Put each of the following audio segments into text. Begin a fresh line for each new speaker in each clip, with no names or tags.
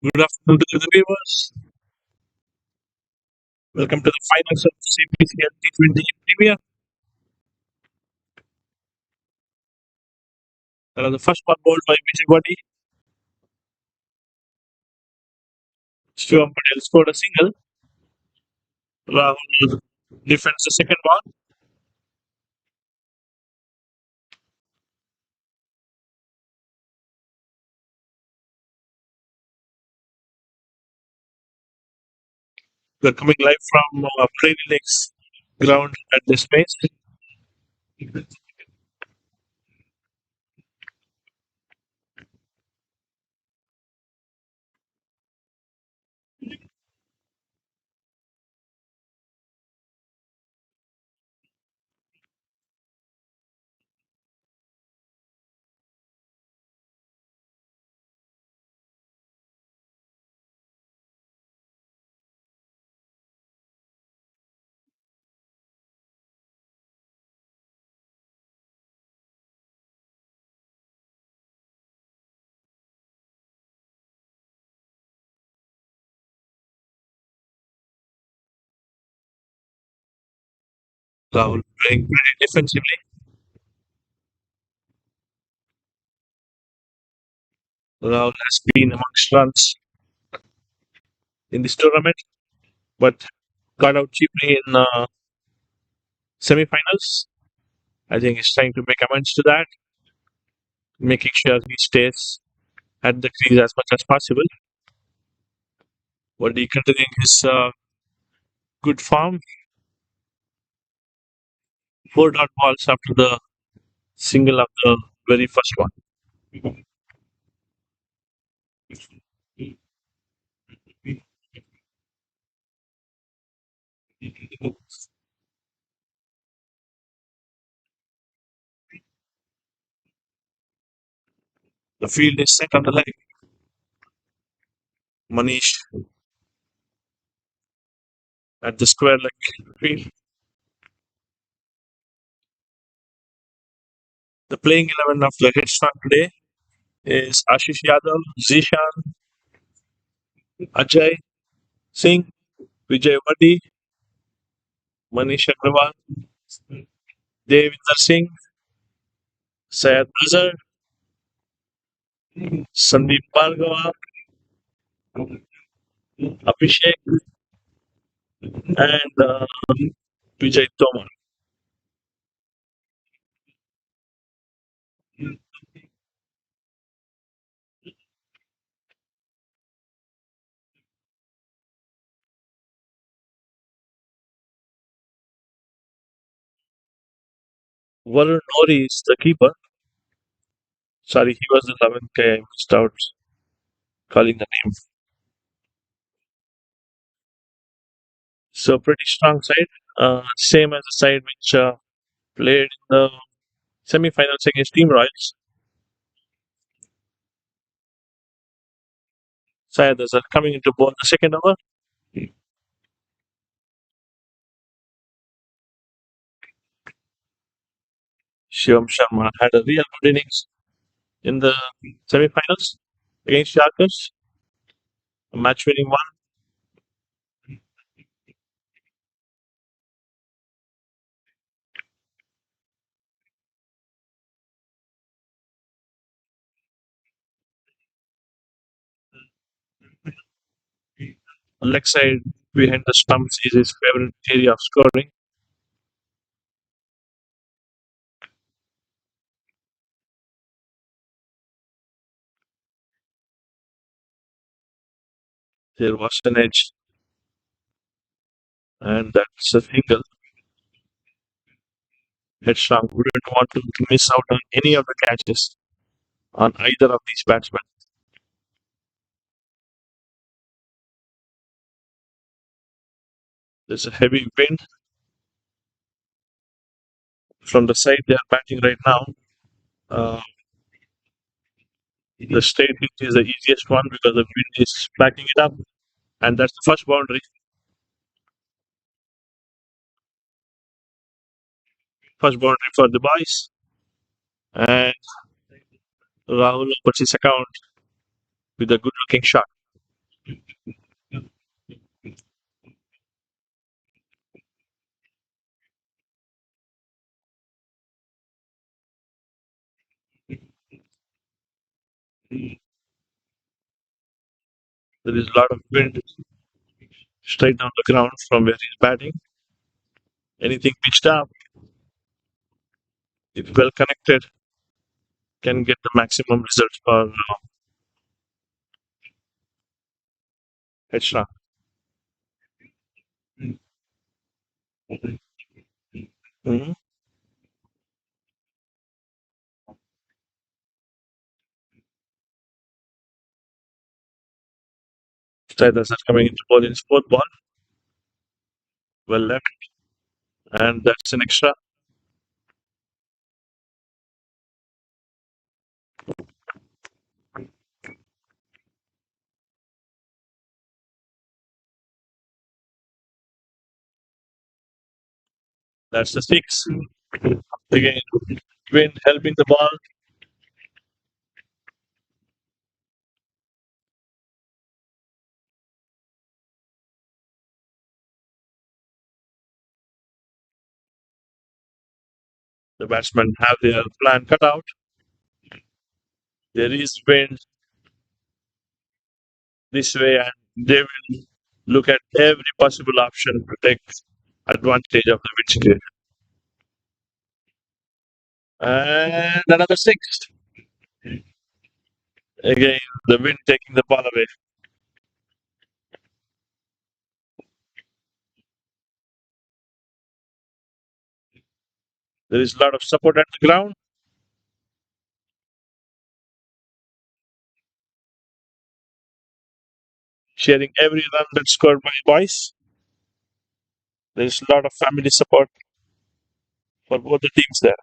Good afternoon to the viewers. Welcome to the finals of CPCLT20 Premier. The first one bowled by Vijay. Shivam Patel scored a single. Rahul defends the second one. We're coming live from PRAIRIE Lakes ground at this place. Rahul playing pretty defensively. Rahul has been amongst runs in this tournament, but got out cheaply in semi-finals. I think he's trying to make amends to that, making sure he stays at the crease as much as possible. But he continuing his good form. Four dot balls after the single of the very first one. The field is set on the leg. Manish at the square leg field. The playing 11 of the Headstrong today is Ashish Yadav, Zishan, Ajay Singh, Vijay Vadi, Manish Agrawal, Devinder Singh, Syed Azhar, Sandeep Bhargava, Abhishek, and Vijay Tomar. Varun Nori is the keeper. Sorry, he was the 11th guy. I missed out calling the name. So pretty strong side. Same as the side which played in the semi-finals against Team Royals. Sayadaz are coming into bowl the second over. Shivam Sharma had a real good innings in the semi-finals against Sharkers. A match-winning one. Leg side behind the stumps is his favorite area of scoring. There was an edge, and that's a single. Headstrong wouldn't want to miss out on any of the catches on either of these batsmen. There's a heavy wind from the side they are batting right now. The straight pitch is the easiest one because the wind is backing it up, and that's the first boundary. First boundary for the boys, and Rahul opens his account with a good-looking shot. There is a lot of wind straight down the ground from where he's batting. Anything pitched up, if well connected, can get the maximum results for Headstrong. Mm-hmm. Strikers are coming into ball in his fourth ball. Well left, and that's an extra. That's the six. Again, wind helping the ball. The batsmen have their plan cut out. There is wind this way, and they will look at every possible option to take advantage of the wind speed. And another six. Again, the wind taking the ball away. There is a lot of support at the ground, sharing every run that's scored by boys. There is a lot of family support for both the teams there.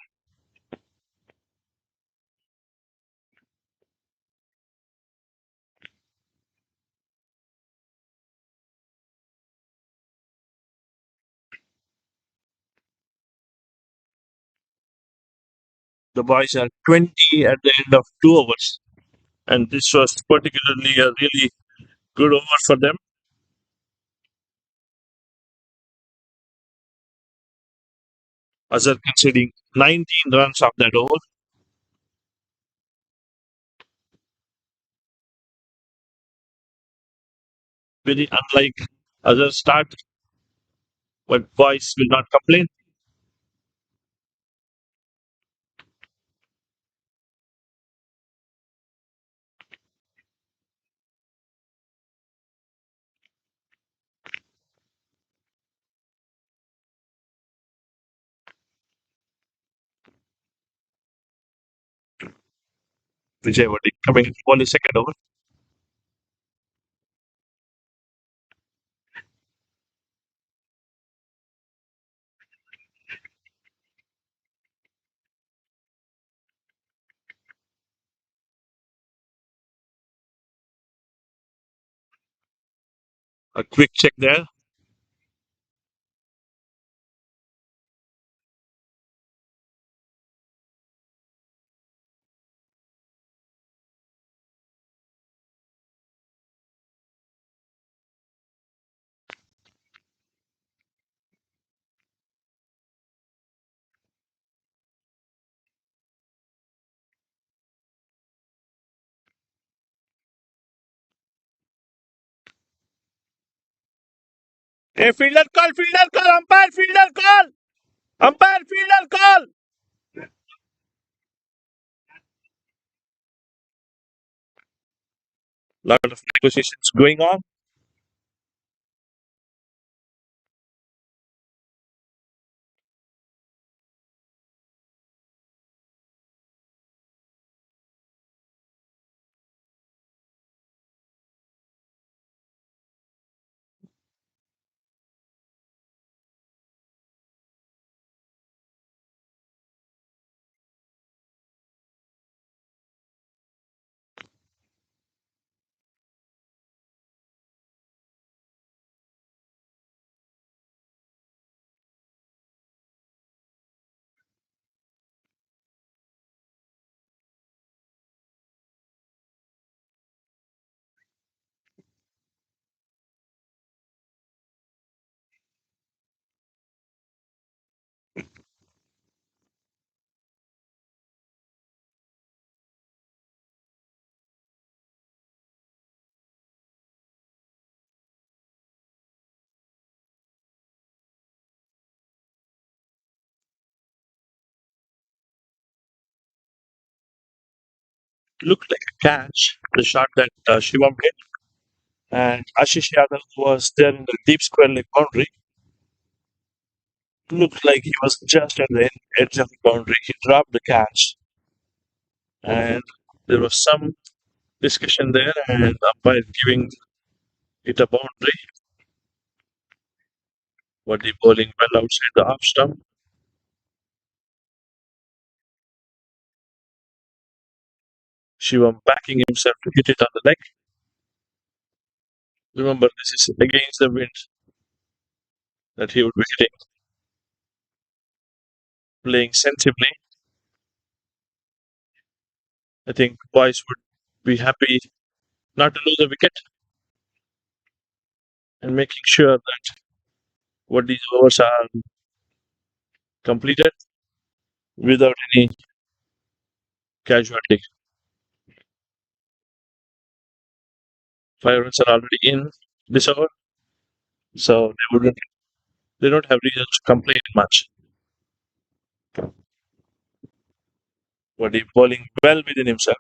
The boys are 20 at the end of 2 overs, and this was particularly a really good over for them. Azhar conceding 19 runs off that over. Very unlike other start, but boys will not complain. Vijay Vadi coming into ball is second over. A quick check there. Hey, fielder call, umpire, fielder call, umpire, fielder call. Lot of negotiations going on. looked like a catch, the shot that Shivam hit. And Ashish Yadav was there in the deep square leg boundary. Looked like he was just at the edge of the boundary. He dropped the catch, and there was some discussion there, and umpire giving it a boundary. But the bowling well outside the off stump. Shivam backing himself to hit it on the leg. Remember, this is against the wind that he would be hitting, playing sensibly. I think boys would be happy not to lose a wicket and making sure that what these overs are completed without any casualty. 5 runs are already in this over, so they don't have reasons to complain much. But he's bowling well within himself.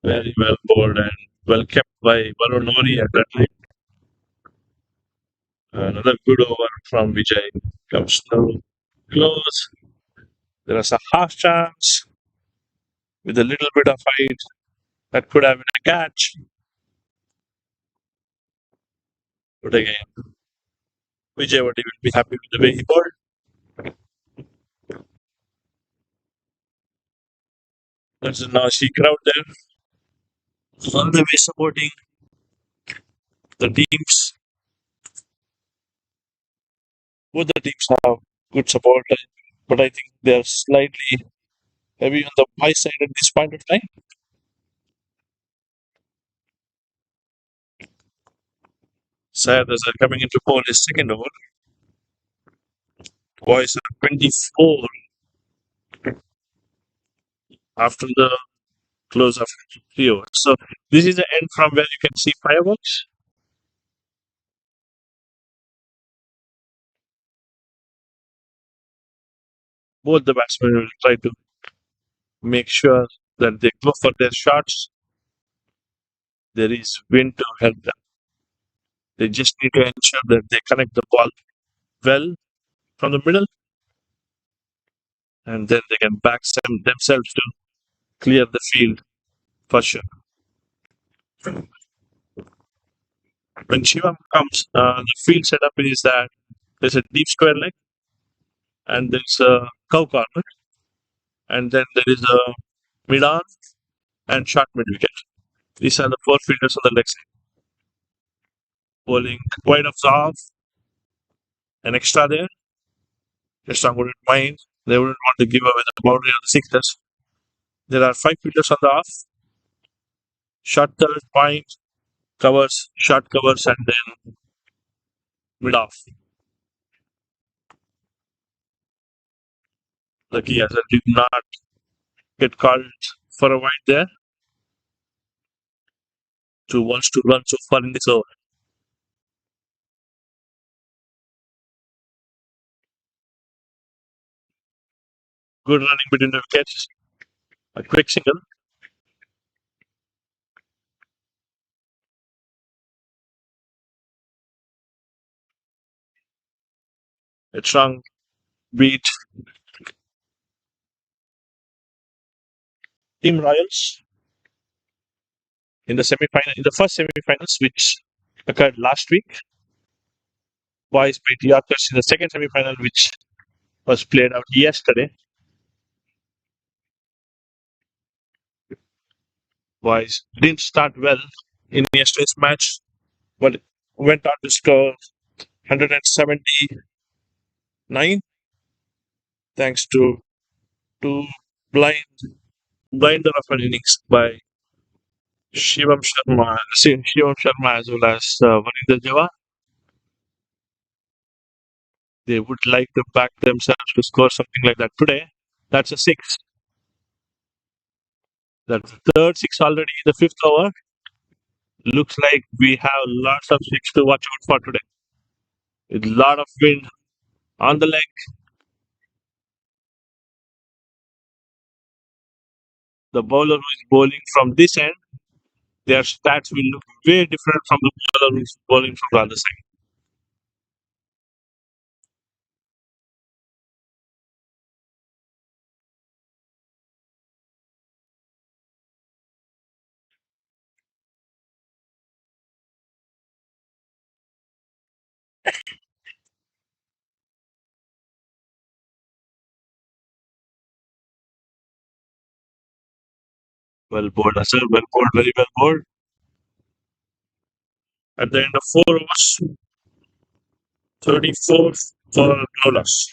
Very well bowled and well kept by Varun Nori at that time. Another good over from Vijay comes to close. There is a half chance with a little bit of height that could have been a catch. But again, Vijay would even be happy with the way he bowled. There's a Nashi crowd there, all the way supporting the teams. Both the teams have good support, but I think they're slightly heavy on the high side at this point of time. Sad as are coming into bowl his second over. Boys are 24 after the close of 3 overs. So this is the end from where you can see fireworks. Both the batsmen will try to make sure that they go for their shots. There is wind to help them. They just need to ensure that they connect the ball well from the middle, and then they can back themselves to clear the field for sure. When Shivam comes, the field setup is that there's a deep square leg, and there's a cow corner, and then there is a mid on and short mid wicket. These are the four fielders on the leg side. Bowling wide of the off, an extra there. Headstrong wouldn't mind. They wouldn't want to give away the boundary of the sixers. There are five fielders on the off. Short third, point, covers, short covers, and then mid off. Lucky as I did not get called for a wide there. 2 balls to run so far in this over. Good running between the wickets. A quick single. Headstrong beat Team Royals in the semi-final, in the first semi-finals, which occurred last week. Boys beat Yorkers in the second semi-final, which was played out yesterday. Boys didn't start well in yesterday's match, but went on to score 179 thanks to two blind blinder of an innings by Shivam Sharma as well as Varinder Jawa. They would like to back themselves to score something like that today. That's a six. That's the third six already in the fifth over. Looks like we have lots of six to watch out for today. With a lot of wind on the leg. The bowler who is bowling from this end, their stats will look way different from the bowler who is bowling from the other side. Well bowled, Asar. Well bowled, very well bowled. At the end of 4 overs, 34 for no loss.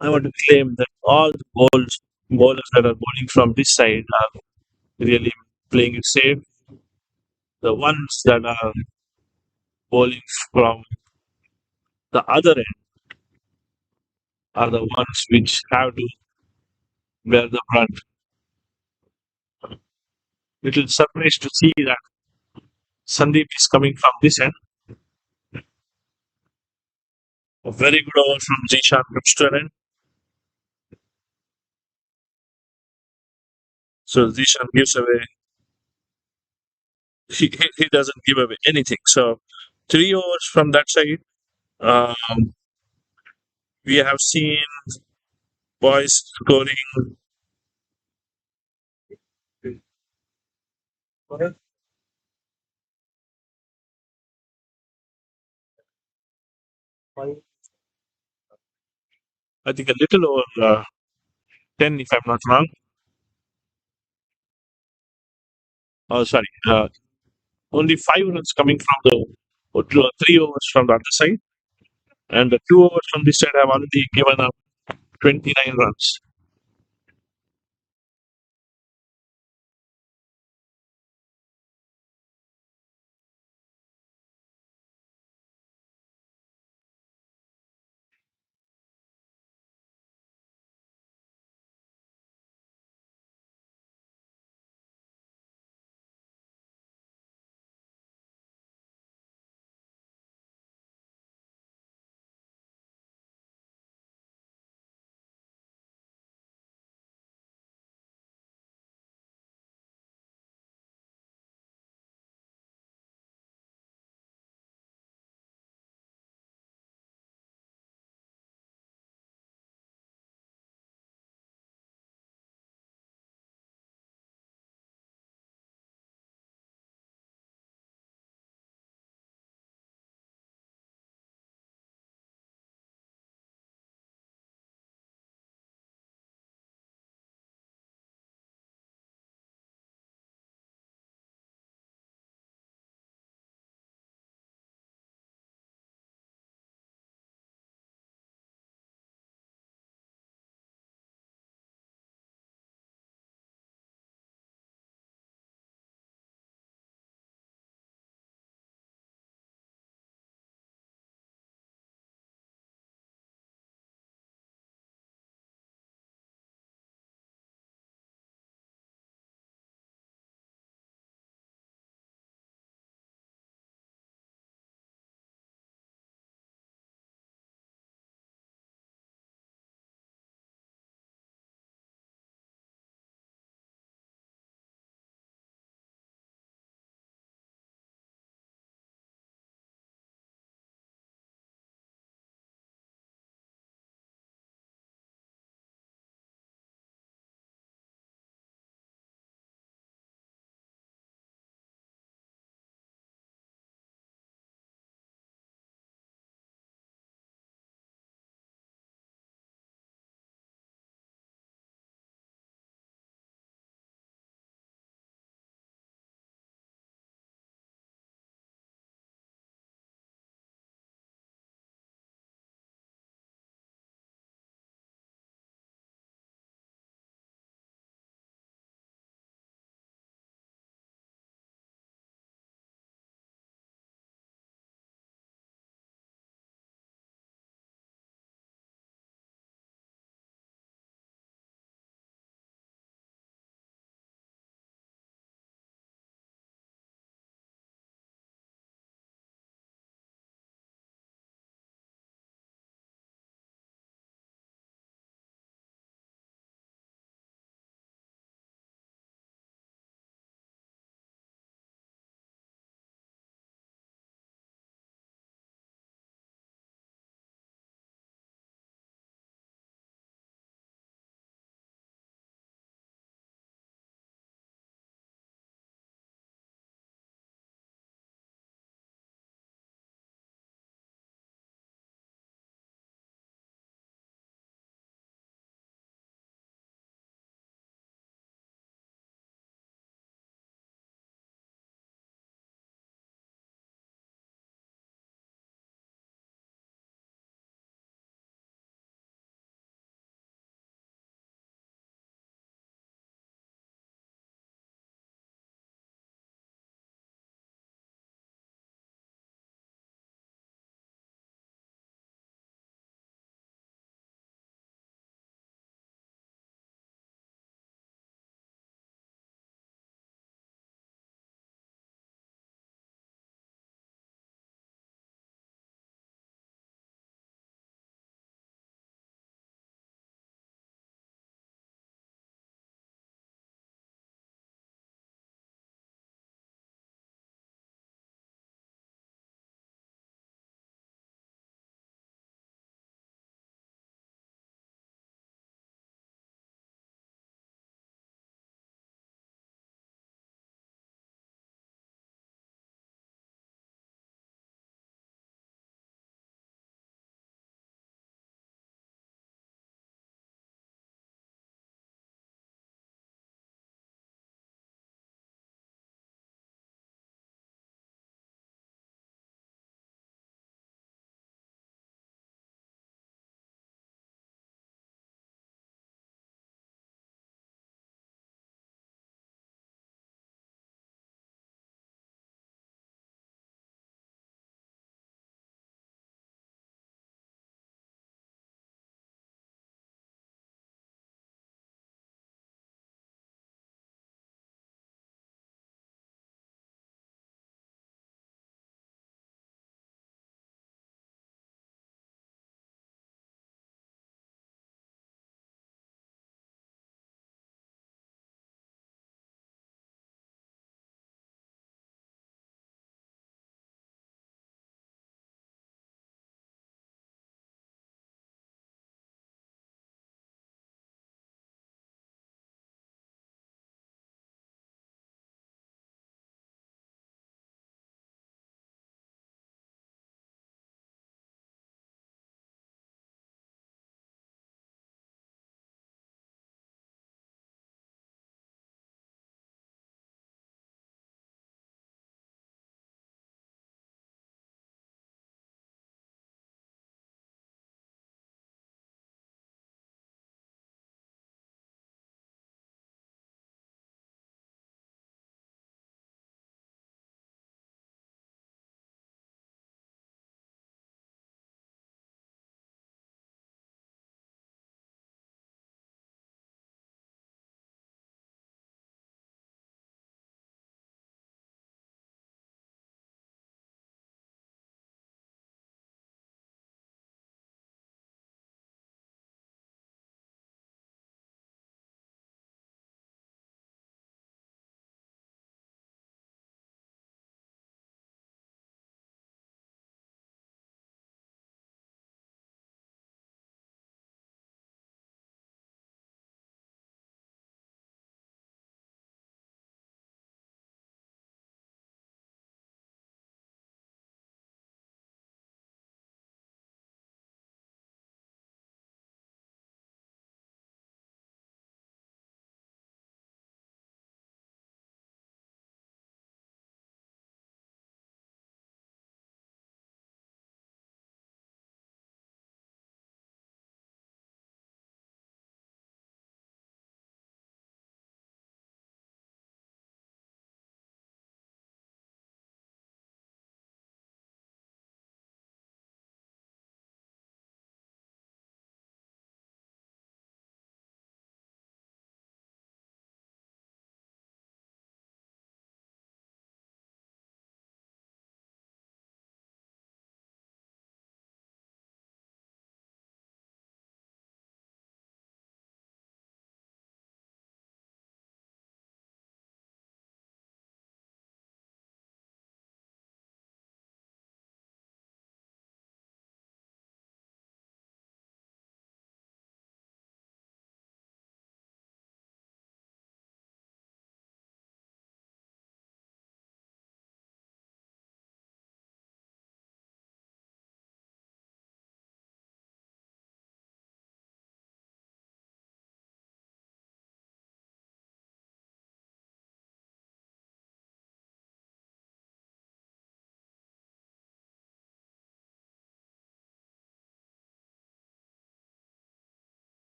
I want to claim that all the bowlers that are bowling from this side are really playing it safe. The ones that are bowling from the other end are the ones which have to bear the brunt. Little surprised to see that Sandeep is coming from this end. A very good over from Zishan Restaurant. So Zishan gives away, he doesn't give away anything. So 3 overs from that side. Um, we have seen boys scoring I think a little over 10, if I'm not wrong. Oh, sorry. Only 5 runs coming from the, or 3 overs from the other side, and the 2 overs from this side have already given up 29 runs.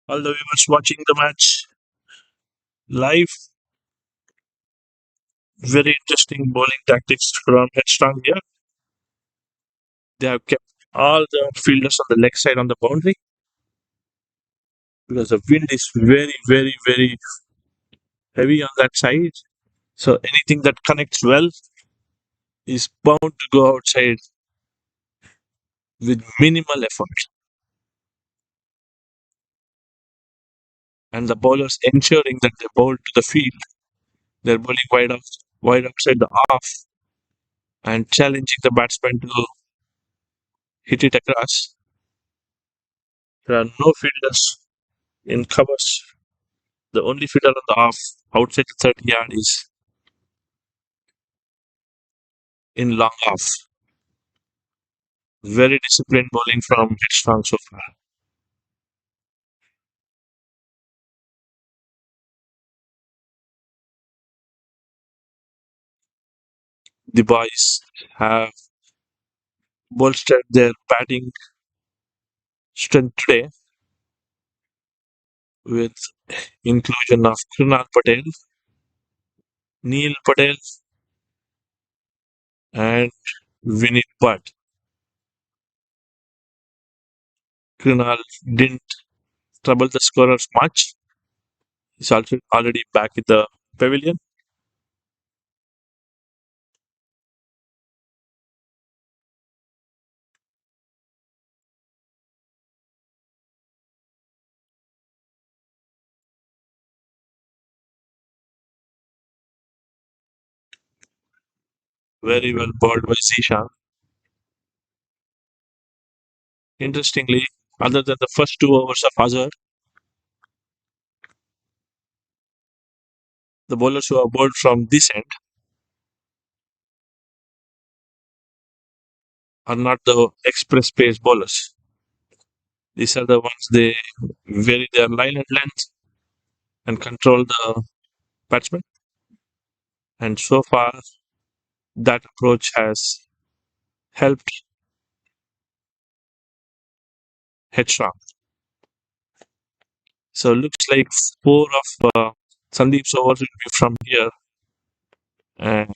All the viewers watching the match live, very interesting bowling tactics from Headstrong here. They have kept all the fielders on the leg side on the boundary because the wind is very, very, very heavy on that side. So anything that connects well is bound to go outside with minimal effort. And the bowlers ensuring that they bowl to the field. They're bowling wide outside the off and challenging the batsman to hit it across. There are no fielders in covers. The only fielder on the off outside the 30 yard is in long off. Very disciplined bowling from Headstrong so far. The boys have bolstered their batting strength today with inclusion of Krunal Patel, Neil Patel, and Vinit Bhatt. Krunal didn't trouble the scorers much. He's also already back in the pavilion. Very well bowled by Zishan. Interestingly, other than the first 2 overs of Hazard, the bowlers who are bowled from this end are not the express pace bowlers. These are the ones they vary their line and length and control the batsman. And so far, that approach has helped Headstrong. So looks like four of Sandeep's overs will be from here, and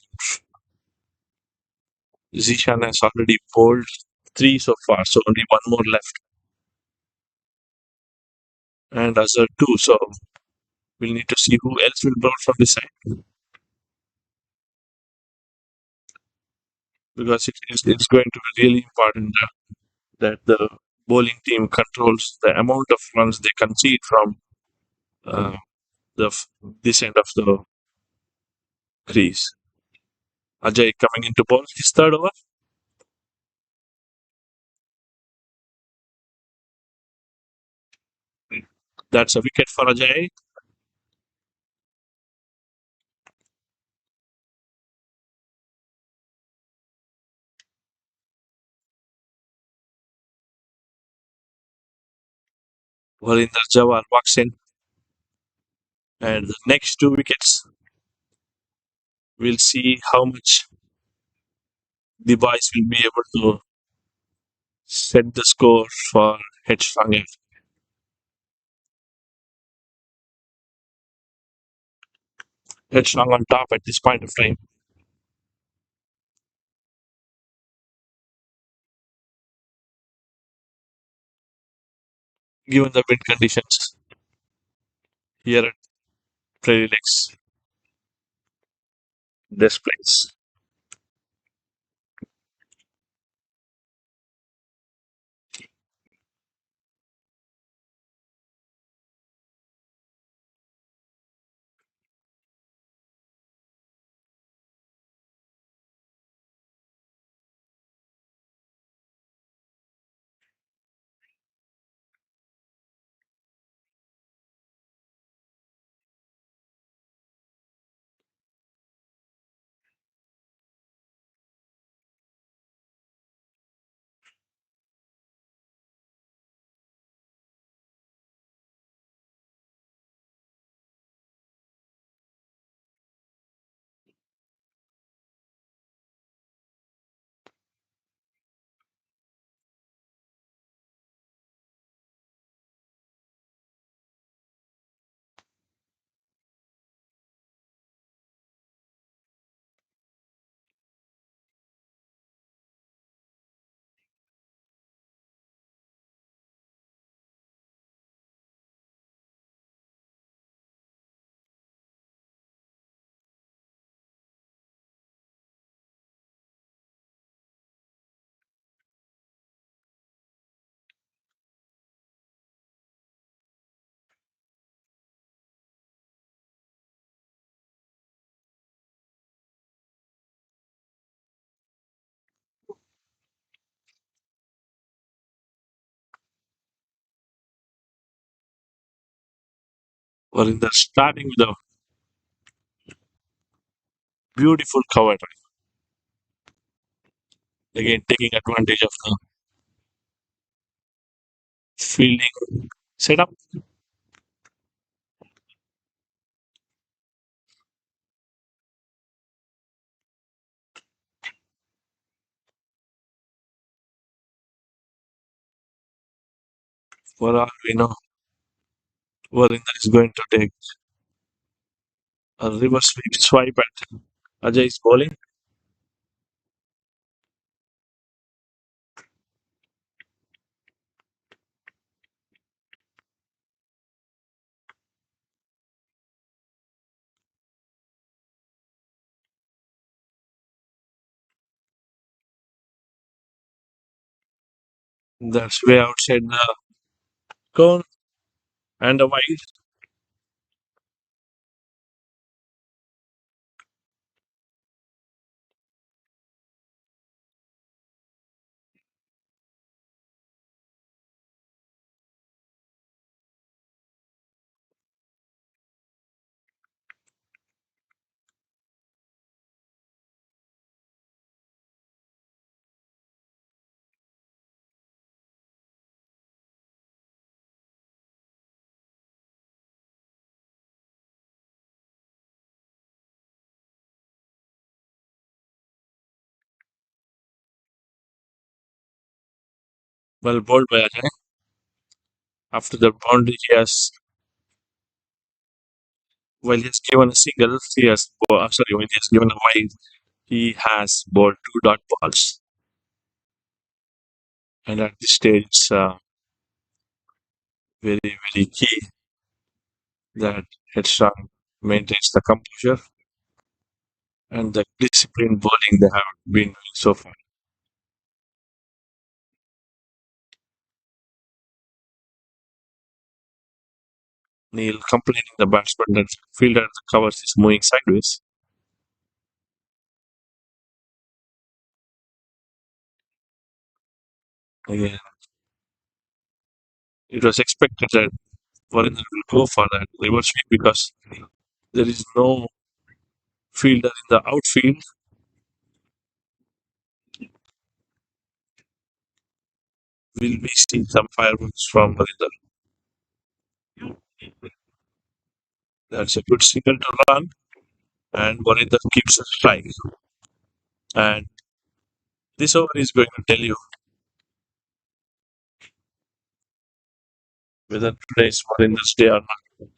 Zishan has already bowled three so far, so only one more left, and Azhar two. So we'll need to see who else will bowl from this side because it's going to be really important that the bowling team controls the amount of runs they concede from uh, this end of the crease. Ajay coming into ball his third over. That's a wicket for Ajay. Varinder Jawar walks in, and the next two wickets, we'll see how much the boys will be able to set the score for Headstrong. Headstrong on top at this point of time, given the wind conditions here at Prairie Lakes. This place. Varinder starting with a beautiful cover drive. Again, taking advantage of the fielding setup. For all we know, Varinder is going to take a reverse swipe at Ajay's bowling. That's way outside the cone and a wide. Well bowled by Ajay. After the boundary, he has given a single, when he has given a wide, he has bowled two dot balls. And at this stage, it's very, very key that Headstrong maintains the composure and the disciplined bowling they have been doing so far. Neil complaining the batsman that fielder the covers is moving sideways. Again, it was expected that Varinder will go for that reverse sweep because there is no fielder in the outfield. Will be seeing some fireworks from Varinder. That's a good signal to run, and Varinder keeps a strike. And this over is going to tell you whether today is Varinder's day or not.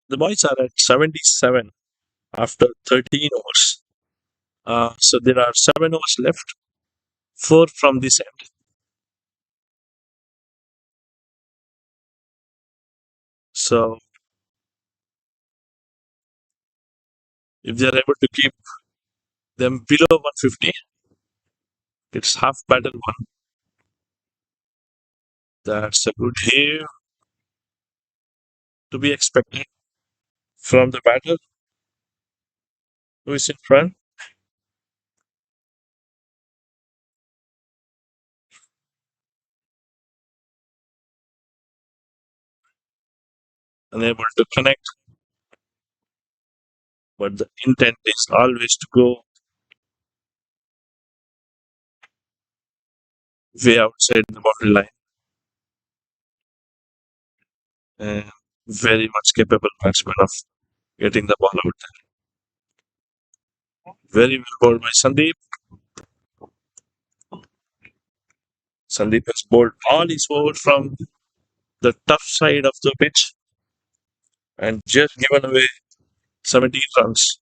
The boys are at 77 after 13 overs. So there are 7 overs left, 4 from this end. So if they are able to keep them below 150, it's half battle one. That's a good hit to be expected from the batter. Who is in front? Unable to connect, but the intent is always to go way outside the boundary line. And very much capable batsman of getting the ball out there. Very well bowled by Sandeep. Sandeep has bowled all his overs from the tough side of the pitch and just given away 17 runs.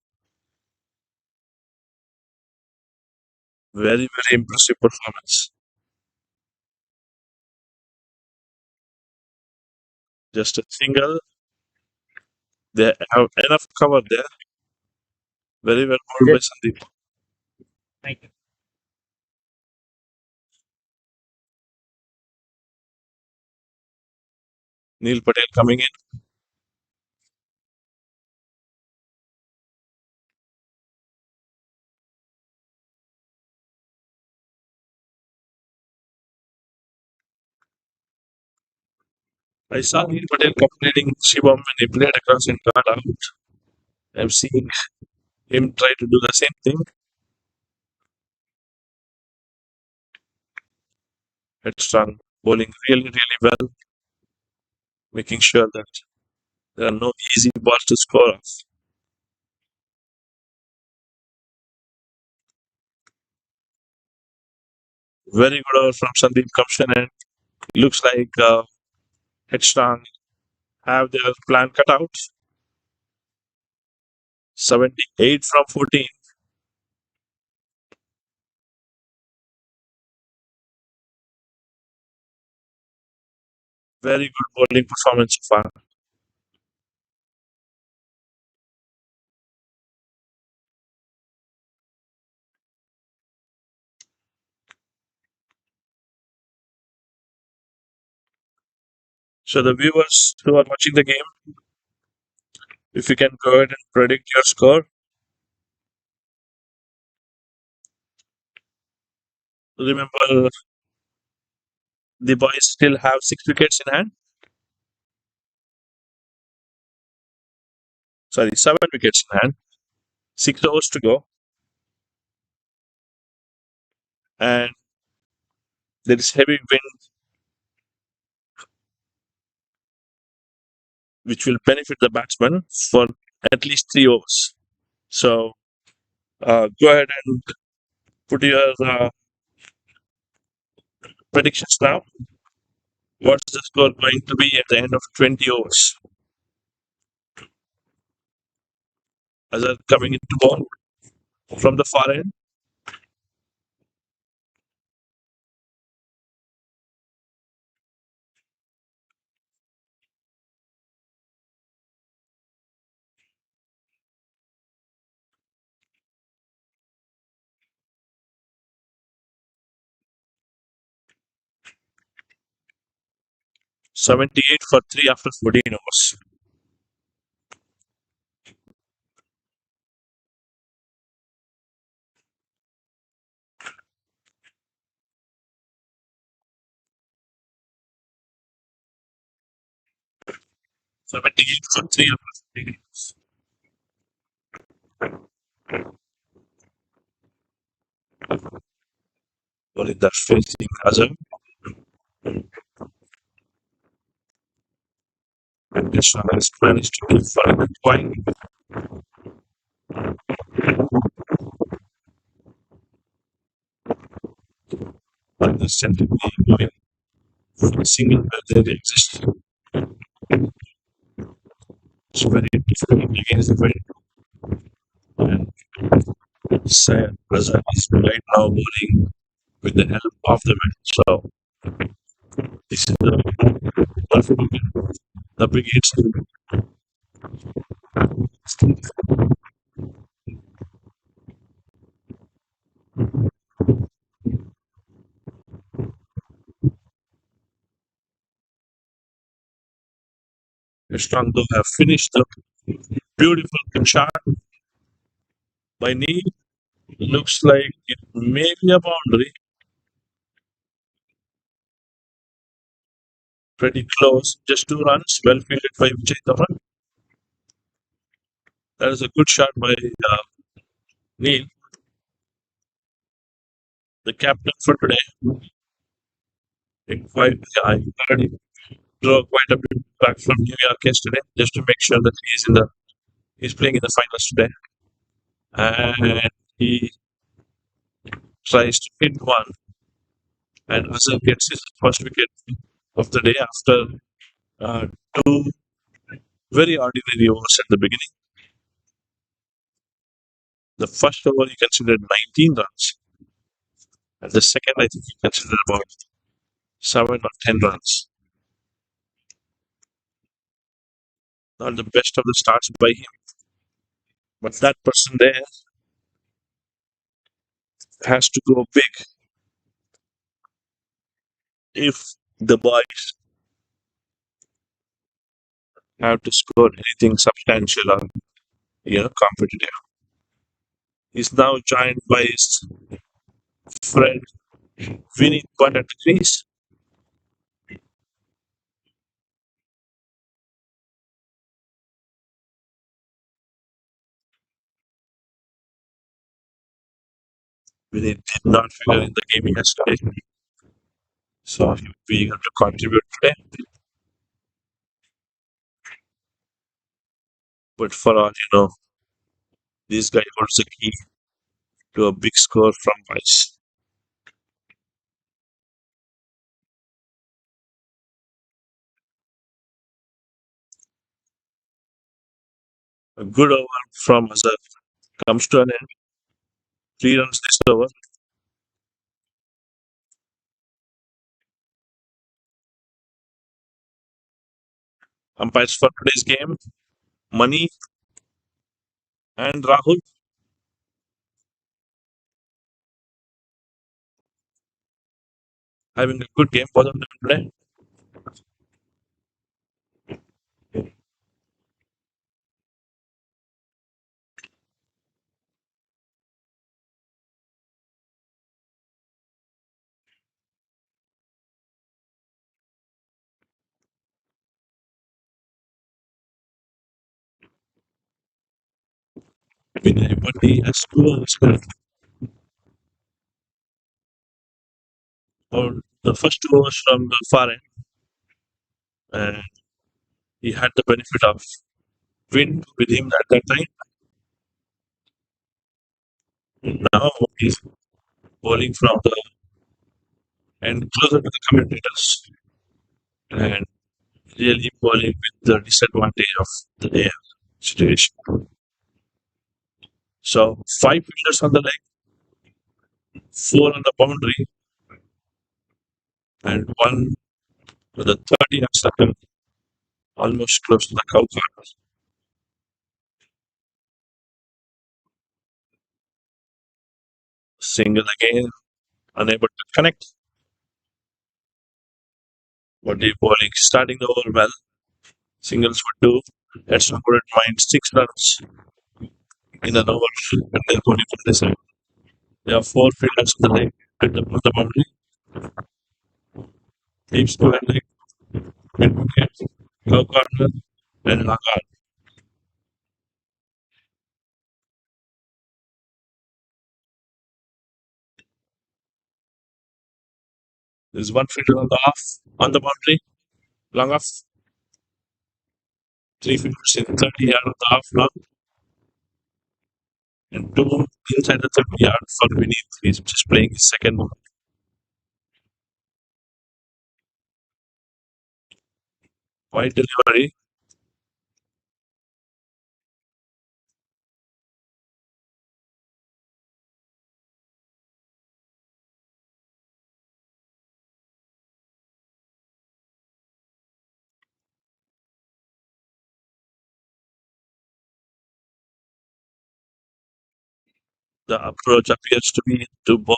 Very, very impressive performance. Just a single. They have enough cover there. Very well bowled by Sandeep. Neil Patel coming in. I saw Neil Patel completing Shivam when he played across and got out. I'm seeing him try to do the same thing. Headstrong bowling really, really well, making sure that there are no easy balls to score off. Very good over from Sandeep Kamshan, and looks like Headstrong have their plan cut out. 78 from 14. Very good bowling performance so far. So the viewers who are watching the game, if you can go ahead and predict your score. Remember, the boys still have 6 wickets in hand. Sorry, 7 wickets in hand. 6 overs to go, and there is heavy wind, which will benefit the batsman for at least 3 overs. So go ahead and put your predictions now. What's the score going to be at the end of 20 overs? Azhar coming into ball from the far end. 78 for 3 after 14 overs. So 78 for 3 after 14 overs. Only that facing Azhar. And Krishna has managed to keep for a point. Understandably going for a single where there exists. It's very difficult against the wind. And Sayed Razak is right now bowling with the help of the wind. So this is the brigades Headstrong though have finished the beautiful shot. My knee looks like it may be a boundary, pretty close. Just 2 runs, well fielded by Vijay Dhawan. That is a good shot by Neil, the captain for today. I heard him draw quite a bit back from New York yesterday, just to make sure that he's playing in the finals today, and he tries to hit one, and Azhar gets his first wicket of the day after uh, two very ordinary overs at the beginning. The first over he considered 19 runs, and the second I think he considered about 7 or 10 runs. Not the best of the starts by him, but that person there has to go big if the boys have to score anything substantial or competitive. He's now joined by his friend Vinny Butt at the crease. Vinny did not figure in the game yesterday, so he'll be able to contribute today. But for all you know, this guy holds the key to a big score from Vice. A good over from Azhar comes to an end. 3 runs this over. Umpires for today's game, Mani and Rahul. Having a good game, both of them today. Vinay Bhatti has 2 overs left. Or the first 2 overs from the far end, and he had the benefit of wind with him at that time. Now he's bowling from the end closer to the commentators and really bowling with the disadvantage of the air situation. So 5 fielders on the leg, 4 on the boundary, and one with the 30 on second, almost close to the cow corner. Single again, unable to connect. Body bowling, starting the over well. Singles for two. Headstrong couldn't mind 6 runs in an over, and they're going for this side. There are 4 fielders on the leg, at the boundary. Deep square leg, mid wicket, cow corner, and Lagar. There's one fielder on the off, on the boundary, long off. 3 fielders in 30 yard on the off now, and two inside the 30 yard for Vinith. He's just playing his second one. Wide delivery. The approach appears to be to bowl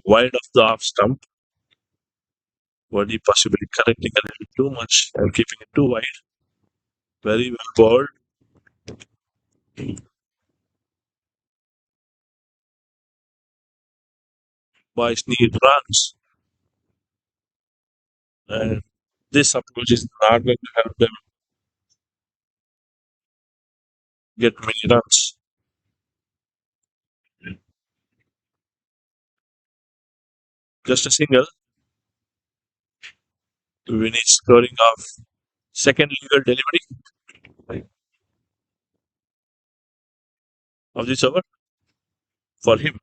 wide of the off stump, body possibly correcting a little too much and keeping it too wide. Very well bowled. boys need runs, and this approach is not going to help them get many runs. Just a single, we need scoring of second legal delivery of this over for him.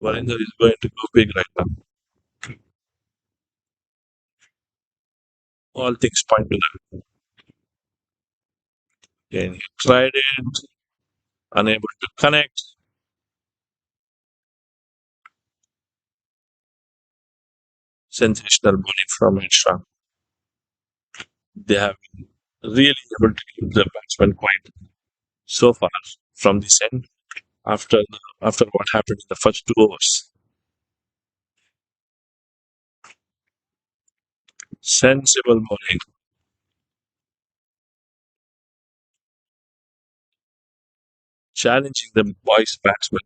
Varinder is going to go big right now. All things point to that. Again, he tried it, unable to connect. Sensational bowling from Headstrong. They have been really able to keep the batsman quiet so far from this end after what happened in the first 2 overs. Sensible bowling, challenging the boys' batsmen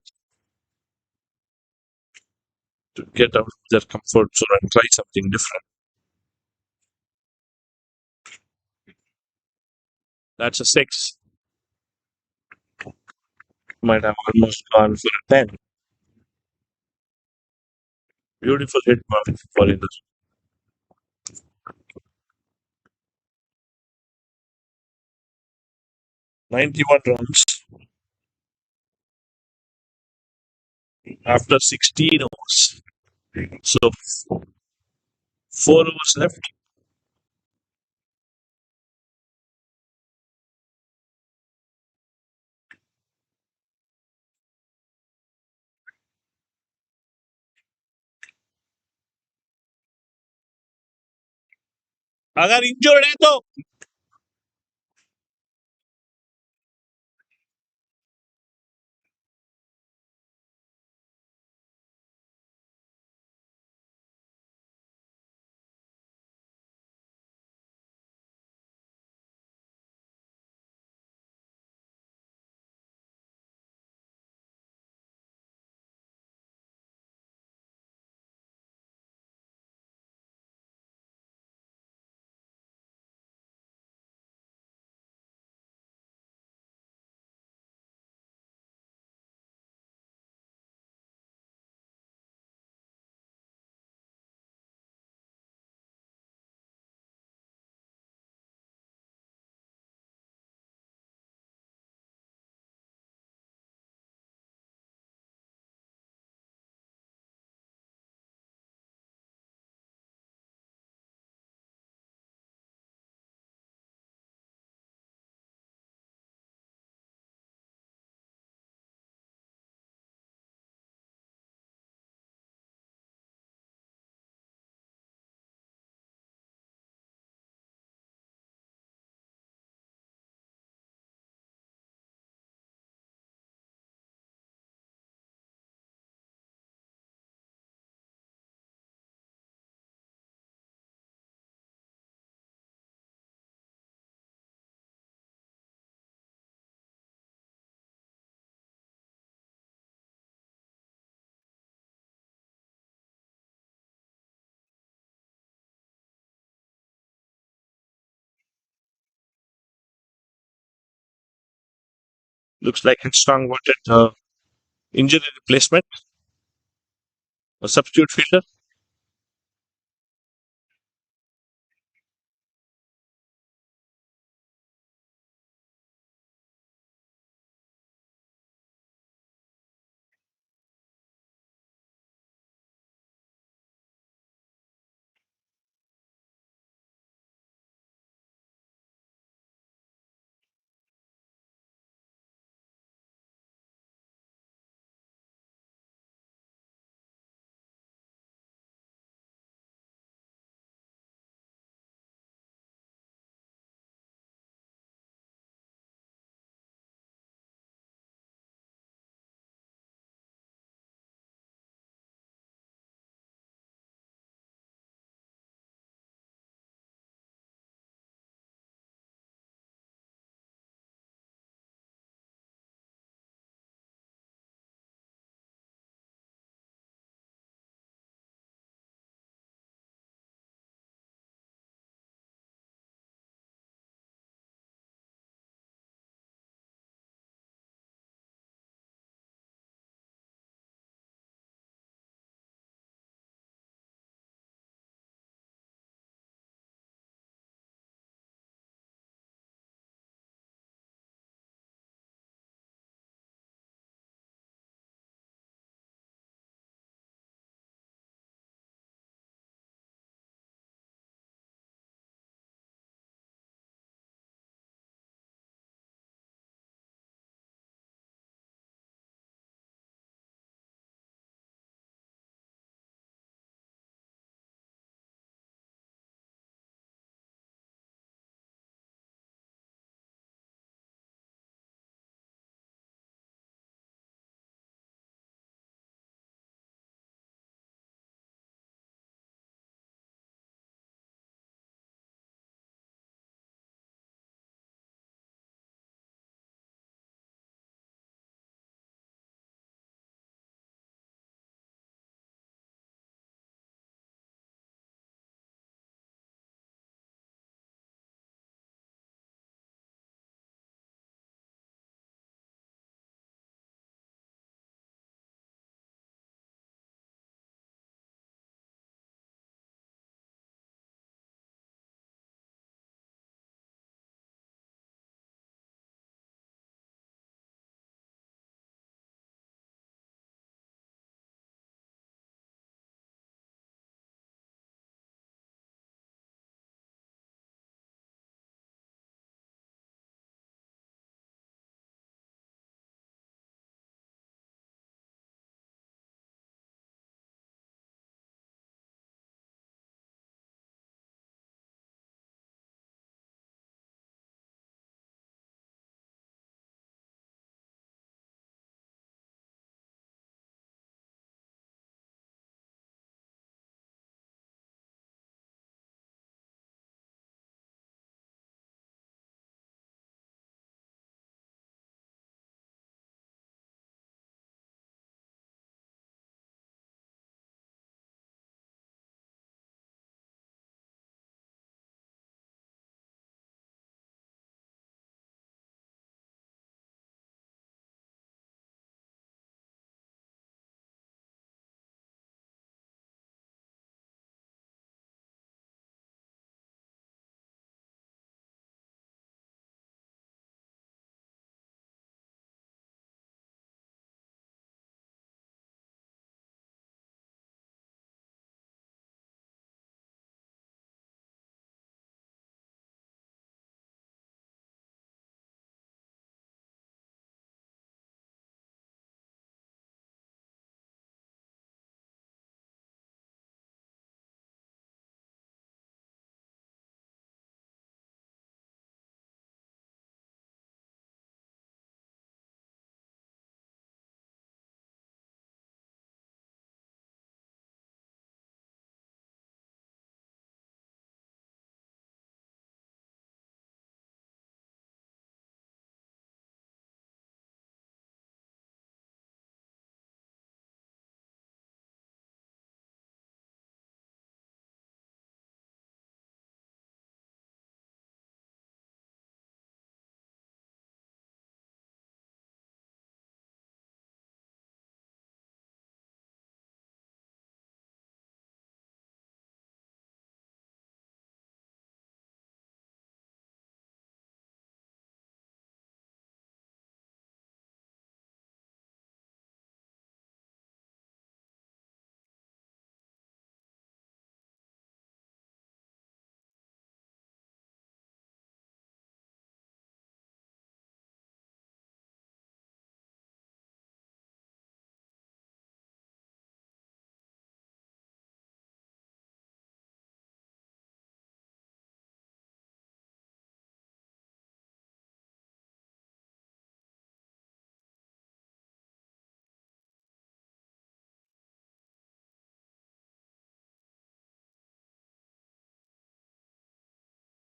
to get out of their comfort zone and try something different. That's a six. Might have almost gone for a 10. Beautiful hit for in the 91 runs after 16 overs. So 4 overs left. अगर injured है तो looks like Headstrong wanted injury replacement, a substitute fielder.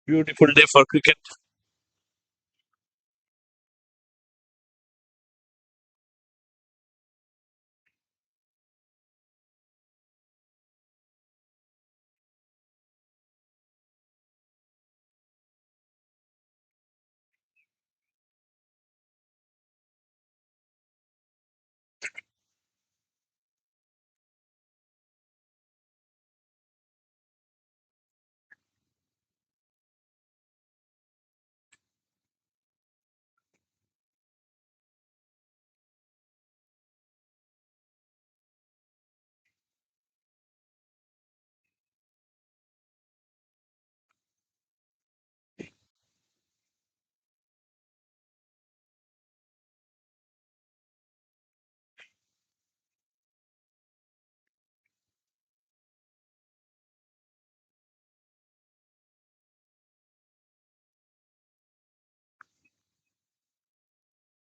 Beautiful day for cricket.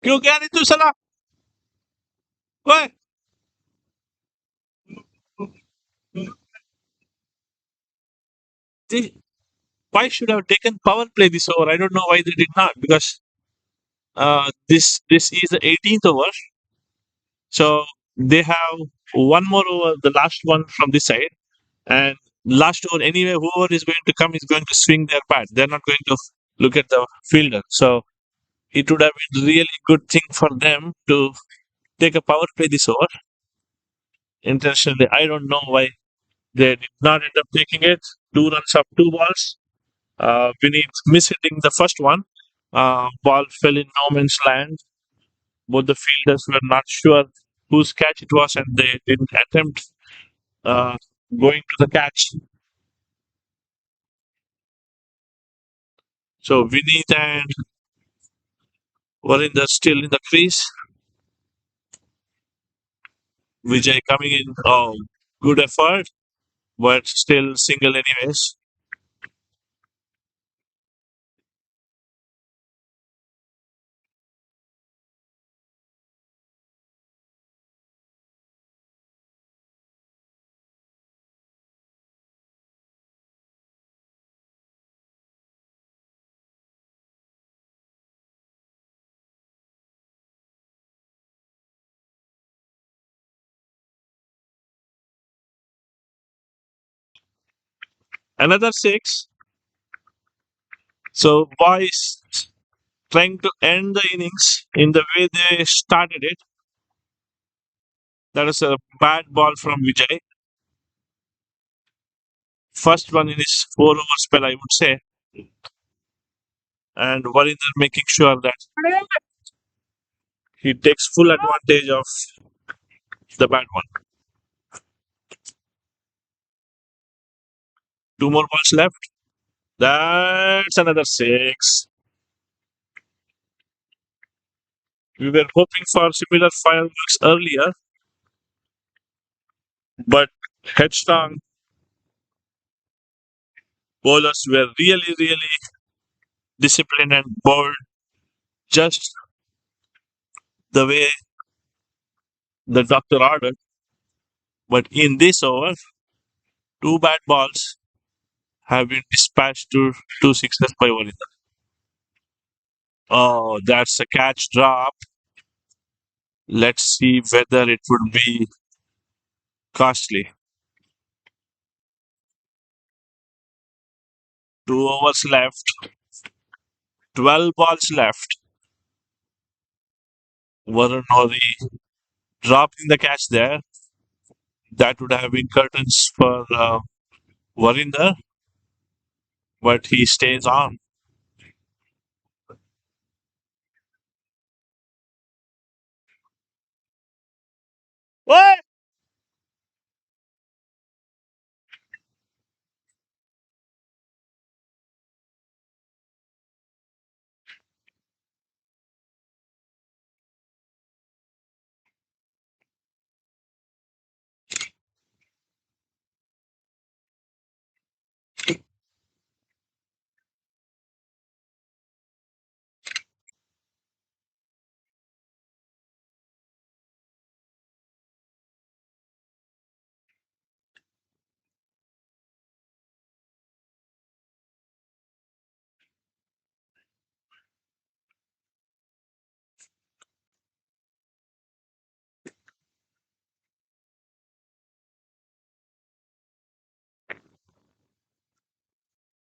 क्यों गया नहीं तू साला? ओए! They, why should have taken power play this over? I don't know why they did not, because this is the 18th over, so they have one more over, the last one from this side, and last over anyway. Whoever is going to come is going to swing their bat. They're not going to look at the fielder. So it would have been really good thing for them to take a power play this over intentionally. I don't know why they did not end up taking it. 2 runs up, 2 balls. Beneath mishitting the first one. Ball fell in no man's land. Both the fielders were not sure whose catch it was, and they didn't attempt uh, going to the catch. So Vineet and Varinder still in the crease. Vijay coming in. Oh, good effort, but still single anyways. Another six. So boys trying to end the innings in the way they started it. That is a bad ball from Vijay. First one in his 4 over spell, I would say. And Varinder making sure that he takes full advantage of the bad one. 2 more balls left. That's another six. We were hoping for similar fireworks earlier, but Headstrong bowlers were really, really disciplined and bowled just the way the doctor ordered. But in this over, 2 bad balls have been dispatched to 2 sixes by Varinder. Oh, that's a catch drop. Let's see whether it would be costly. 2 overs left, 12 balls left. Varun Hori dropping the catch there. That would have been curtains for Varinder, but he stays on. What?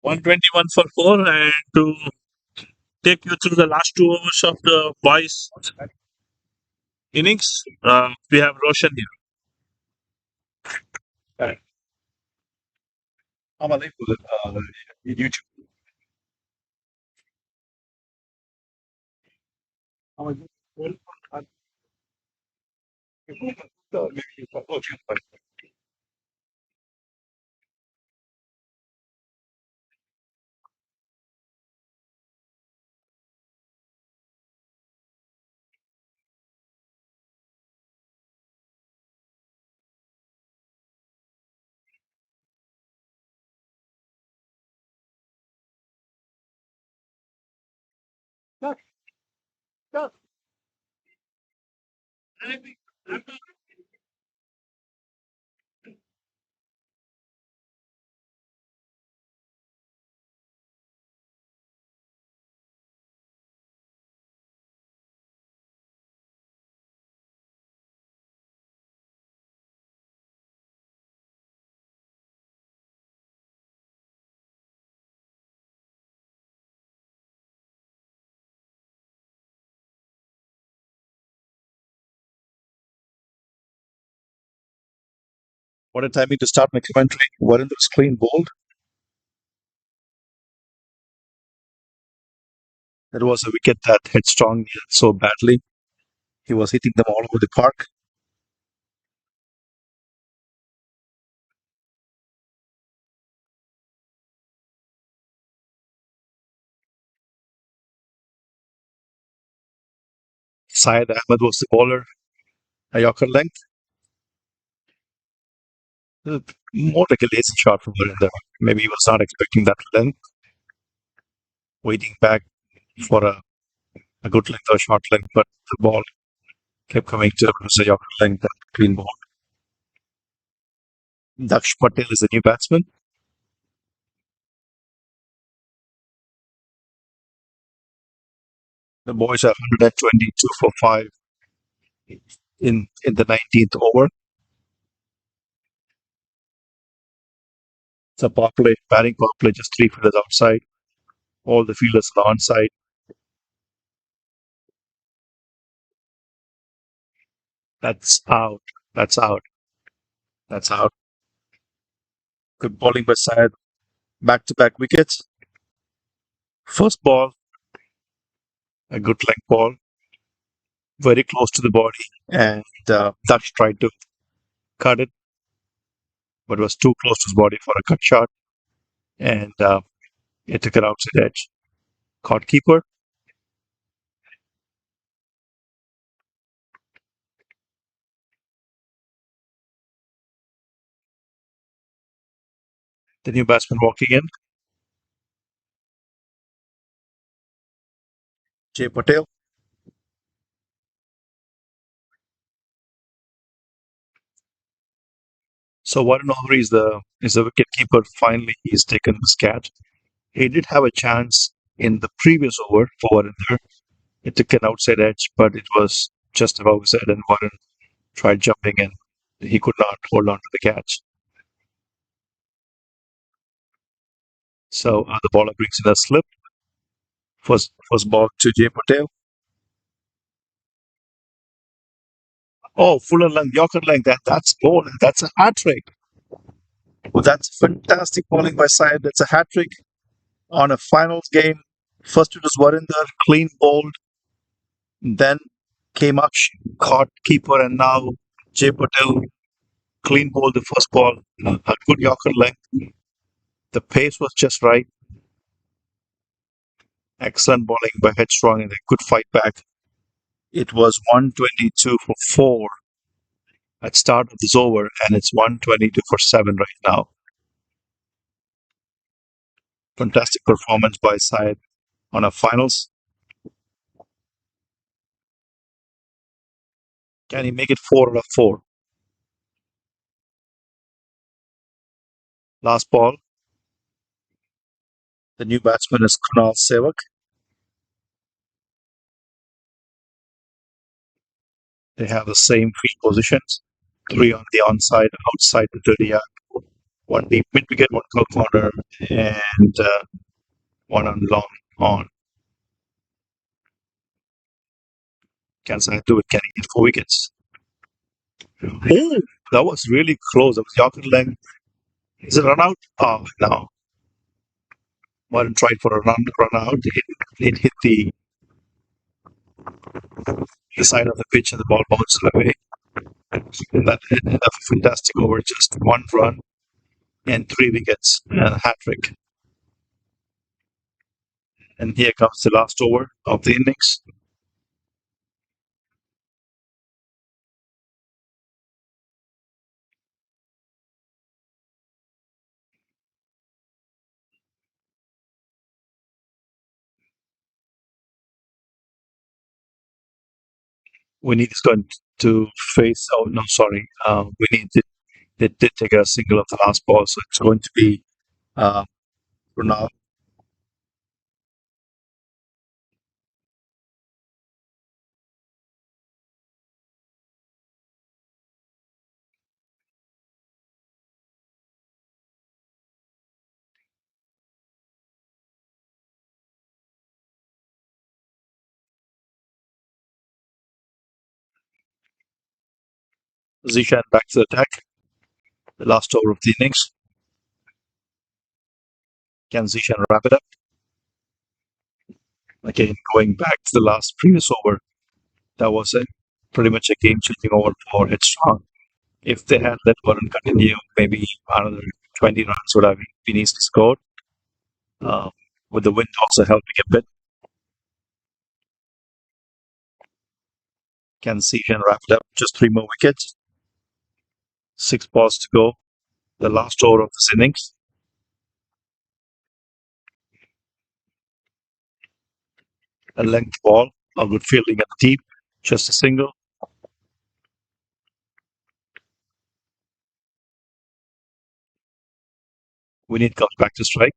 121 for 4. And to take you through the last 2 overs of the boys' innings, we have Roshan here. Correct. I'm alive with YouTube. What a timing to start my commentary. Warinder's clean bowled. That was a wicket that Headstrong needed so badly. He was hitting them all over the park. Syed Ahmed was the bowler, a Yorker length. More like a lazy shot from Warinder. Maybe he was not expecting that length. Waiting back for a good length or short length, but the ball kept coming to him. It was a Yorker length and clean ball. Daksh Patel is the new batsman. The boys are 122 for 5 in the 19th over. It's a power play, batting power play, just 3 fielders outside. All the fielders are onside. That's out. That's out. That's out. Good bowling by Syed. Back-to-back wickets. First ball, a good length ball, very close to the body, and Daksh tried to cut it, but was too close to his body for a cut shot, and it took an outside edge. Caught keeper. The new batsman walking in, Jay Patel. So Warren Overy is the wicket keeper. Finally, he's taken this catch. He did have a chance in the previous over for Warren there. It took an outside edge, but it was just above his head, and Warren tried jumping in. He could not hold on to the catch. So the bowler brings in a slip. First ball to Jay Patel. Oh, fuller length, Yorker length. That's goal. That's a hat trick. Well, that's fantastic bowling by Syed. That's a hat trick on a finals game. First it was Warinder, clean bowled. Then came Aksh, caught keeper, and now Jay Patel clean bowled the first ball. A good Yorker length. The pace was just right. Excellent bowling by Headstrong and a good fight back. It was 122 for 4 at start of this over, and it's 122 for 7 right now. Fantastic performance by Syed on a finals. Can he make it 4 out of 4? Last ball. The new batsman is Kunal Sewak. They have the same field positions. 3 on the onside, outside the 30 yard. one deep mid wicket, one curl corner, and one on long on. Can Sai do it? Can he get 4 wickets? Oh, that was really close. That was Yorker length. Is it run out? Oh, no. Warren tried for a run out. It hit the side of the pitch and the ball bounced away. And that ended up a fantastic over. Just 1 run and 3 wickets and a hat trick. And here comes the last over of the innings. We need is going to face. Oh no, sorry. We need to. They did take a single of the last ball, so it's going to be Ronaldo. Zishan back to the attack. The last over of the innings. Can Zishan wrap it up? Again, going back to the last previous over, that was pretty much a game-changing over for Headstrong. If they had let Warren continue, maybe another 20 runs would have been easily scored. Uh, with the wind also helping a bit. Can Zishan wrap it up? Just 3 more wickets. 6 balls to go. The last over of this innings. A length ball, a good fielding at the deep, just a single. We need comes back to strike.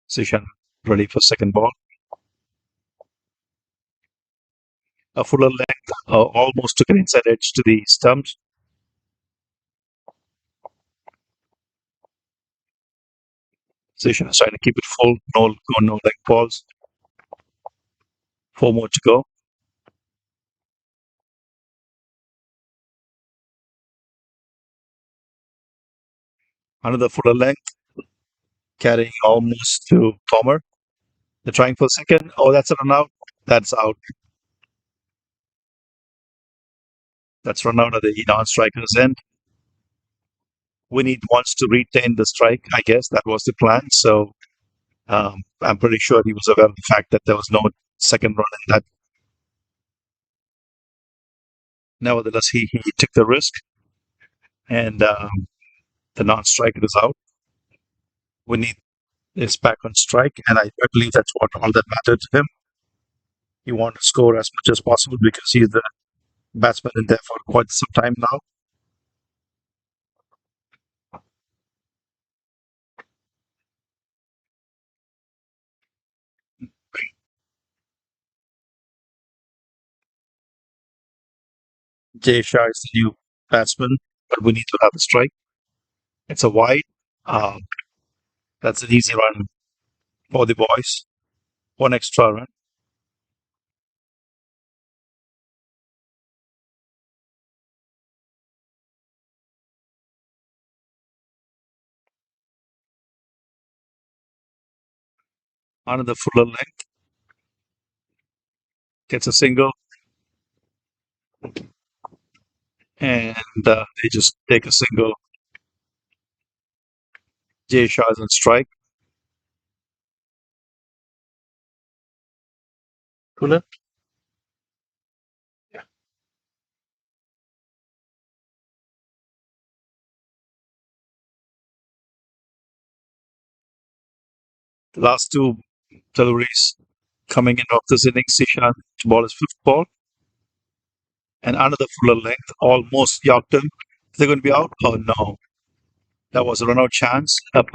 Zishan ready for second ball. A fuller length, almost took an inside edge to the stumps. Zishan is trying to keep it full. No length balls. 4 more to go. Another fuller length, carrying almost to Palmer. They're trying for second. Oh, that's a run out. That's out. That's run out at the non-striker's end. Winnie wants to retain the strike. I guess that was the plan. So I'm pretty sure he was aware of the fact that there was no second run in that. Nevertheless, he took the risk, and the non-striker is out. Winnie is back on strike, and I believe that's what all that mattered to him. He wanted to score as much as possible because he's the batsman in there for quite some time now. Jay Shah is the new batsman, but we need to have a strike. It's a wide. Um, that's an easy run for the boys. One extra run. Another fuller length. Gets a single. And they just take a single. Jay Shah is on strike. Cooler. The last two deliveries coming in off this innings. Sishan ball is fifth ball. And another fuller length, almost yorked him. Is they going to be out? Oh no. That was a run out chance. But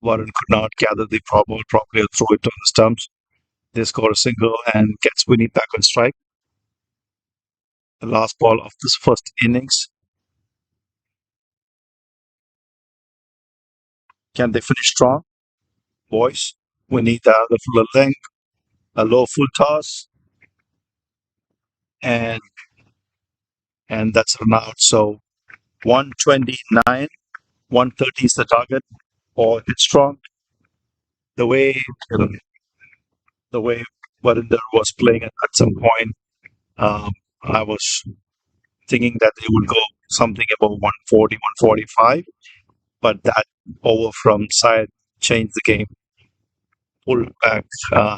Warren could not gather the ball properly or throw it on the stumps. They score a single and gets Winnie back on strike. The last ball of this first innings. Can they finish strong? Boys, we need the full length, a low full toss, and that's run out. So 129, 130 is the target for Headstrong. The way the way Varinder was playing at some point, um, I was thinking that they would go something above 140, 145, but that over from side changed the game, pulled back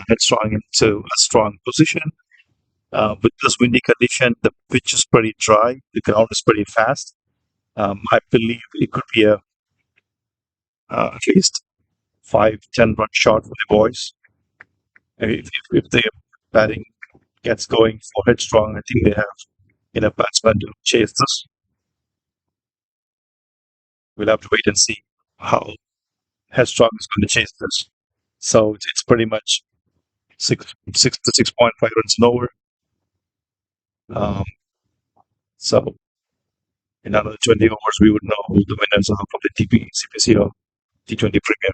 Headstrong into a strong position. With this windy condition, the pitch is pretty dry, the ground is pretty fast. I believe it could be a at least 5-10 run shot for the boys. If the batting gets going for Headstrong, I think they have enough batsmen to chase this. We'll have to wait and see how Headstrong is going to chase this. So it's pretty much 6 to 6.5 runs and over. So in another 20 overs, we would know who the winners are from the CPCL T20 Premier.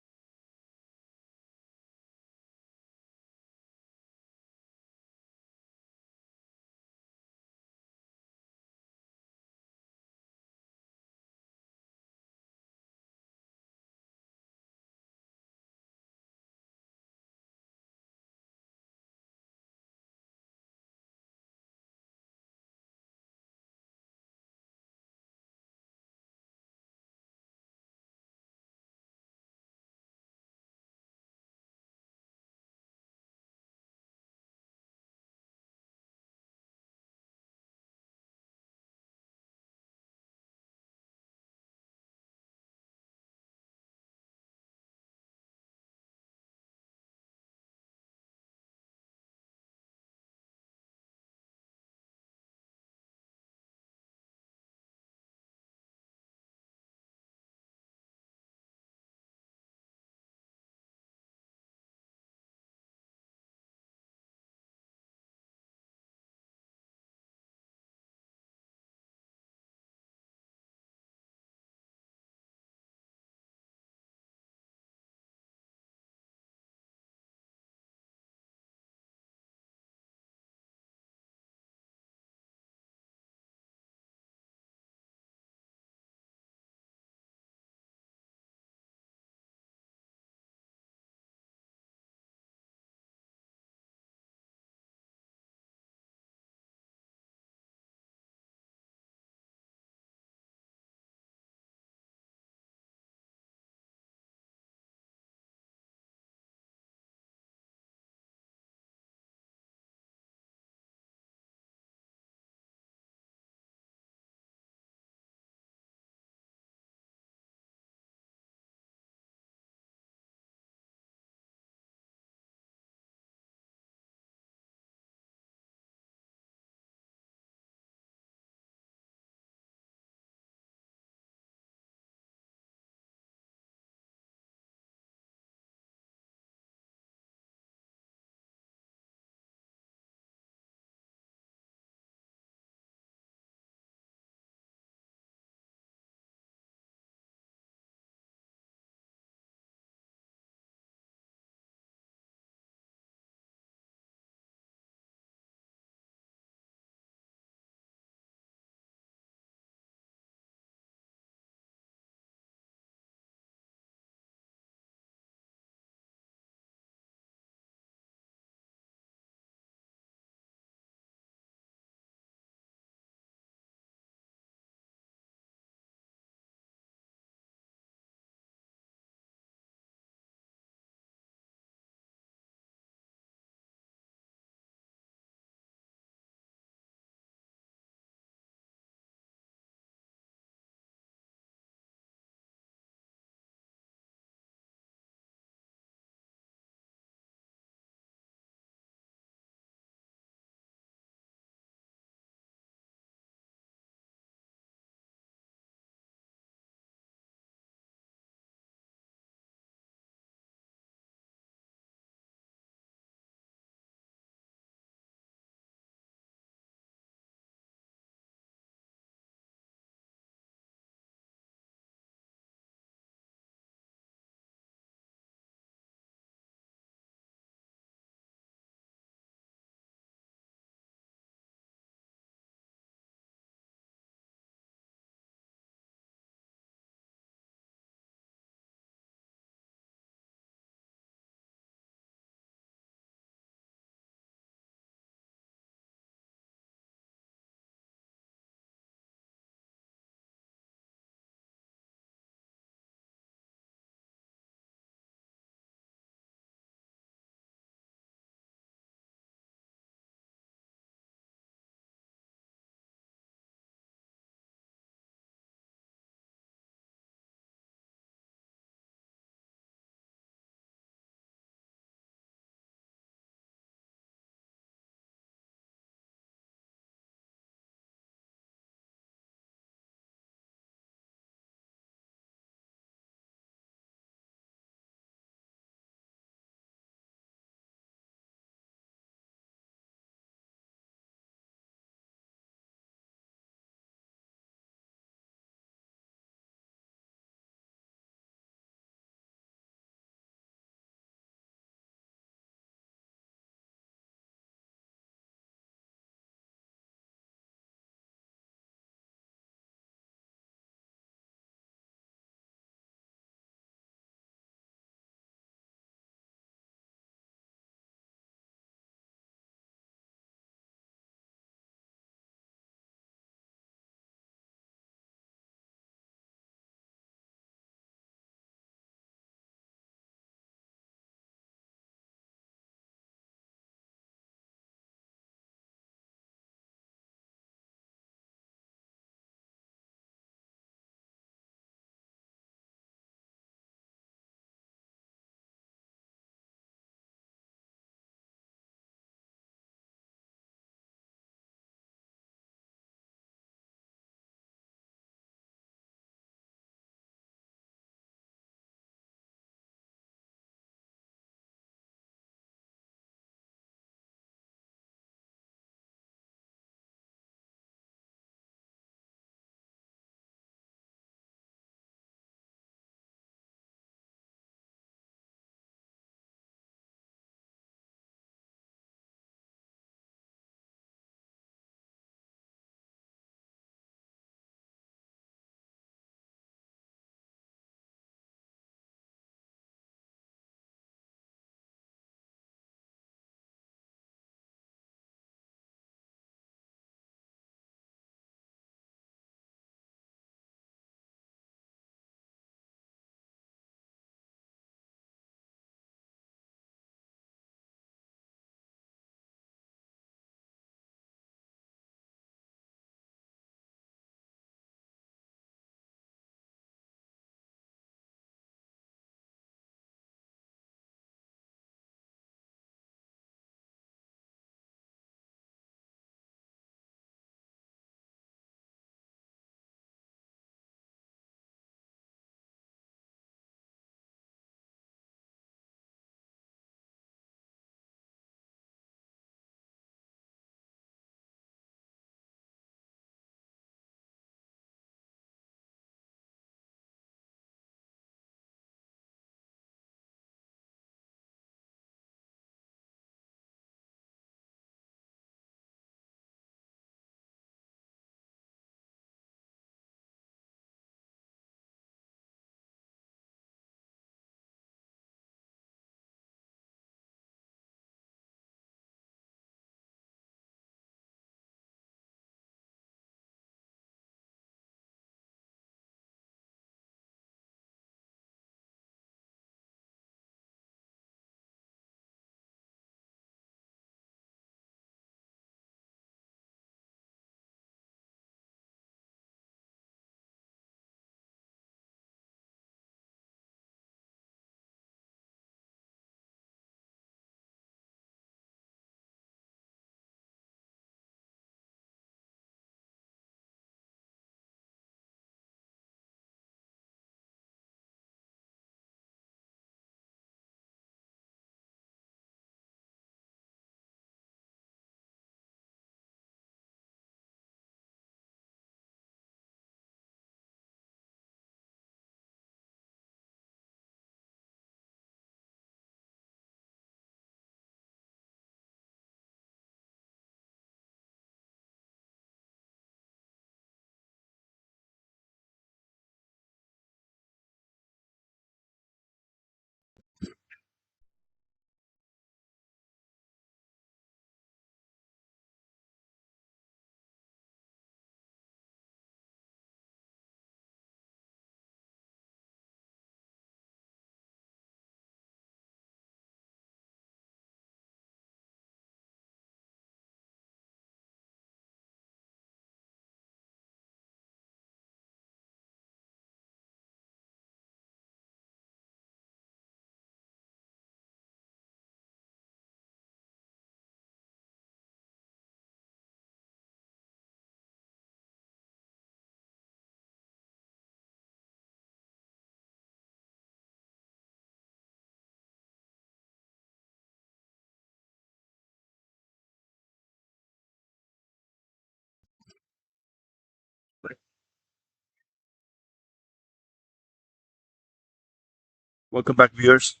Welcome back, viewers.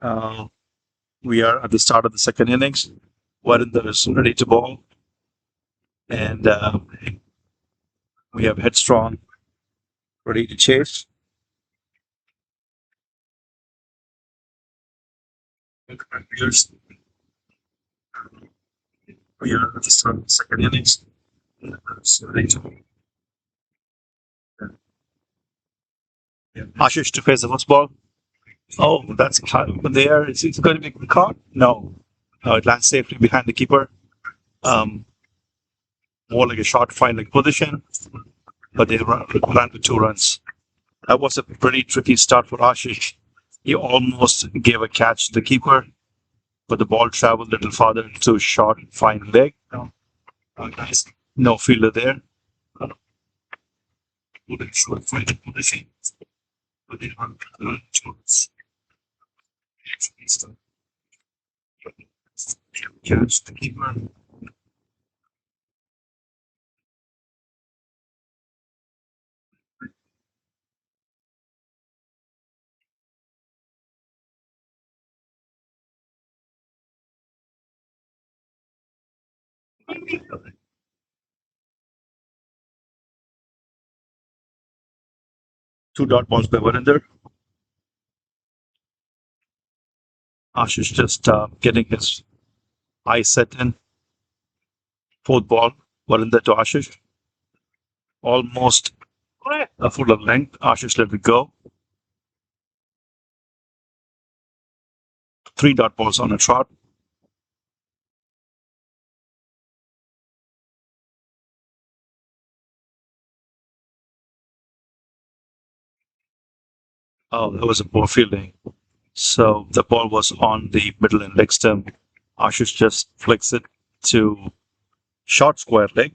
Uh, we are at the start of the second innings. Varinder is ready to ball, and we have Headstrong ready to chase. Welcome back, viewers. We are at the start of the second innings. Ready to ball. Ashish to face the first ball. Oh, that's there. It's going to be caught. No, it lands safely behind the keeper. More like a short finding position, but they ran for 2 runs. That was a pretty tricky start for Ashish. He almost gave a catch to the keeper, but the ball traveled a little farther to short, fine leg. No fielder there. Catch the keeper. 2 dot balls by Varinder. Ashish just getting his eye set in. Fourth ball, Varinder to Ashish. Almost a full of length. Ashish let it go. 3 dot balls on a trot. Oh, that was a poor fielding. So the ball was on the middle and leg stump. Ashish just flicks it to short square leg,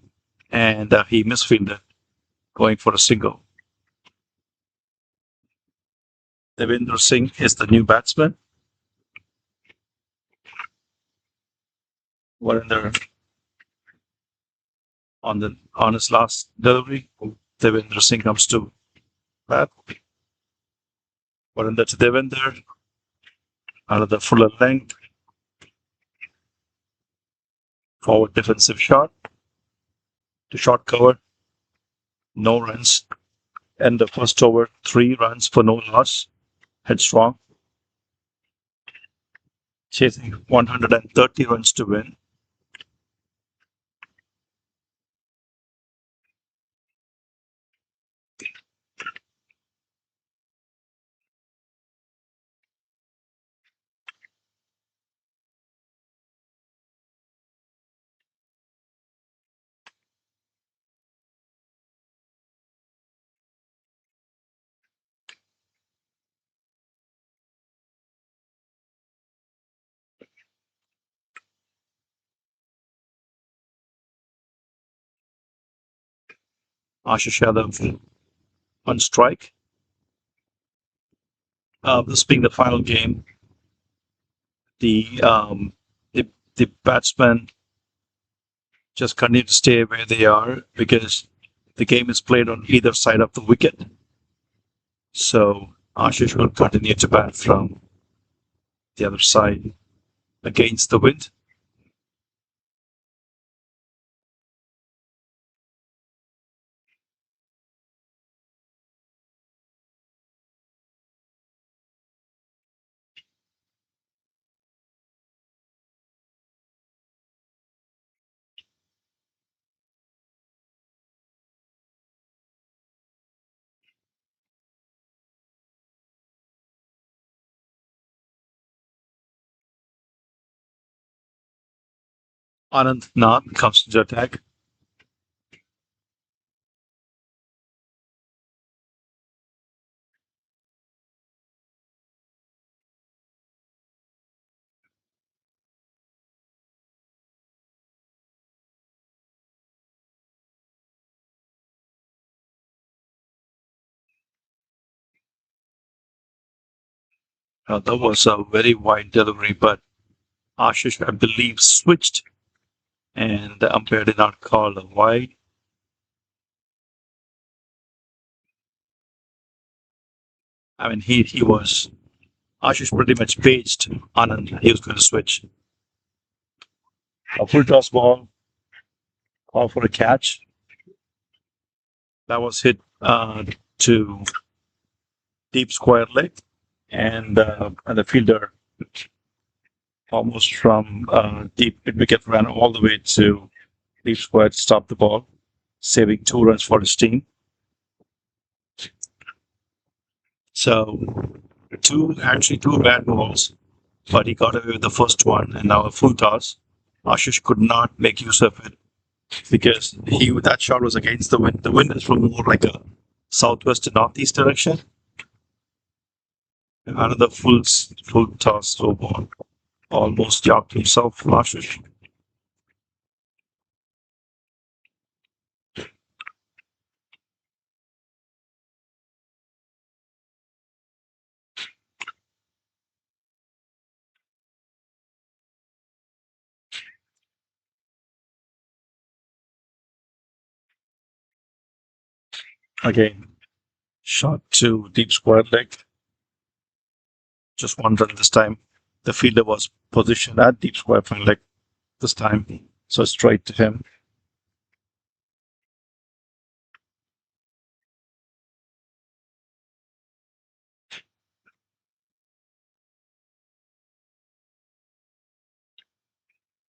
and he misfielded, going for a single. Devendra Singh is the new batsman. Varinder on his last delivery. Devendra Singh comes to bat. Varinder to Devendra. Another fuller length. Forward defensive shot to short cover. No runs. End of first over. 3 runs for no loss. Headstrong. Chasing 130 runs to win. Ashish Yadav on strike. This being the final game, the um, the batsmen just continue to stay where they are because the game is played on either side of the wicket. So Ashish will continue to bat from the other side against the wind. Anand Nath comes to attack. That was a very wide delivery, but Ashish, I believe, switched, and the umpire did not call a wide. I mean, he was Ashish pretty much paged Anand. He was going to switch a full toss ball, call for a catch. That was hit to deep square leg, and the fielder almost from deep mid wicket ran all the way to deep square to stop the ball, saving 2 runs for his team. So two bad balls, but he got away with the first one, and now a full toss. Ashish could not make use of it because that shot was against the wind. The wind is from more like a southwest to northeast direction. Another full toss throw ball, almost yacked himself, Ashish. Again, shot to deep square leg. Just 1 run this time. The fielder was positioned at deep square leg this time, so straight to him.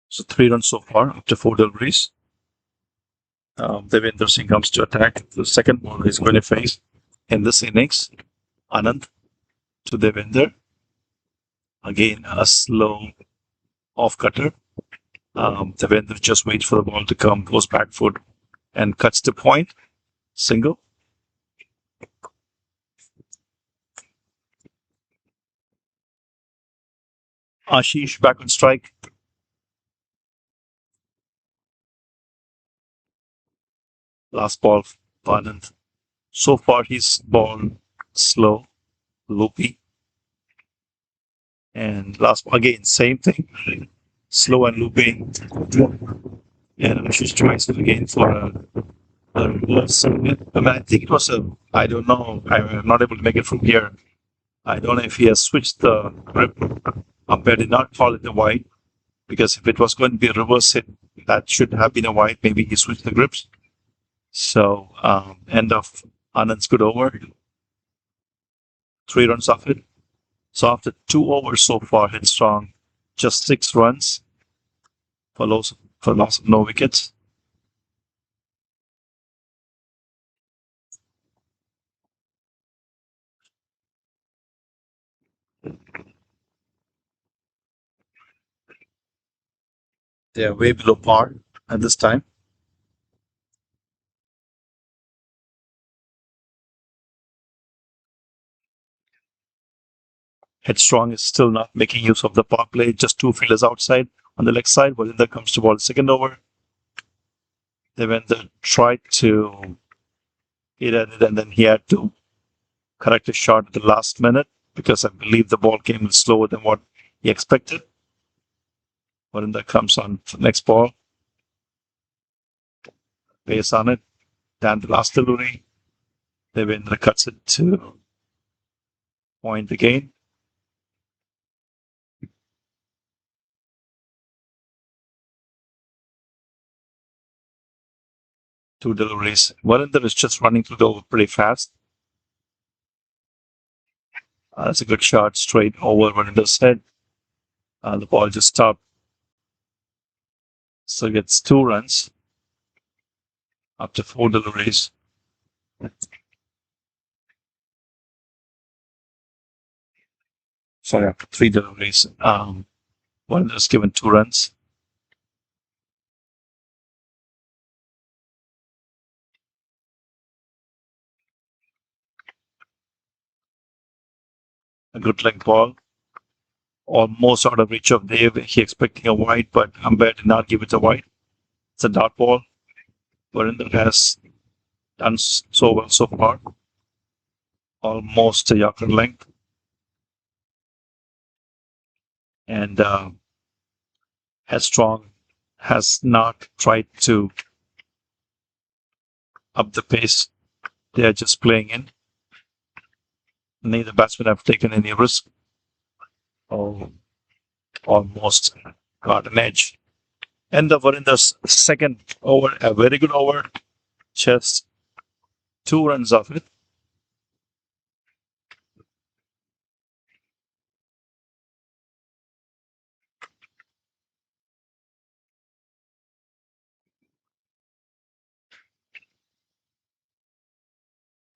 So 3 runs so far after 4 deliveries. Devendra Singh comes to attack. The second ball he's going to face in this innings. Anand to Devendra. Again, a slow off cutter. Devendra just waits for the ball to come, goes back foot and cuts the point. Single. Ashish back on strike. Last ball for Anand. So far, he's ball slow, loopy. And last again, same thing. Slow and looping. And Ashish tries it again for a reverse. I mean, I think it was I don't know. I'm not able to make it from here. I don't know if he has switched the grip. Umpire did not call it a wide because if it was going to be a reverse hit, that should have been a wide. Maybe he switched the grips. So, end of Anand's good over. 3 runs off it. So after 2 overs so far, Headstrong just 6 runs for loss of no wickets. They are way below par at this time. Headstrong is still not making use of the power play. Just 2 fielders outside on the leg side. Valinder comes to ball the second over. Devendra tried to hit at it, and then he had to correct his shot at the last minute because I believe the ball came in slower than what he expected. Valinder comes on for the next ball. Pace on it. Then the last delivery. Devendra cuts it to point again. Two deliveries. Valinder is just running through the over pretty fast. That's a good shot straight over Valinder's head. The ball just stopped. So he gets 2 runs after 4 deliveries. Sorry, after 3 deliveries. Valinder's given 2 runs. A good length ball. Almost out of reach of Dave. He expecting a wide, but umpire did not give it a wide. It's a dot ball. Varinder has done so well so far. Almost a Yorker length. And Headstrong has not tried to up the pace. They are just playing in. Neither batsman have taken any risk. Oh, almost got an edge. End over in the second over, a very good over. Just 2 runs off it.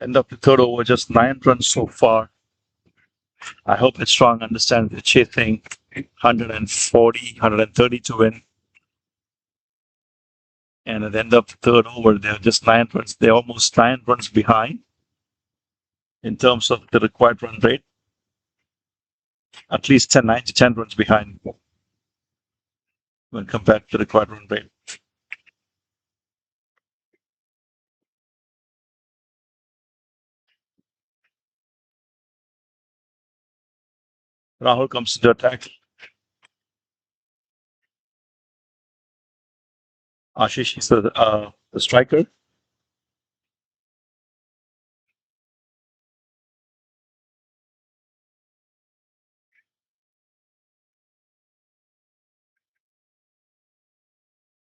End of the third over, just 9 runs so far. I hope Headstrong understands they're chasing 140, 130 to win. And at the end of the third over, they're just 9 runs. They're almost 9 runs behind in terms of the required run rate. At least 9 to 10 runs behind when compared to the required run rate. Rahul comes into attack. Ashish is the striker.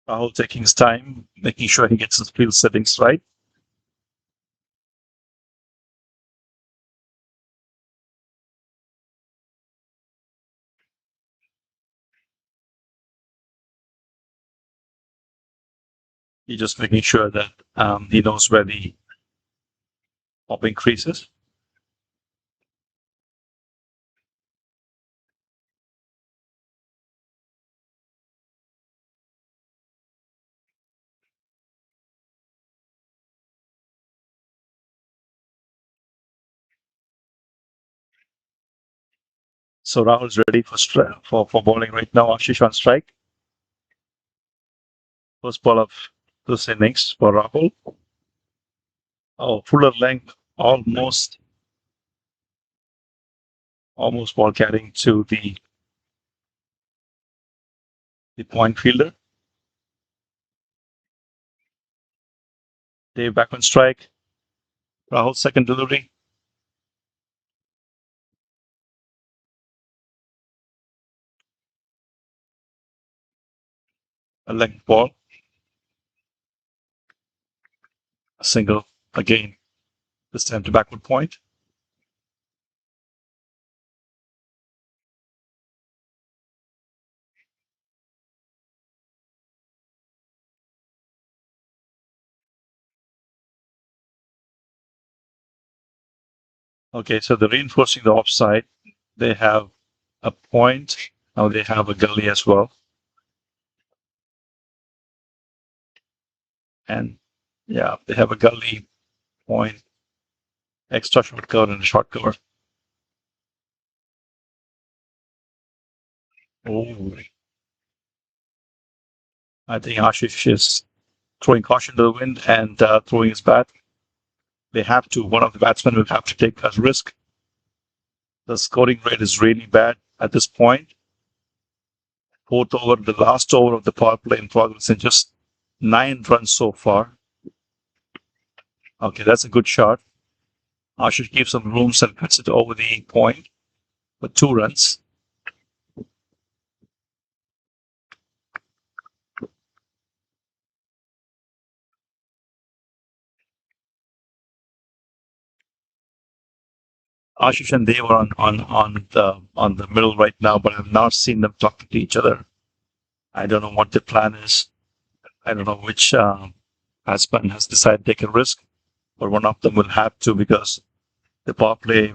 Rahul taking his time, making sure he gets his field settings right. He's just making sure that he knows where the popping crease is. So Rahul's ready for bowling right now. Ashish on strike. First ball of this innings for Rahul. Oh, fuller length, almost ball carrying to the point fielder. Dave back on strike. Rahul's second delivery. A length ball. A single again. This time to backward point. Okay, so they're reinforcing the offside. They have a point. Now they have a gully as well. And yeah, they have a gully, point, extra short cover, and a short cover. Oh, I think Ashish is throwing caution to the wind and throwing his bat. They have to. One of the batsmen will have to take a risk. The scoring rate is really bad at this point. Fourth over, the last over of the power play in progress, and just 9 runs so far. Okay, that's a good shot. Ashish gives some rooms and cuts it over the point for 2 runs. Ashish and Dev are on the middle right now, but I've not seen them talking to each other. I don't know what their plan is. I don't know which batsman has decided to take a risk, but one of them will have to because the power play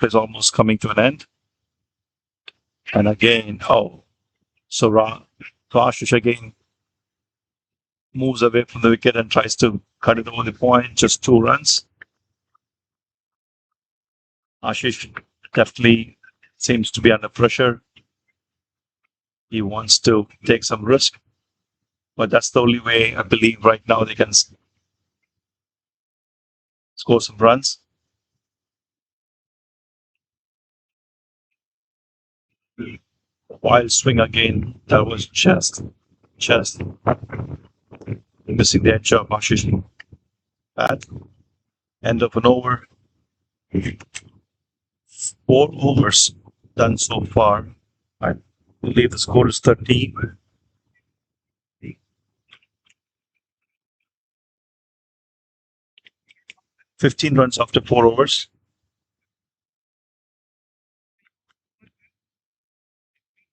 is almost coming to an end. And again, so Ashish again moves away from the wicket and tries to cut it over the point, just 2 runs. Ashish definitely seems to be under pressure. He wants to take some risk, but that's the only way I believe right now they can score some runs. Wild swing again. That was just missing the edge of Ashish bat. End of an over. 4 overs done so far. I believe the score is 13. 15 runs after 4 overs.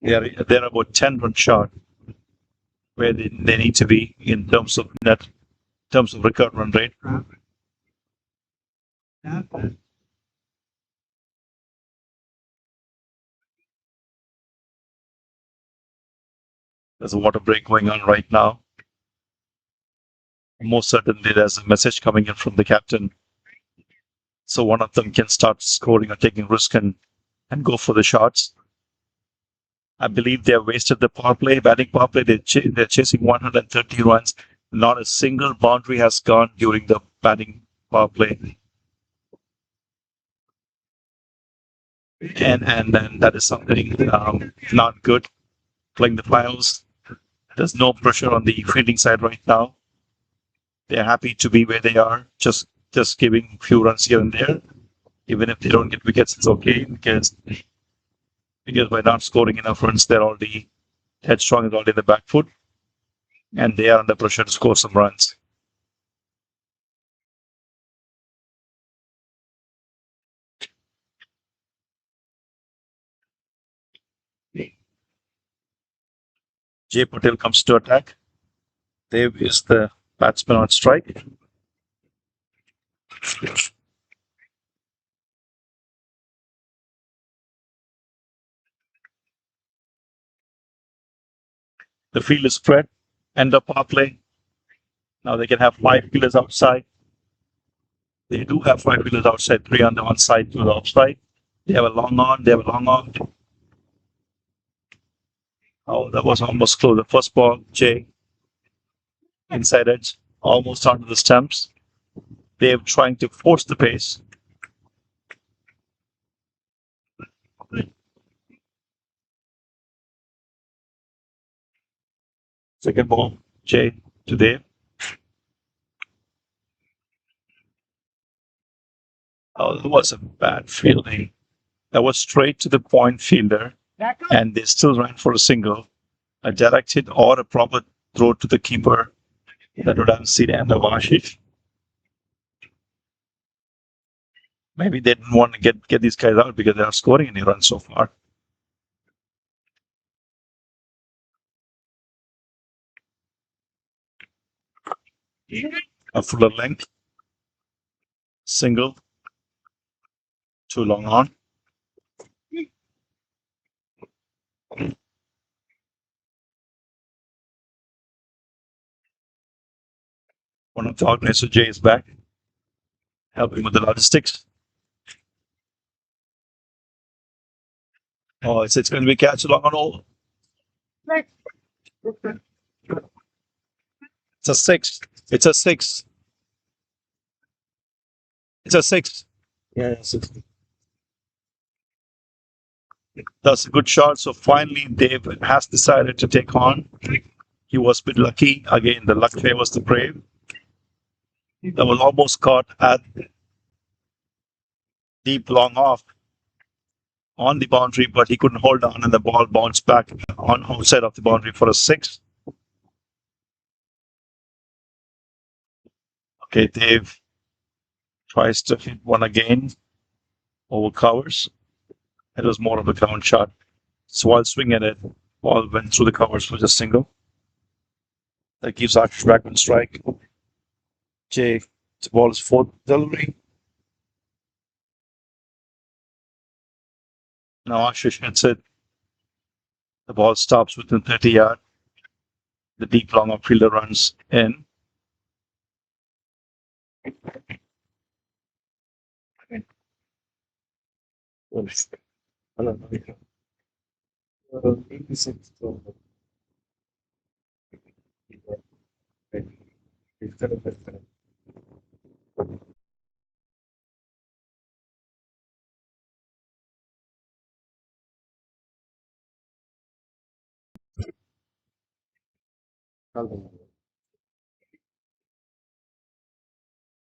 They're about 10 runs short where they need to be in terms of record run rate. There's a water break going on right now. Most certainly there's a message coming in from the captain. So one of them can start scoring or taking risk and go for the shots. I believe they have wasted the power play, batting power play. They're chasing 130 runs. Not a single boundary has gone during the batting power play. And that is something not good. Playing the finals, there's no pressure on the fielding side right now. They're happy to be where they are, just giving a few runs here and there. Even if they don't get wickets, it's okay because by not scoring enough runs, they're already Headstrong is already in the back foot, and they are under pressure to score some runs. Jay Patel comes to attack. Dev is the batsman on strike. The field is spread. End of power play. Now they can have 5 fielders outside. They do have 5 fielders outside, 3 on the one side, 2 on the offside. They have a long on. Oh, that was almost close. The first ball, Jay, inside edge, almost onto the stumps. They're trying to force the pace. Second ball, Jay to Dave. Oh, that was a bad fielding. That was straight to the point fielder, and they still ran for a single. A direct hit or a proper throw to the keeper that would have seen the end of Ashish. Maybe they didn't want to get these guys out because they're not scoring any runs so far. A fuller length, single, too long on. One of the organizers, Jay, is back, helping with the logistics. Oh, it's going to be catch long on all. It's a 6. It's a 6. It's a 6. Yeah, 6. That's a good shot. So finally, Dave has decided to take on. He was a bit lucky. Again, the luck favors the brave. That was almost caught at deep long off on the boundary, but he couldn't hold on, and the ball bounced back on outside of the boundary for a 6. Okay, Dave tries to hit one again over covers. It was more of a ground shot. So while swinging it, ball went through the covers for just single. That gives Ashish back on strike. Jay, the ball is 4th delivery. Now Ashish hits it. The ball stops within 30 yards. The deep long off fielder runs in.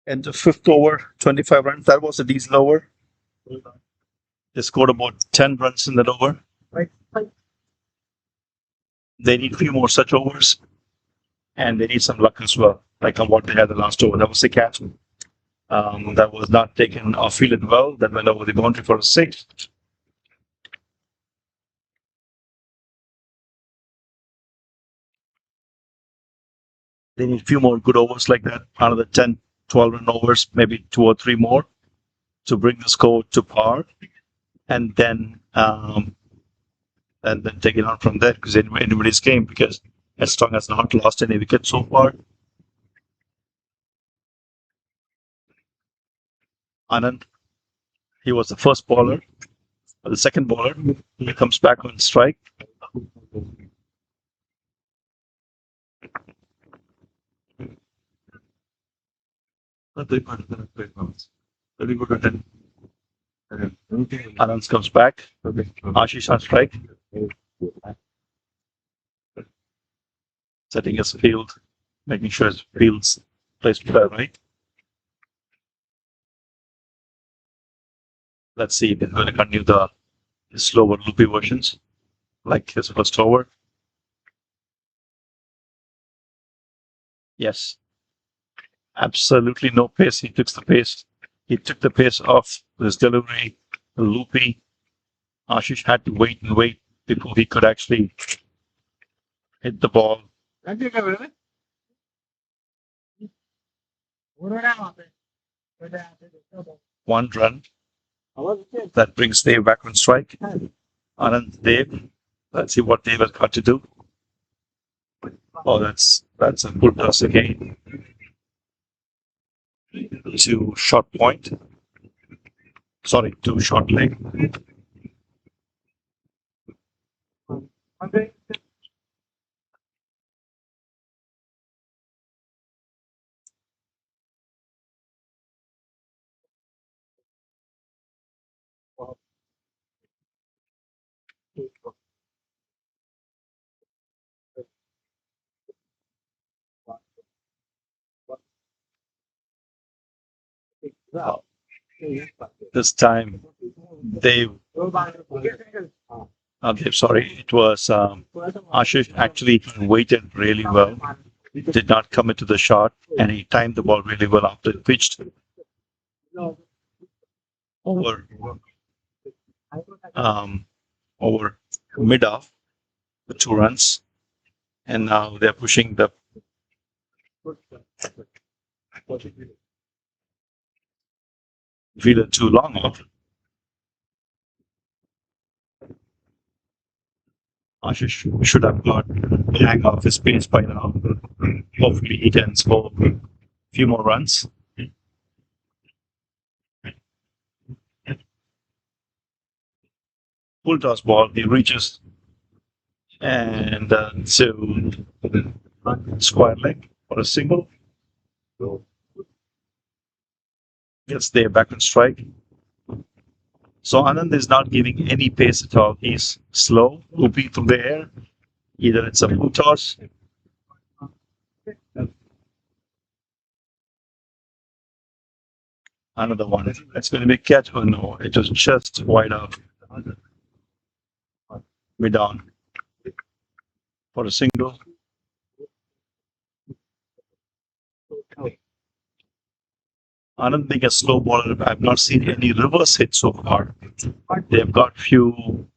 And the 5th over, 25 runs. That was a decent over. They scored about 10 runs in that over. They need a few more such overs, and they need some luck as well, like on what they had the last over. That was the catch. That was not taken or fielded well. That went over the boundary for a 6. They need a few more good overs like that, another 10, 12 run overs, maybe 2 or 3 more to bring the score to par, and then take it on from there, because anybody's game, because Headstrong has not lost any wickets so far. Anand, he was the first bowler, or the second bowler. He comes back on strike. Anand comes back. Ashish on strike. Setting his field, making sure his field's placed well, right? Let's see if he's going to continue the slower, loopy versions, like his first over. Yes. Absolutely no pace. He took the pace. He took the pace off his delivery, loopy. Ashish had to wait and wait before he could actually hit the ball. One run. That brings Dave back on strike. Anand, Dave. Let's see what Dave has got to do. Oh, that's a good toss again. To short point. Sorry, to short leg. This time, Dave. Dave, sorry, it was Ashish actually waited really well. Did not commit to the shot, and he timed the ball really well after it pitched over mid off the 2 runs, and now they're pushing the fielder too long off. Ashish should have got the hang of his pace by now. Hopefully, he can score a few more runs. Full toss ball, he reaches and to square leg for a single. Gets there back on strike. So Anand is not giving any pace at all. He's slow, looping through the air. Either it's a full toss. Another one. It's going to be a catch. Oh no, it was just wide off. Mid on for a single. Anand being a slow bowler, I've not seen any reverse hit so far. They've got few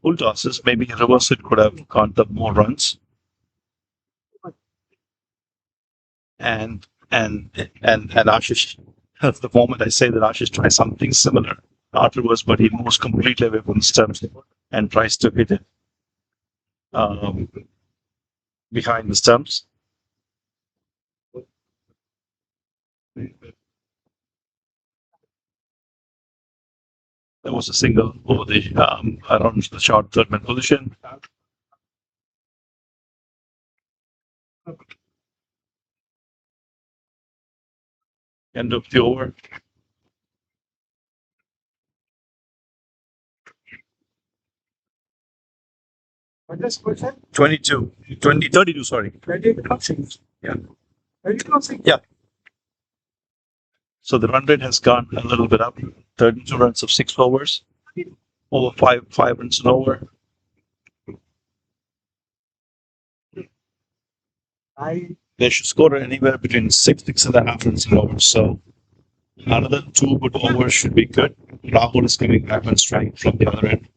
full tosses. Maybe a reverse hit could have got up more runs. And Ashish, that's the moment I say that Ashish tries something similar. Not reverse, but he moves completely away from the stumps and tries to hit it behind the stumps. There was a single over the around the short third man position. End of the over. What is question? 32. 32, sorry. 28 crossings. Yeah. 30 crossings? Yeah. So the run rate has gone a little bit up. 32 runs of 6 overs, over 5 runs and over. They should score anywhere between 6.5 runs and over. So another 2 good overs should be good. Rahul is coming back on strike from the other end.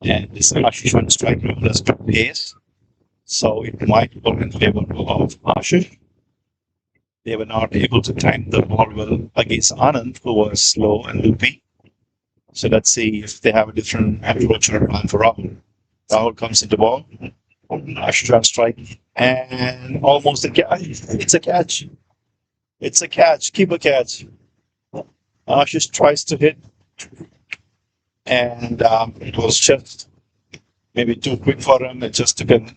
And this Ashish on strike has good pace. So it might work in favor of Ashish. They were not able to time the ball well against Anand, who was slow and loopy. So let's see if they have a different approach or plan for Rahul. Rahul comes into ball. Ashish on strike. And almost a catch. It's a catch. It's a catch. Keep a catch. Ashish tries to hit. And it was just maybe too quick for him. It just took an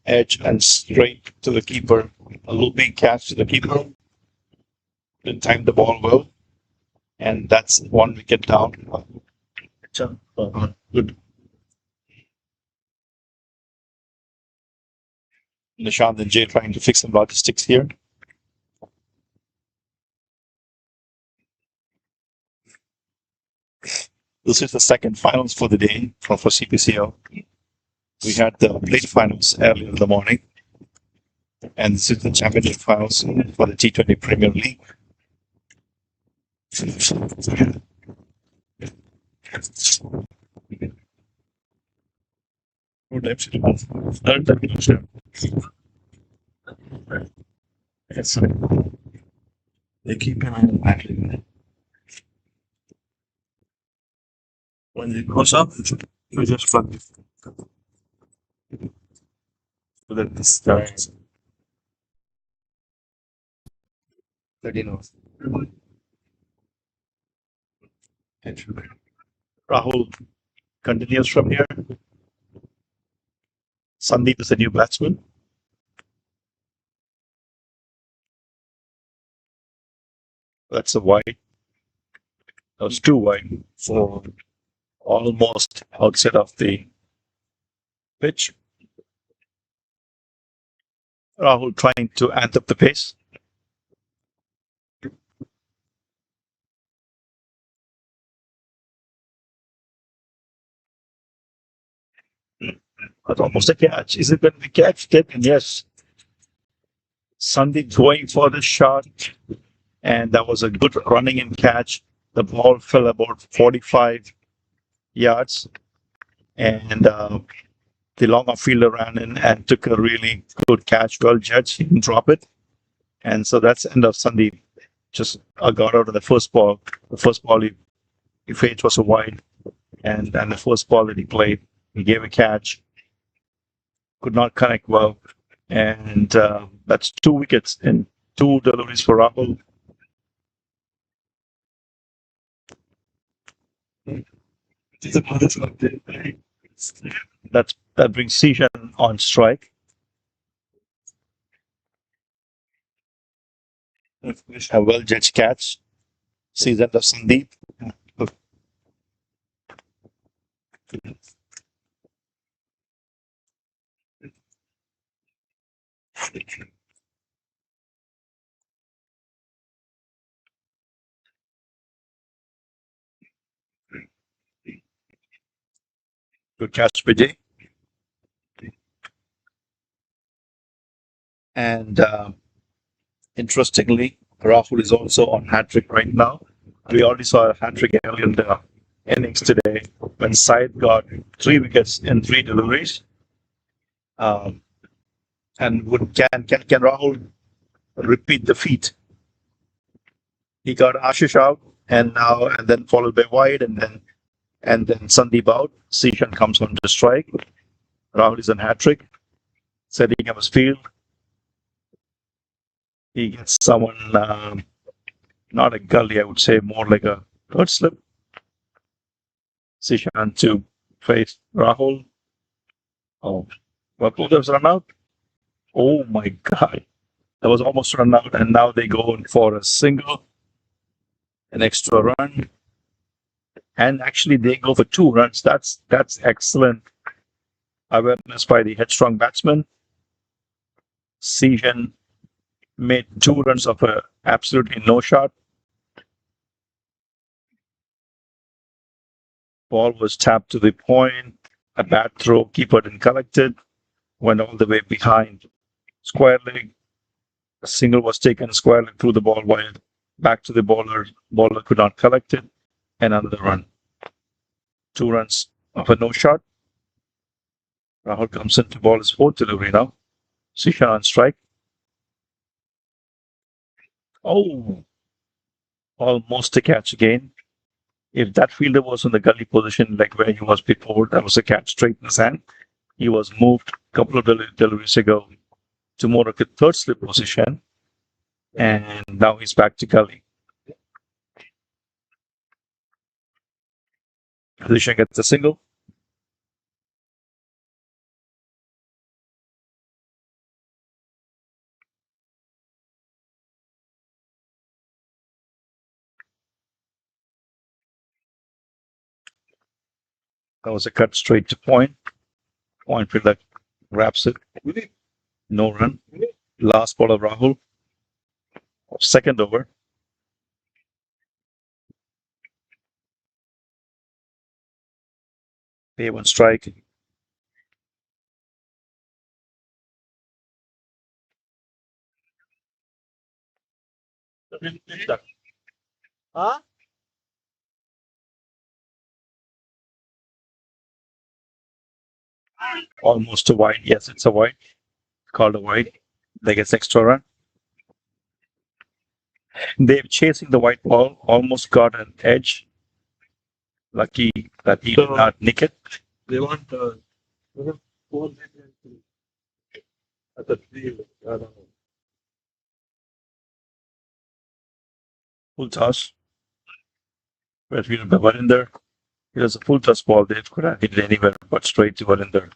edge and straight to the keeper. A looping catch to the keeper. Didn't time the ball well. And that's 1 wicket down. Good. Nishant and Jay trying to fix some logistics here. This is the second finals for the day for CPCL. We had the plate finals earlier in the morning. And this is the championship finals for the T20 Premier League. They keep an eye on battery. When it goes up, you just plug it. So that this starts. 13 hours. Rahul continues from here. Sandeep is a new batsman. That's a wide. That was 2 wide for almost outside of the pitch. Rahul trying to amp up the pace. That's almost a catch. Is it going to be catch? Yes. Sandeep going for the shot. And that was a good running and catch. The ball fell about 45 yards. And the long off fielder ran in and took a really good catch. Well judged. He didn't drop it. And so that's the end of Sandeep. Just got out of the first ball. The first ball he faced was a wide. And the first ball that he played, he gave a catch. Could not connect well. And that's 2 wickets and 2 deliveries for Rahul. That brings Sejan on strike. A well judged catch. Season of Sandeep. Good catch, Vijay. And interestingly, Rahul is also on hat-trick right now. We already saw a hat-trick earlier in the innings today when Syed got 3 wickets in 3 deliveries. And can Rahul repeat the feat? He got Ashish out and then followed by wide and then Sandeep out. Sejan comes on to strike. Rahul is on hat-trick, setting up his field. He gets someone, not a gully, I would say, more like a third slip. Sejan to face Rahul. Oh, well, that was run out. Oh my God. That was almost run out, and now they go in for a single, an extra run. And actually, they go for 2 runs. That's excellent awareness by the Headstrong batsman. Sejan made 2 runs of a absolutely no shot. Ball was tapped to the point. A bad throw, keeper didn't collect it. Went all the way behind square leg. A single was taken squarely through the ball wide. Back to the bowler. Bowler could not collect it. And another run. 2 runs of a no shot. Rahul comes in to ball his fourth delivery now. Sishan on strike. Oh, almost a catch again. If that fielder was in the gully position like where he was before, that was a catch straight in his hand. He was moved a couple of deliveries ago to more of a third slip position, and now he's back to gully. Position gets a single. That was a cut straight to point. Point fielder grabs it. No run. Last ball of Rahul. Second over. They one strike.
Huh?
Almost a wide. Yes, it's a wide. Called a wide. They get extra run. They're chasing the white ball. Almost got an edge. Lucky that he did not nick it.
They want 4 at the field. I don't know.
Full toss. Where we were in there. It was a full toss ball. They could have hit it anywhere but straight to Verinder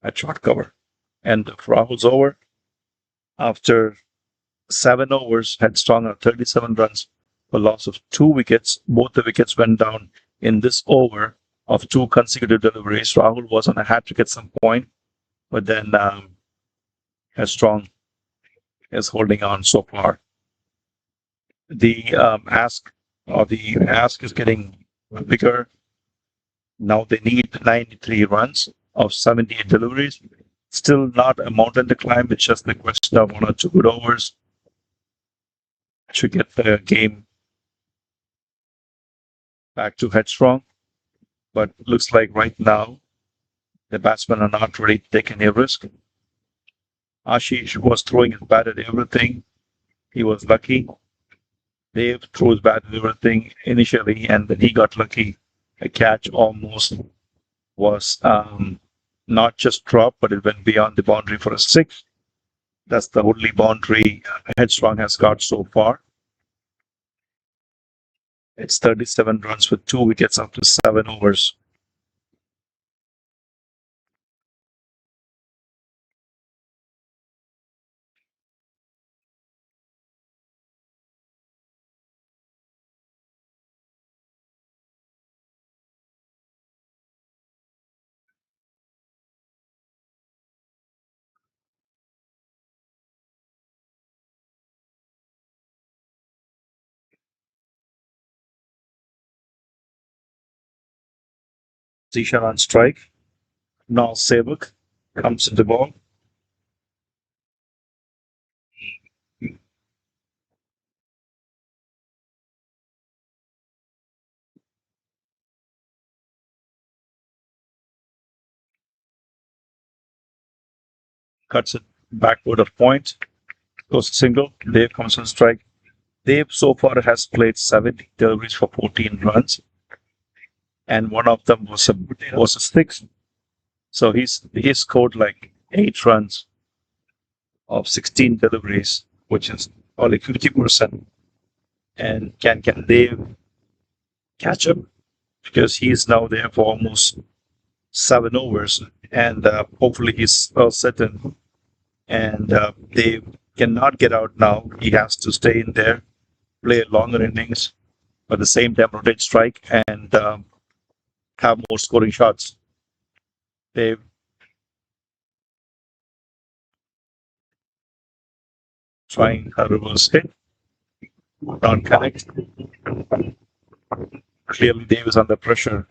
at short cover. And Rahul's over. After 7 overs, Headstrong on 37 runs for loss of 2 wickets. Both the wickets went down in this over of 2 consecutive deliveries. Rahul was on a hat trick at some point, but then Headstrong is holding on so far. The ask is getting bigger. Now they need 93 runs of 78 deliveries. Still not a mountain to climb. It's just the question of 1 or 2 good overs to get the game back to Headstrong. But looks like right now the batsmen are not ready to take any risk. Ashish was throwing his bat at everything. He was lucky. Dave threw his bat at everything initially, and then he got lucky. A catch almost was not just dropped, but it went beyond the boundary for a 6. That's the only boundary Headstrong has got so far. It's 37 runs with 2 wickets after 7 overs. Zishan on strike. Now Sevak comes to the ball. Cuts it backward of point. Goes single. Dave comes on strike. Dave so far has played 70 deliveries for 14 runs, and one of them was a 6. So he scored like 8 runs of 16 deliveries, which is only 50%. And can Dave catch up? Because he's now there for almost 7 overs, and hopefully he's well set in. And Dave cannot get out now. He has to stay in there, play longer innings, but at the same time rotate strike and have more scoring shots. Dave. trying a reverse hit, not connect. Clearly, Dave is under pressure,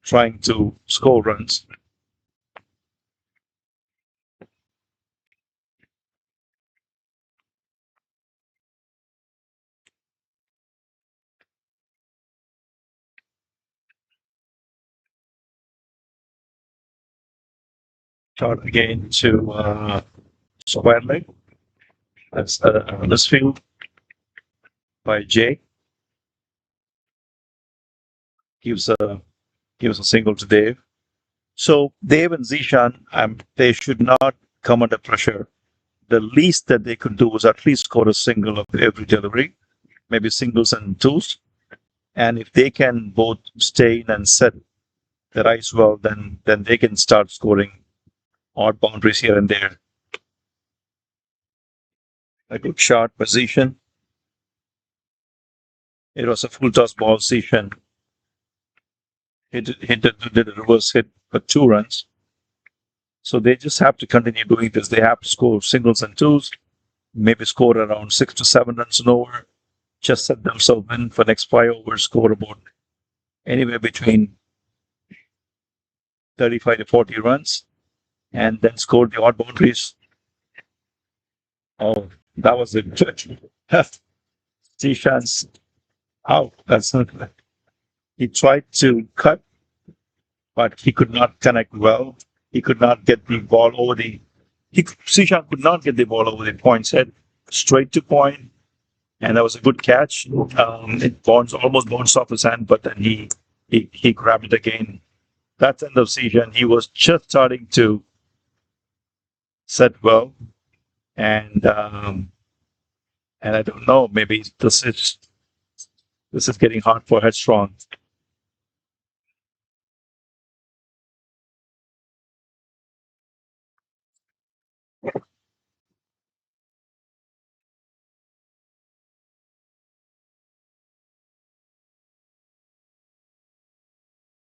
trying to score runs. Shot again to square leg. That's this field by Jay. Gives a single to Dave. So Dave and Zishan, they should not come under pressure. The least that they could do was at least score a single of every delivery, maybe singles and twos. And if they can both stay in and set their ice well, then they can start scoring odd boundaries here and there. A good shot position. It was a full toss ball. Zishan did a reverse hit for 2 runs. So they just have to continue doing this. They have to score singles and twos, maybe score around 6 to 7 runs an over, just set themselves in for next 5 overs, score about anywhere between 35 to 40 runs, and then score the odd boundaries. Oh, that was it. Zishan's out. That's not. He tried to cut, but he could not connect well. He could not get the ball over the. Zishan could not get the ball over the point's head, straight to point, and that was a good catch. It almost bounced off his hand, but then he grabbed it again. That's end of Zishan. He was just starting to set well, and I don't know. Maybe this is getting hard for Headstrong.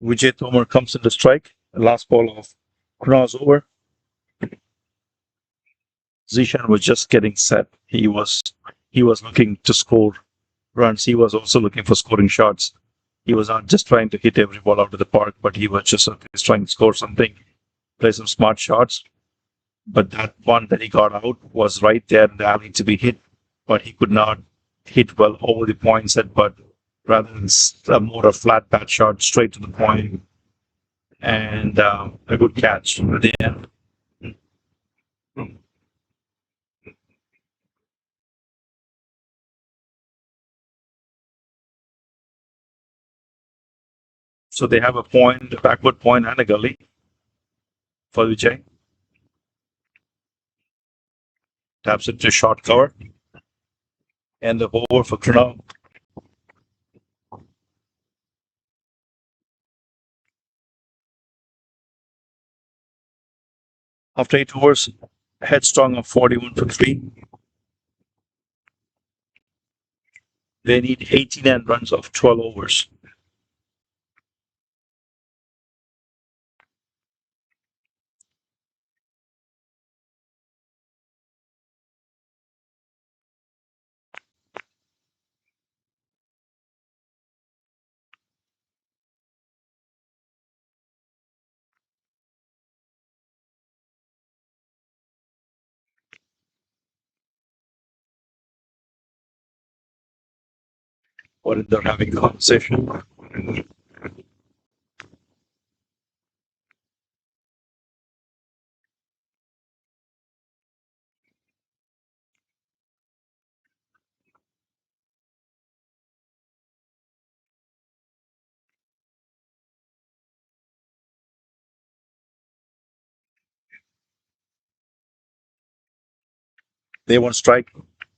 Vijay Tomar comes into strike. The last ball of Kunal's over. Zishan was just getting set. He was looking to score runs. He was also looking for scoring shots. He was not just trying to hit every ball out of the park, but he was just trying to score something, play some smart shots. But that one that he got out was right there in the alley to be hit, but he could not hit well over the point set, but rather than more a flat bat shot straight to the point, and a good catch at the end. So they have a point, a backward point, and a gully for Vijay. Taps it to short cover. And the over for Krunal. After 8 overs, Headstrong of 41 for 3. They need 89 runs of 12 overs. Or they're having a conversation. They want strike.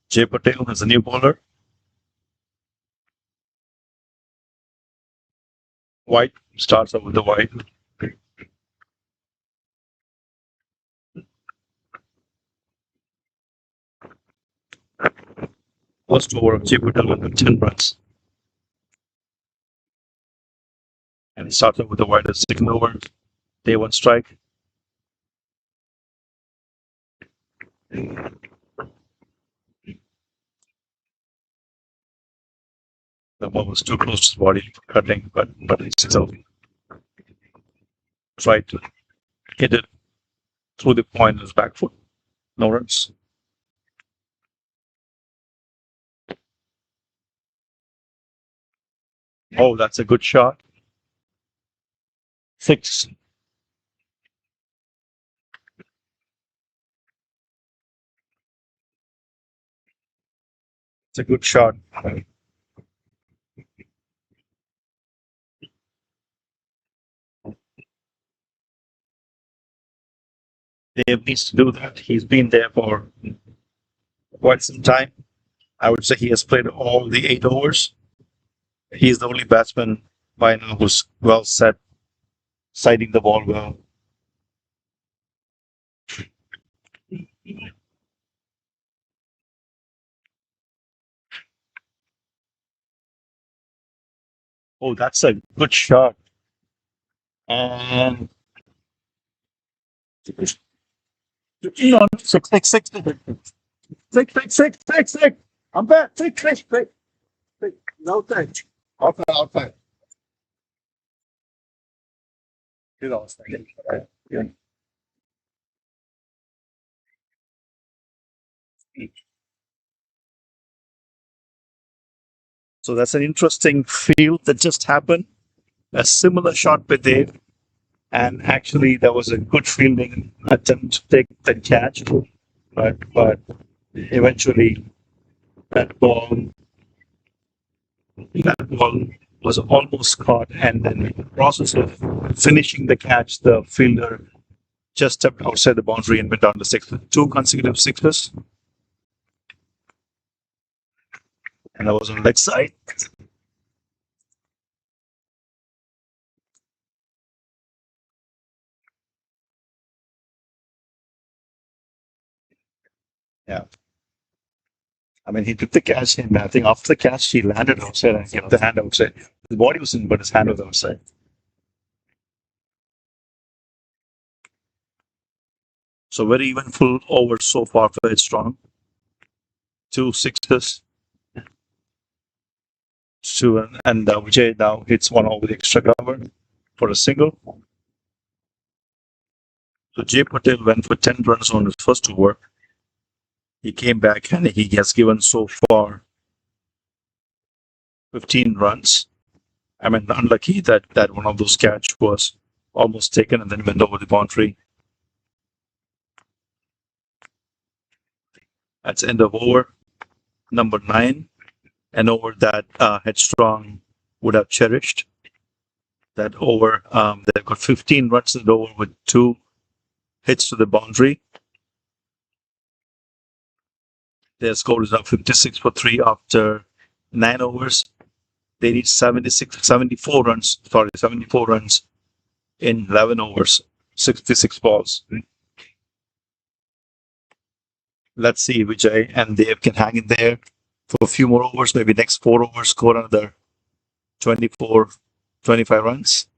Jay Patel is a new bowler. White starts out with the white. First over of Jay Patel with 10 runs. And he starts out with the white as second over. They want strike. The ball was too close to his body for cutting, but he still tried to hit it through the point of his back foot. No runs. Oh, that's a good shot. 6. It's a good shot. Dave needs to do that. He's been there for quite some time. I would say he has played all the 8 overs. He's the only batsman by now who's well set, sighting the ball well. Oh, that's a good shot. And on 6. I'm back. 6.
No thanks. Outside.
You know, yeah. So that's an interesting field that just happened. A similar shot by Dave, and actually there was a good fielding attempt to take the catch, but eventually that ball that ball was almost caught, and then in the process of finishing the catch, the fielder just stepped outside the boundary and went down to 6. 2 consecutive 6s, and that was on the leg side. Yeah. I mean, he took the catch, and I think after the catch, he landed outside and kept the hand outside. His body was in, but his hand was outside. So very eventful over so far for Headstrong. 2 6s, and Vijay now hits one over the extra cover for a single. So Jay Patel went for 10 runs on his first over. He came back and he has given so far 15 runs. I mean, unlucky that one of those catch was almost taken and then went over the boundary. That's end of over number 9, an over that Headstrong would have cherished. That over, they've got 15 runs in the over with 2 hits to the boundary. Their score is now 56 for 3 after 9 overs. They need 74 runs in 11 overs, 66 balls. Let's see if Vijay and Dev can hang in there for a few more overs, maybe next 4 overs, score another 24, 25 runs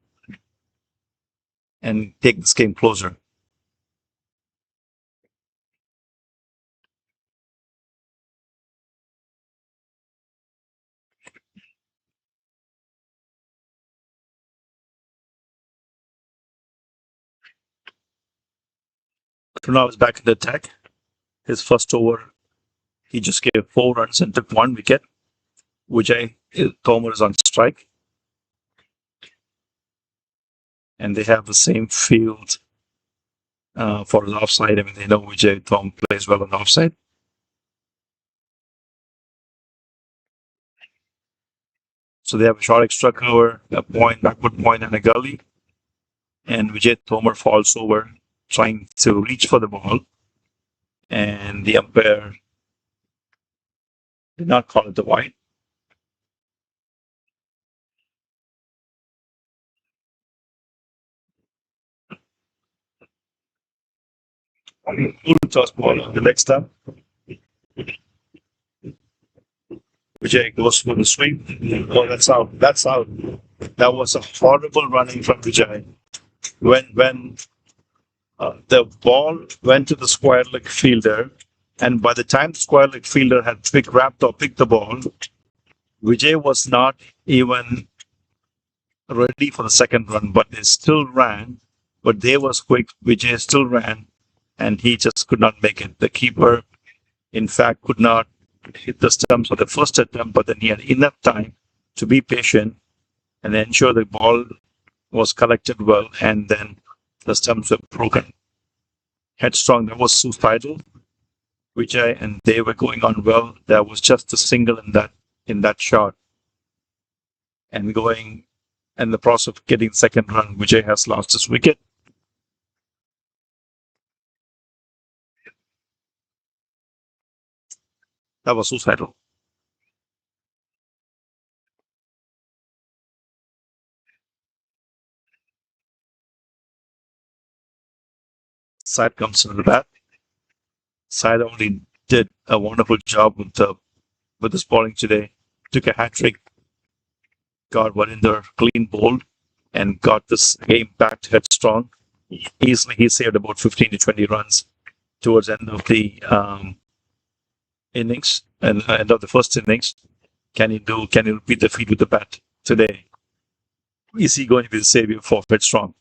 and take this game closer. Krunal is back in the attack. His first over, he just gave 4 runs and took 1 wicket. Vijay Tomar is on strike. And they have the same field for the offside. I mean, they know Vijay Tom plays well on the offside. So they have a short extra cover, a point, backward point, and a gully. And Vijay Tomar falls over, trying to reach for the ball. And the umpire did not call it the wide. Full toss ball on the leg stump. Vijay goes for the sweep. Oh, that's out. That's out. That was a horrible running from Vijay. When the ball went to the square leg fielder, and by the time the square leg fielder had picked the ball, Vijay was not even ready for the second run, but they still ran. But they was quick. Vijay still ran, and he just could not make it. The keeper, in fact, could not hit the stumps for the first attempt, but then he had enough time to be patient and ensure the ball was collected well, and then the stumps were broken. Headstrong, that was suicidal. Vijay and they were going on well. There was just a single in that shot, and going in the process of getting second run, Vijay has lost his wicket. That was suicidal. Side comes to the bat. Side only did a wonderful job with his bowling today. Took a hat trick, got Varinder clean bowled, and got this game back to Headstrong. Easily, he saved about 15 to 20 runs towards the end of the innings and end of the first innings. Can he repeat the feat with the bat today? Is he going to be the savior for Headstrong?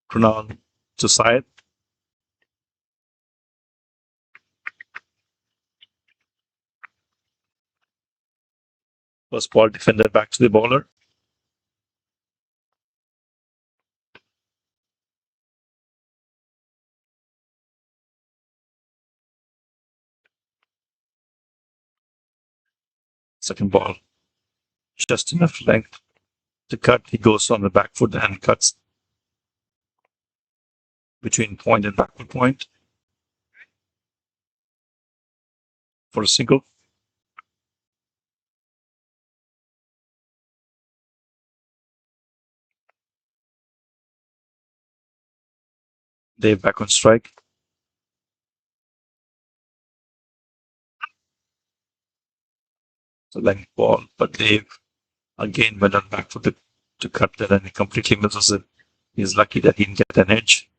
Kunal to Syed. First ball defender back to the bowler. Second ball, just enough length to cut. He goes on the back foot and cuts between point and backward point for a single. Dave back on strike. So length ball, but Dave again went on back foot to cut that, and he completely misses it. He's lucky that he didn't get an edge.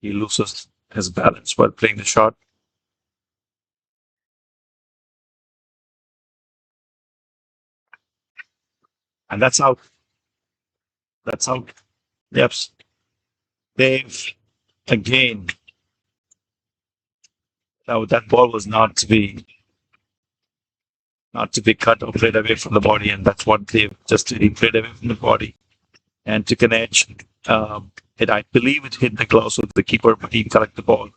He loses his balance while playing the shot. And that's out. That's out. Yep. Dave again. Now that ball was not to be cut or played away from the body, and that's what Dave just did. He played away from the body and took an edge. I believe it hit the gloves of the keeper, but he collected the ball.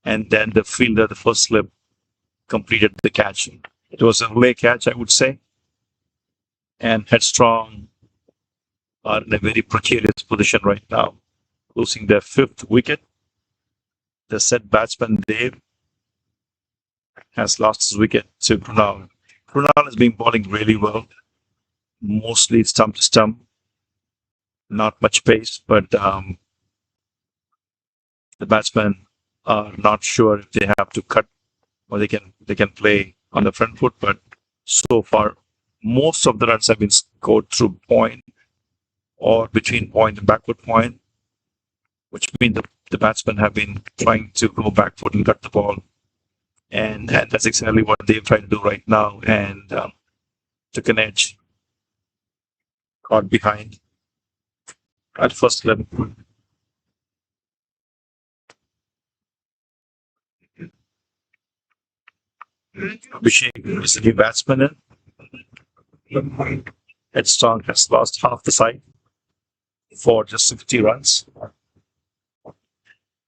And then the fielder, the first slip, completed the catch. It was a relay catch, I would say. And Headstrong are in a very precarious position right now, losing their fifth wicket. The set batsman Dave has lost his wicket to Krunal. Krunal has been bowling really well, mostly stump to stump, not much pace, but the batsmen are not sure if they have to cut or they can play on the front foot. But so far, most of the runs have been scored through point or between point and backward point, which means the batsmen have been trying to go back foot and cut the ball. And that's exactly what they've tried to do right now, and took an edge, got behind at first level. Abhishek is the new batsman in. Headstrong has lost half the side for just 60 runs.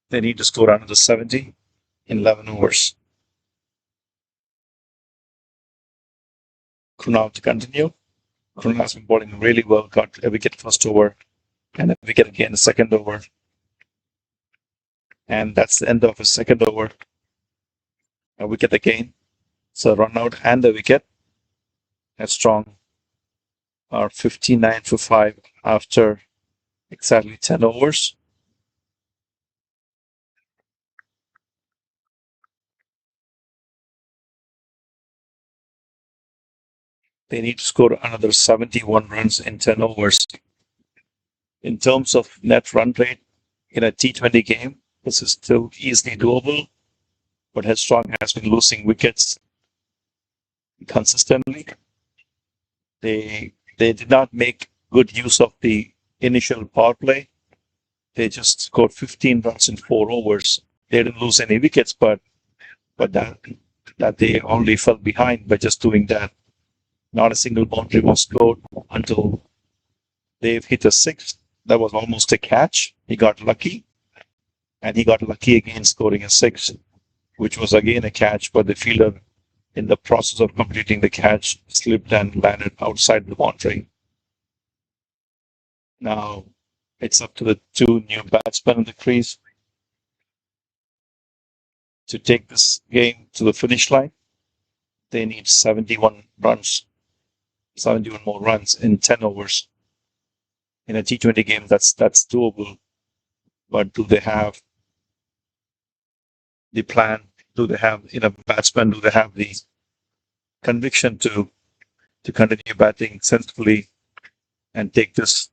They need to score another 70 in 11 overs. Krunal to continue. Krunal has been bowling really well, got a wicket first over and a wicket again the second over. And that's the end of his second over. A wicket again. So run out and a wicket. Headstrong are 59 for 5 after exactly 10 overs. They need to score another 71 runs in 10 overs. In terms of net run rate in a T20 game, this is still easily doable, but Headstrong has been losing wickets
consistently. They did not make good use of the initial power play. They just scored 15 runs in 4 overs. They didn't lose any wickets, but that they only fell behind by just doing that. Not a single boundary was scored until Dave hit a six. That was almost a catch. He got lucky, and he got lucky again scoring a six, which was again a catch, but the fielder, in the process of completing the catch, slipped and landed outside the boundary. Now it's up to the two new batsmen in the crease to take this game to the finish line. They need 71 runs, 71 more runs in 10 overs. In a T20 game, that's doable. But do they have the plan? Do they have enough batsmen? Do they have the conviction to continue batting sensibly and take this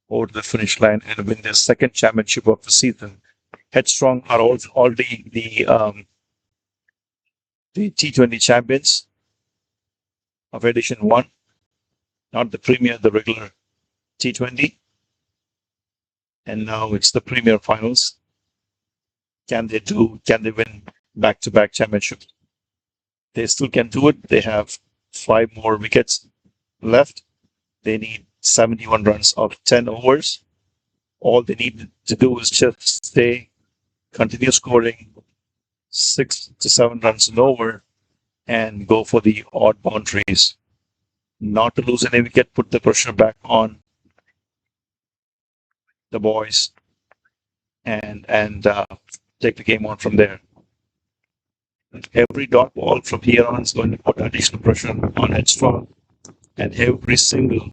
over to the finish line and win their second championship of the season? Headstrong are already the T20 champions of Edition 1, not the Premier, the regular T20. And now it's the Premier Finals. Can they win back-to-back championships? They still can do it. They have 5 more wickets left. They need 71 runs of 10 overs. All they need to do is just continue scoring 6 to 7 runs an over and go for the odd boundaries. Not to lose any wicket, put the pressure back on the boys and take the game on from there. Every dot ball from here on is going to put additional pressure on Headstrong, and every single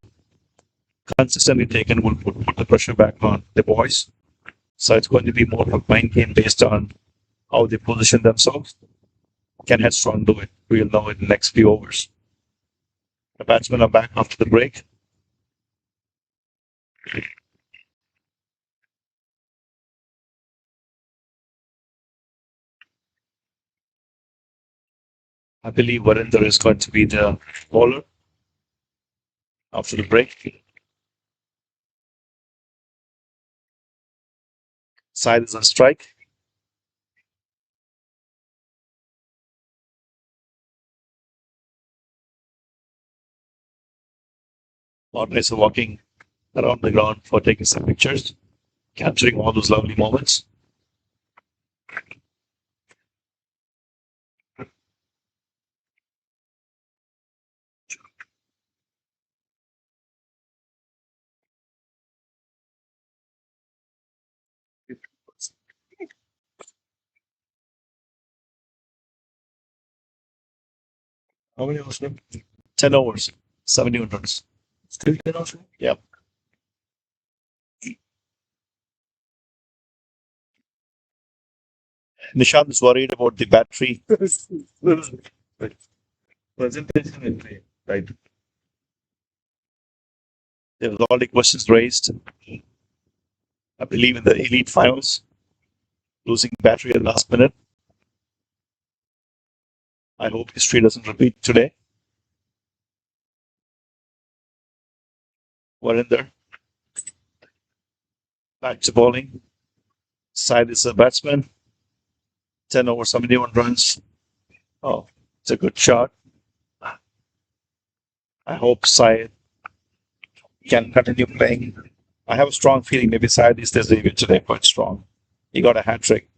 consistently taken will put the pressure back on the boys. So it's going to be more of a mind game based on how they position themselves. Can Headstrong do it? We'll know in the next few overs. The batsmen are back after the break. I believe Varinder is going to be the bowler after the break. Side is on strike. Moderators are walking around the ground for taking some pictures, capturing all those lovely moments. How many overs? 10 overs, 71 runs. Still 10 overs? Yeah. Nishant is worried about the battery. Presentation in play, right? There was already questions raised, I believe, in the elite finals, losing battery at the last minute. I hope history doesn't repeat today. Varinder back to bowling. Side is a batsman. 10 over 71 runs. Oh, it's a good shot. I hope Syed can continue playing. I have a strong feeling maybe Syed is this debut today, quite strong. He got a hat trick.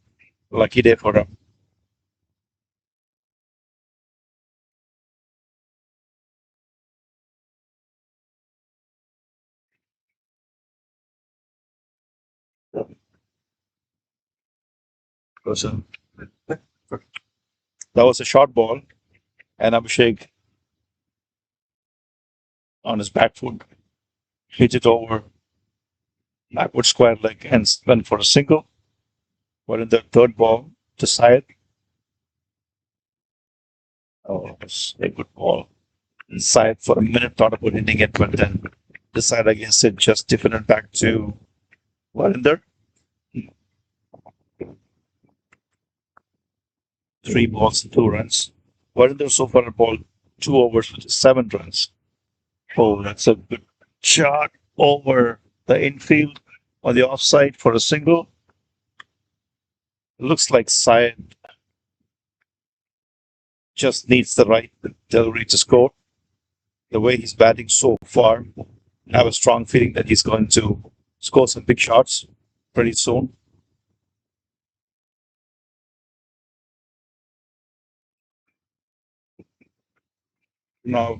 Lucky day for him. That was a short ball, and Abhishek on his back foot hit it over backward square leg and went for a single. But in the third ball to Syed, oh, it was a good ball. Syed for a minute thought about hitting it, but then decided against it, just tipping it back to Varinder. 3 balls and 2 runs. Varinder so far bowled 2 overs, which is 7 runs. Oh, that's a good shot over the infield on the offside for a single. Looks like Syed just needs the right delivery to score. The way he's batting so far, I have a strong feeling that he's going to score some big shots pretty soon. Now,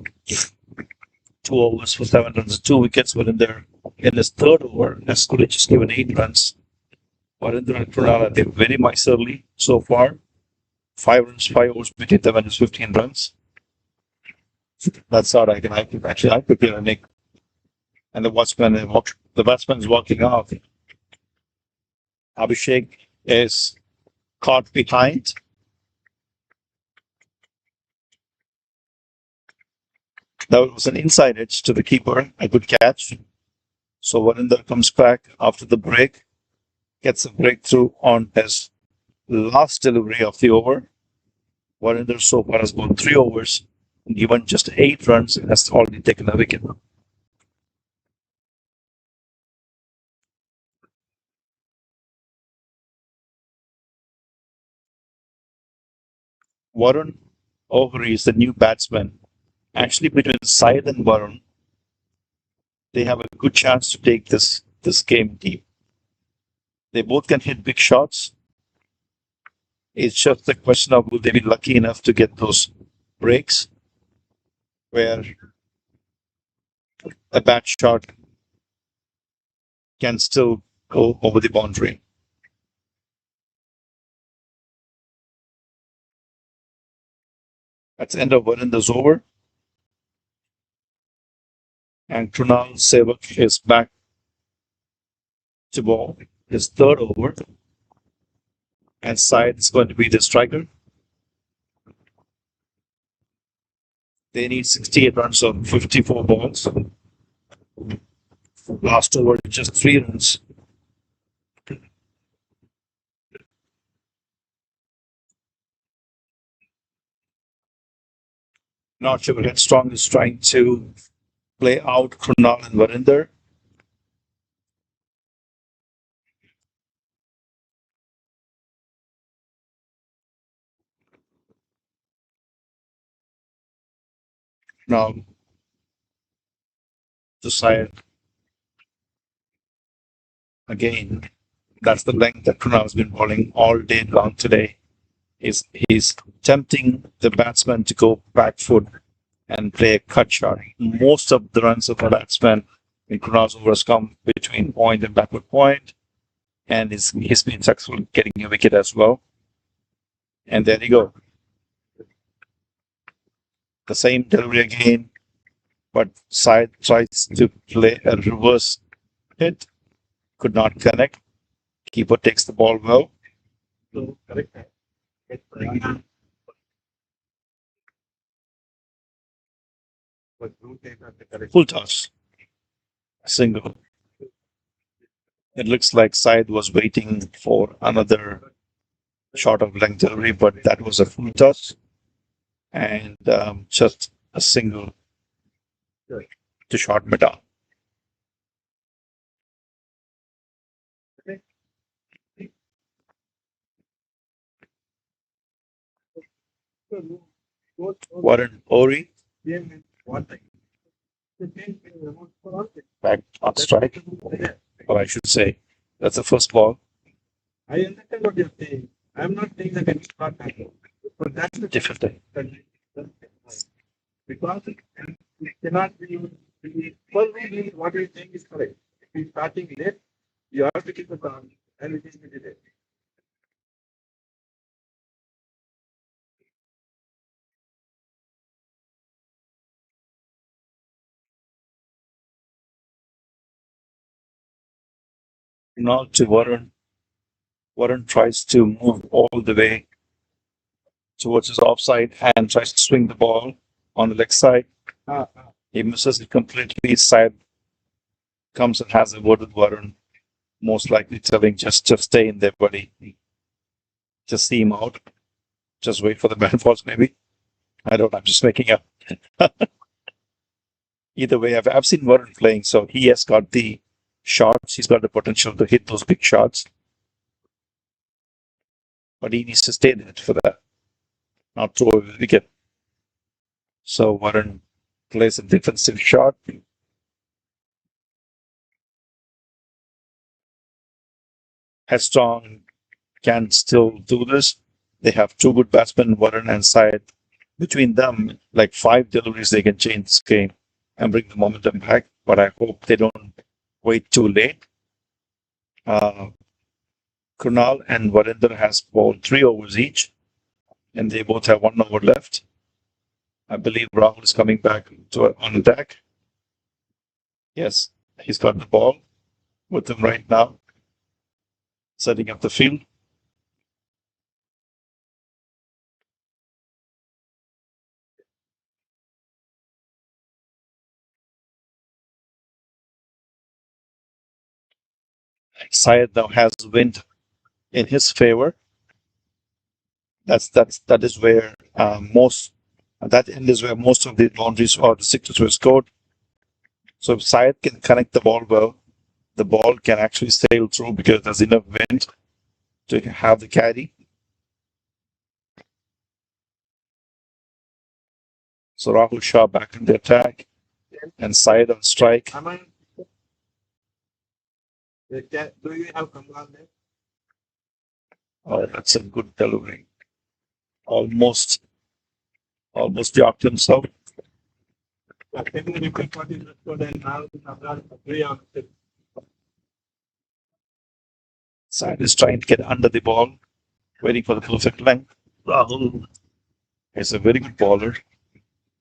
2 overs for 7 runs, 2 wickets. Varinder in his third over has could have just given 8 runs. Varinder and Krunal, they're very miserly so far. 5 runs, 5 overs between them, and it's 15 runs. That's how I could be a nick. And the batsman is walking off. Abhishek is caught behind. That was an inside edge to the keeper, a good catch. So Varinder comes back after the break, gets a breakthrough on his last delivery of the over. Varinder so far has gone 3 overs, given just 8 runs, and has already taken a wicket. Varun Ohri is the new batsman. Actually, between Syed and Varun, they have a good chance to take this game deep. They both can hit big shots. It's just a question of will they be lucky enough to get those breaks where a bad shot can still go over the boundary. That's the end of Varinder's over. And Krunal Sevak is back to bowl his third over. And Syed is going to be the striker. They need 68 runs on 54 balls. Last over, just 3 runs. Not sure if Headstrong is trying to play out Krunal and Varinder. Now, to Syed. Again, that's the length that Krunal has been bowling all day long today. He's tempting the batsman to go back foot and play a cut shot. Most of the runs of the batsman in Krunal's overs come between point and backward point, and he's been successful in getting a wicket as well. And there you go. The same delivery again, but Syed tries to play a reverse hit, could not connect. Keeper takes the ball well. Full toss. Single. It looks like Syed was waiting for another shot of length delivery, but that was a full toss. And just a single to short middle. Warren Ori back on strike, or I should say, that's the first ball.
I understand what you're saying. I'm not saying that it's not happening. But that's the
Different thing.
because it cannot be firstly what you're saying is correct. If you're starting late, you have to keep the ground and it is late.
Now to Warren. Warren tries to move all the way towards his offside and tries to swing the ball on the leg side. He misses it completely. Syed comes and has a word with Warren, most likely telling just stay in there, buddy. Just see him out. Just wait for the bad balls, maybe. I don't know, I'm just making up. Either way, I've seen Varun playing, so he has got the shots. He's got the potential to hit those big shots. But he needs to stay there for that, not throw a wicket. So Varun plays a defensive shot. Headstrong can still do this. They have two good batsmen, Varun and Syed. Between them, like 5 deliveries, they can change this game and bring the momentum back. But I hope they don't wait too late. Kunal and Varinder has bowled 3 overs each, and they both have 1 over left. I believe Rahul is coming back on attack. Yes, he's got the ball with him right now, setting up the field. Syed now has wind in his favor. That is where that end is where most of the boundaries or the sixes were scored. So if Syed can connect the ball well, the ball can actually sail through because there's enough wind to have the carry. So Rahul Shah back in the attack and Syed on strike.
Do you have Kamran there?
Oh, that's a good delivery. Almost blocked himself.
Can you repeat what is restored and now Kamran agree on it?
Syed is trying to get under the ball, waiting for the perfect length. Rahul is a very good bowler.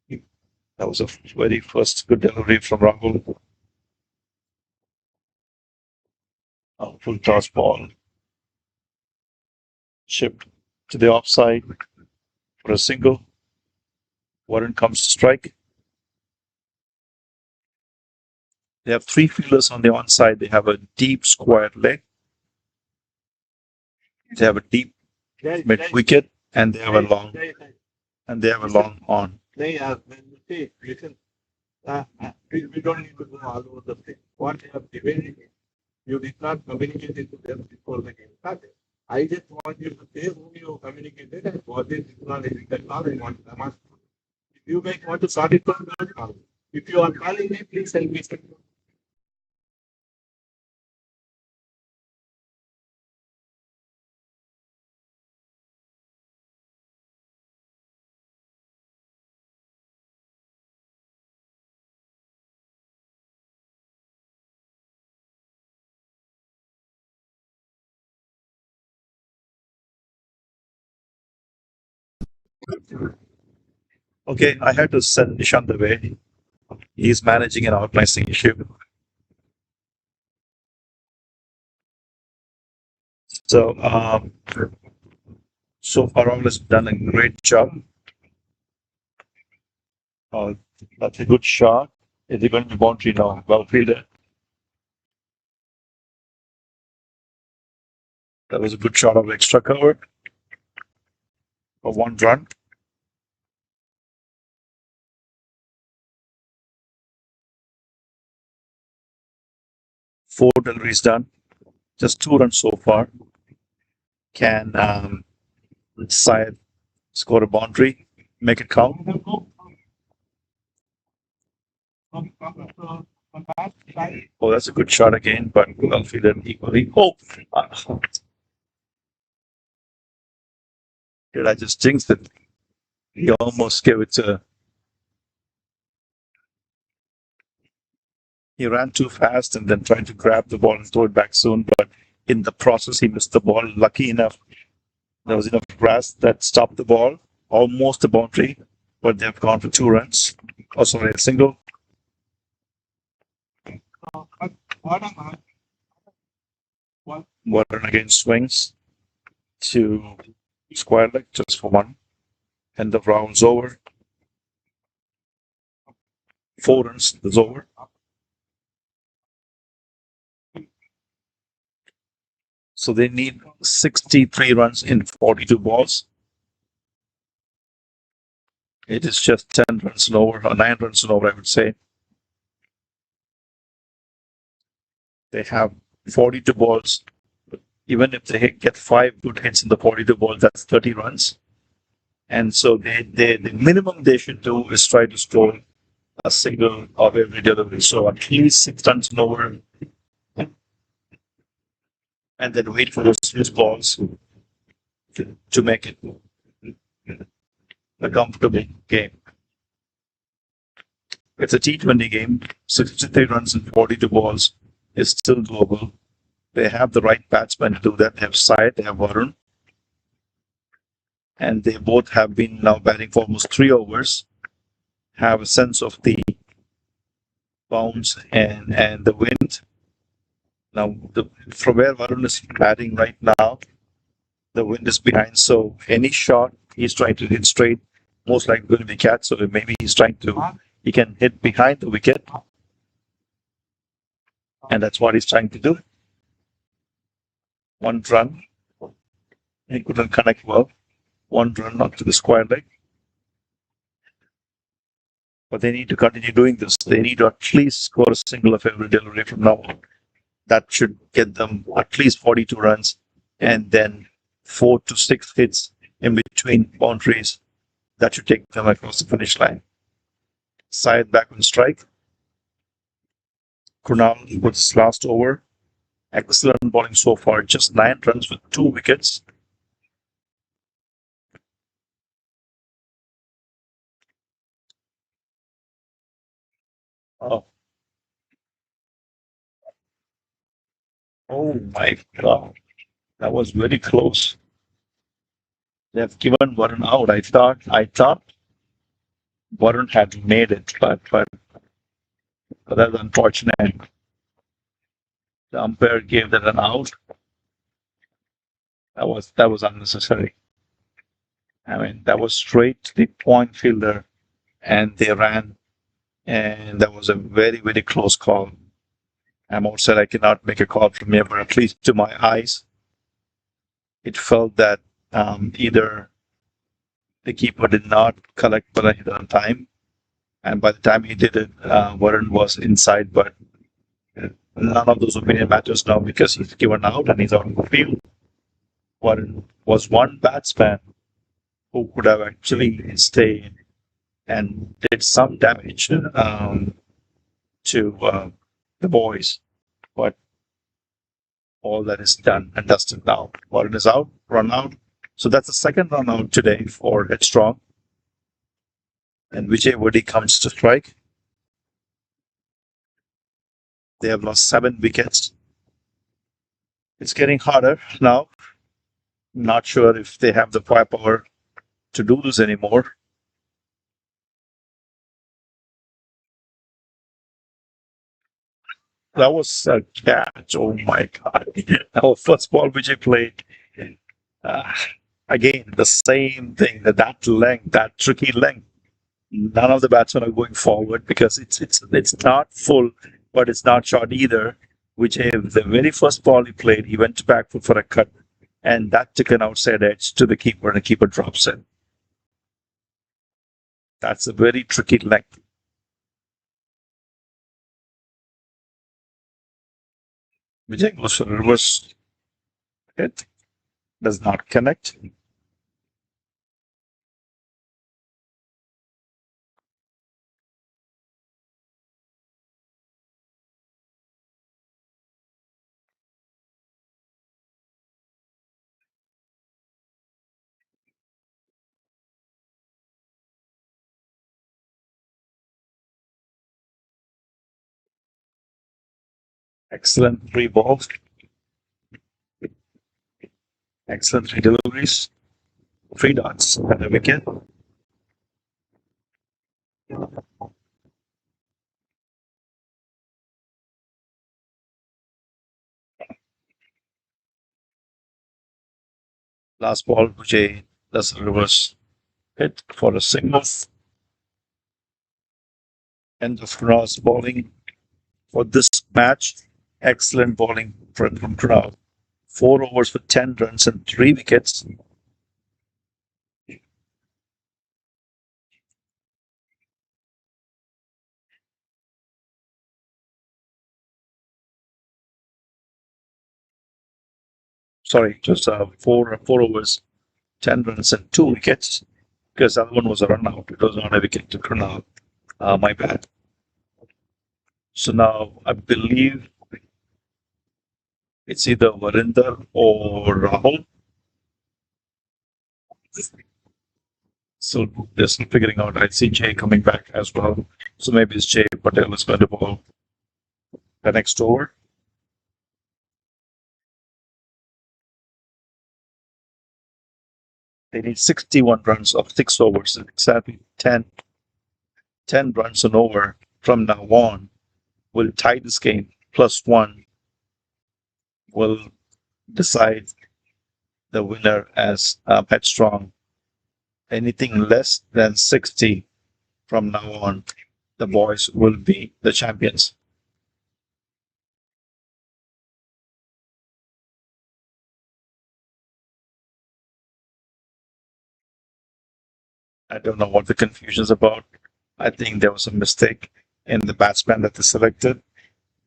That was a very first good delivery from Rahul. A full toss ball. Chipped to the offside for a single. Warren comes to strike. They have 3 fielders on the onside. They have a deep square leg. They have a deep mid wicket, and they have a long on.
When you say, listen, we don't need to go all over the place. What they have given you did not communicate it to them before the game started. I just want you to say whom you communicated and what is not in the call and what I'm asking. If you want to sort it from that call. If you are calling me, please help me.
Okay, I had to send Nishant away. He's managing an organizing issue. So, so far, all has done a great job. That's a good shot. Is it going to be boundary now? Well fielded. That was a good shot of extra cover for 1 run. Four deliveries done. Just 2 runs so far. Can Syed score a boundary? Make it count? Oh, that's a good shot again, but well fielded equally. Oh, did I just jinx it? He almost gave it to. He ran too fast and then tried to grab the ball and throw it back soon, but in the process, he missed the ball. Lucky enough, there was enough grass that stopped the ball, almost a boundary, but they've gone for 2 runs. Oh, sorry, a single. Warren again swings to square leg just for 1. End of rounds over. 4 runs is over. So they need 63 runs in 42 balls. It is just 10 runs and over, or 9 runs and over, I would say. They have 42 balls. Even if they get 5 good hits in the 42 balls, that's 30 runs. And so the minimum they should do is try to score a single of every delivery. So at least 6 runs and over, and then wait for those balls to make it a comfortable game. It's a T20 game. 63 runs and 42 balls is still doable. They have the right batsman to do that. They have Syed, they have Varun, and they both have been now batting for almost 3 overs, have a sense of the bounce and the wind. Now, from where Varun is batting right now, the wind is behind, so any shot he's trying to hit straight, most likely going to be catch. So maybe he can hit behind the wicket, and that's what he's trying to do. 1 run, he couldn't connect well. 1 run up to the square leg. But they need to continue doing this. They need to at least score a single of every delivery from now on. That should get them at least 42 runs, and then 4 to 6 hits in between boundaries. That should take them across the finish line. Syed back on strike. Kunal with his last over. Excellent bowling so far. Just 9 runs with 2 wickets. Oh. Oh my God. That was very close. They have given Varun out. I thought Varun had made it, but that's unfortunate. The umpire gave that an out. That was unnecessary. I mean, that was straight to the point fielder, and they ran, and that was a very, very close call. I'm outside, I cannot make a call from here, but at least to my eyes, it felt that either the keeper did not collect the hit on time, and by the time he did it, Varun was inside, but none of those opinion matters now because he's given out and he's out of the field. Varun was one batsman who could have actually stayed and did some damage to the boys, but all that is done and dusted now. Varun is out, run out. So that's the second run out today for Headstrong. And Vijay Woody comes to strike. They have lost 7 wickets. It's getting harder now. Not sure if they have the firepower to do this anymore. That was a catch. Oh my God. Our first ball Vijay played. Uh, Again, the same thing, that length, that tricky length. None of the batsmen are going forward because it's not full, but it's not short either. Which the very first ball he played, he went to back foot for a cut, and that took an outside edge to the keeper, and the keeper drops it. That's a very tricky length. Vijay goes for a reverse hit, does not connect. Excellent 3 balls. Excellent 3 deliveries. 3 dots and a wicket. Last ball, Vijay does a reverse hit for a single. End of Kunal's bowling for this match. Excellent bowling from Kunal. 4 overs for 10 runs and 3 wickets. sorry, just four overs, 10 runs and 2 wickets, because the other one was a run out. It was not a wicket to run out. My bad. So now I believe it's either Varinder or Rahul. So they're still figuring out. I see Jay coming back as well. So maybe it's Jay Patel is going to bowl the next over. They need 61 runs of 6 overs. Exactly 10 runs an over from now on will tie this game. +1 will decide the winner as Headstrong. Anything less than 60 from now on, the boys will be the champions. I don't know what the confusion is about. I think there was a mistake in the batsman that they selected.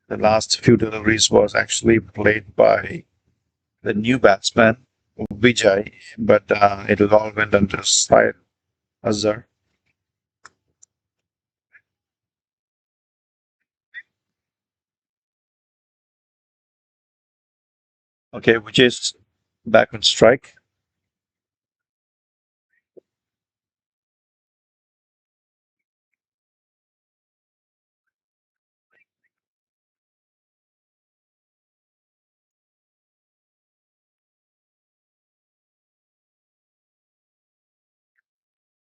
The last few deliveries was actually played by the new batsman, Vijay, but it all went under Syed Azhar. Okay, Vijay's back on strike.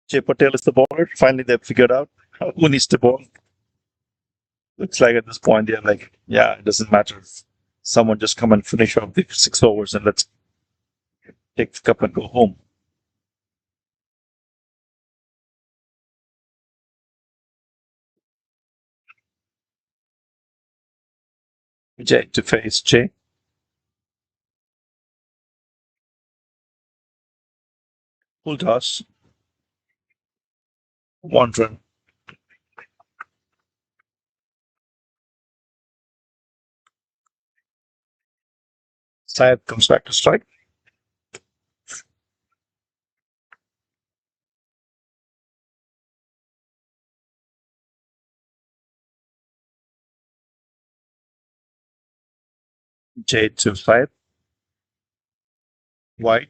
Jay Patel is the bowler. Finally, they figured out who needs to bowl. Looks like at this point they're like, yeah, it doesn't matter. Someone just come and finish off the 6 overs and let's take the cup and go home. Vijay to face Jay. Full toss. 1 run. Syed comes back to strike. Jay to Syed. Wide.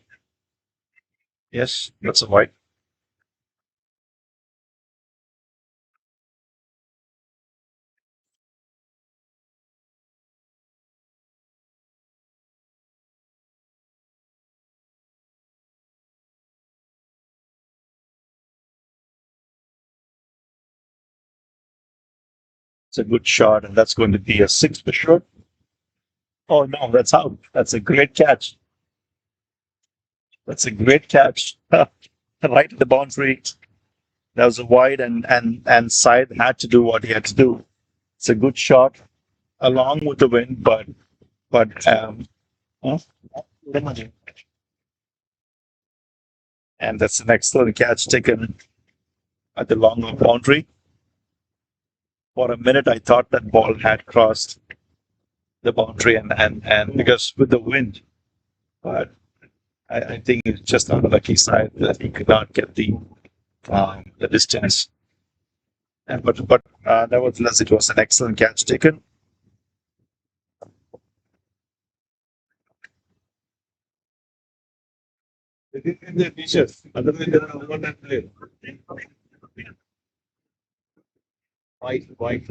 Yes, that's a wide. It's a good shot, and that's going to be a 6 for sure. Oh no, that's out. That's a great catch. That's a great catch. Right at the boundary. That was a wide, and Syed had to do what he had to do. It's a good shot, along with the wind, but huh? And that's an excellent catch taken at the long boundary. For a minute, I thought that ball had crossed the boundary, and because with the wind, but I think it's just on the lucky side that he could not get the distance. And but nevertheless, it was an excellent catch taken.
They didn't their dishes. Otherwise, they are one and play. White, white.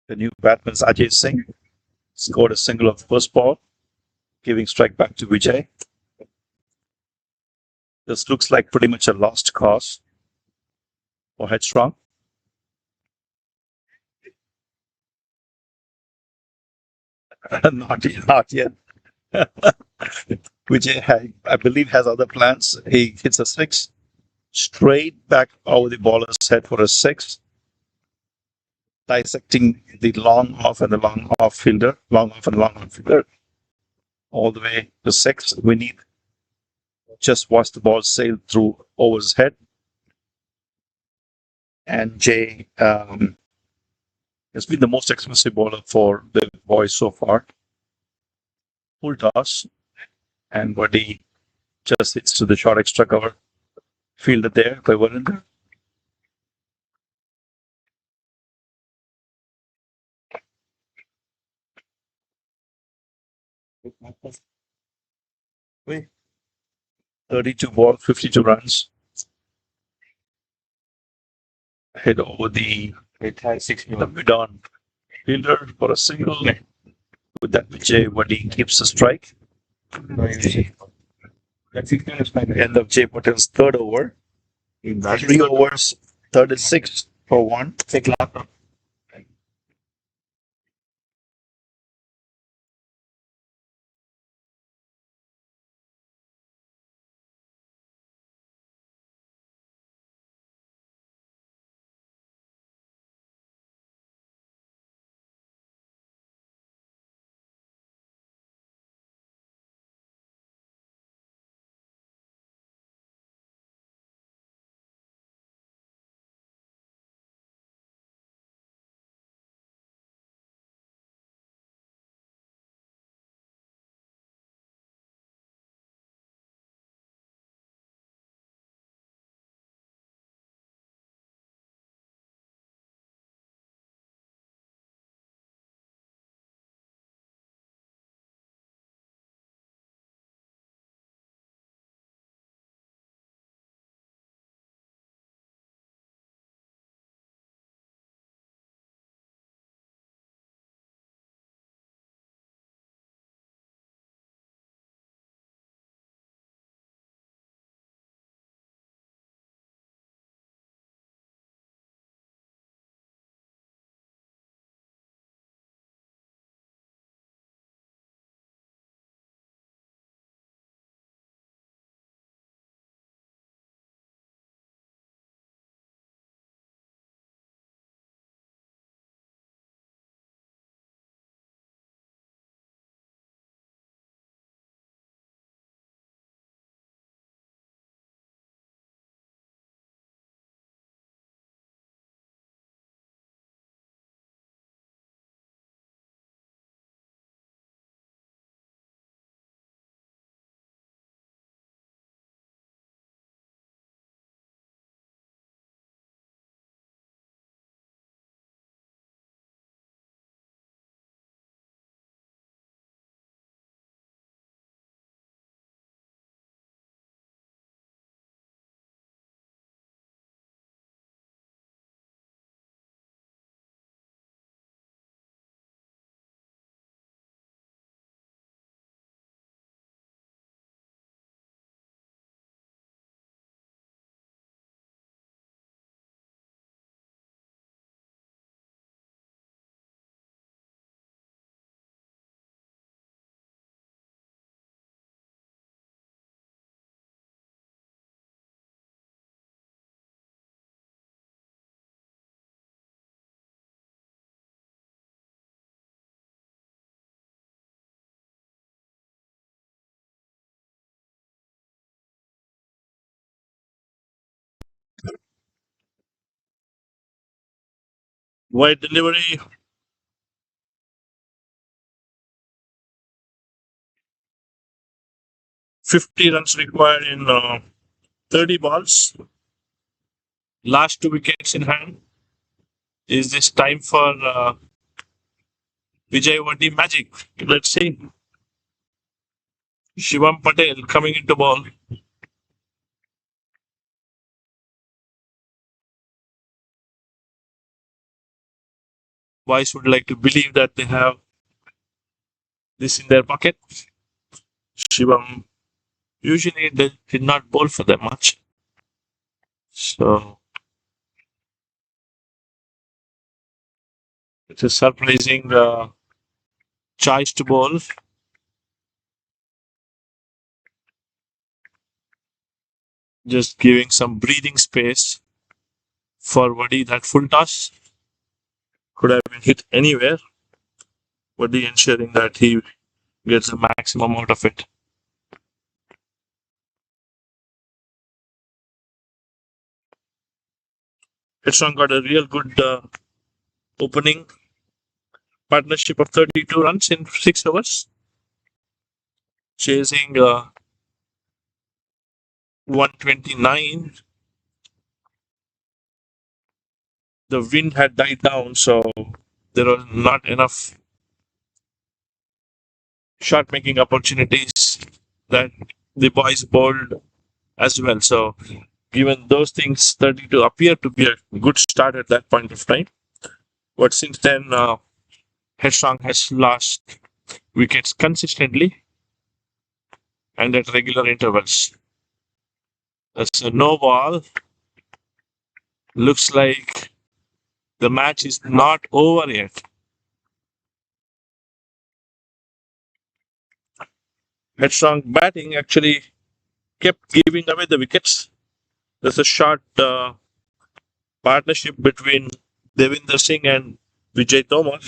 The new batsman Ajay Singh scored a single of first ball, giving strike back to Vijay. This looks like pretty much a lost cause for Headstrong. Not yet. Vijay, I believe, has other plans. He hits a six, straight back over the baller's head for a six, dissecting the long off and the long off fielder, long off and long on fielder, all the way to six. We need just watch the ball sail through over his head. And Jay has been the most expensive bowler for the boys so far. Full toss, and Buddy just hits to the short extra cover. Fielded there by Verinder. Wait. 32 balls, 52 runs. Head over the mid-on fielder for a single. With that, Vijay Vadi keeps the strike. End of Jay Patel's third over. 3 overs, 36 for 1.
Wide delivery. Fifty runs required in 30 balls. Last 2 wickets in hand. Is this time for Vijay Vadi magic? Let's see. Shivam Patel coming into ball. boys would like to believe that they have this in their pocket. Shivam usually did not bowl for them much. So it's a surprising choice to bowl. Just giving some breathing space for Wadi. That full toss could have been hit anywhere. Wadi ensuring that he gets the maximum out of it. Headstrong got a real good opening partnership of 32 runs in 6 overs, chasing 129. The wind had died down, so there was not enough shot making opportunities that the boys bowled as well. So, given those things, 32 appeared to be a good start at that point of time. But since then, Headstrong has lost wickets consistently and at regular intervals. That's a no ball. Looks like the match is not over yet. Headstrong batting actually kept giving away the wickets. There's a short partnership between Devinder Singh and Vijay Tomar.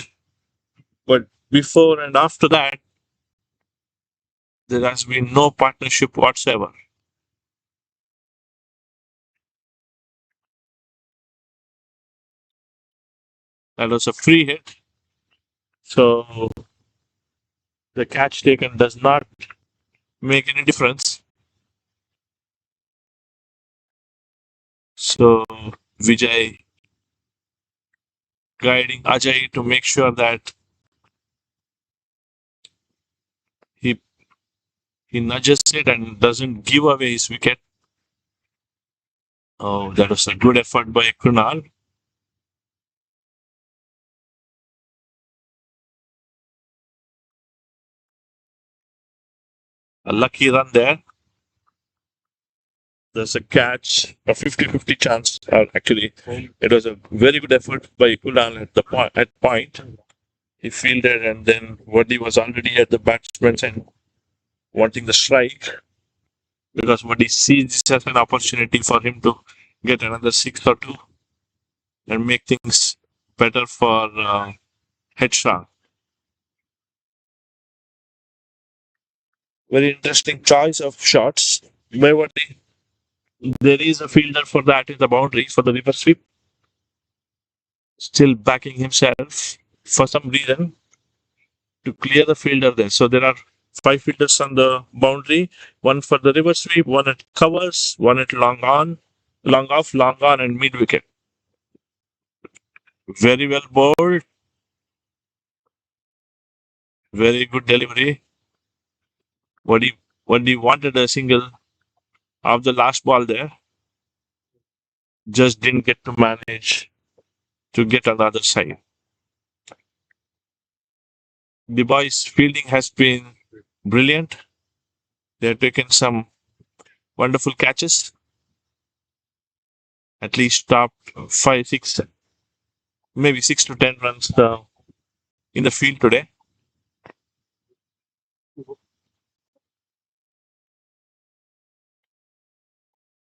But before and after that, there has been no partnership whatsoever. That was a free hit. So the catch taken does not make any difference. So Vijay guiding Ajay to make sure that he nudges it and doesn't give away his wicket. Oh, that was a good effort by Krunal. A lucky run there. There's a catch, a 50-50 chance. Actually, it was a very good effort by Krunal at point. He fielded, and then Wadi was already at the batsman's end wanting the strike, because Wadi sees this as an opportunity for him to get another 6 or 2 and make things better for Headstrong. Very interesting choice of shots by Wadi. There is a fielder for that in the boundary for the reverse sweep. Still backing himself for some reason to clear the fielder there. So there are 5 fielders on the boundary, one for the reverse sweep, one at covers, one at long on, long off, long on, and mid wicket. Very well bowled. Very good delivery. What he wanted a single of the last ball there. Just didn't get to manage to get on the other side. The boys' fielding has been brilliant. They have taken some wonderful catches. At least top 5, 6, maybe 6 to 10 runs in the field today.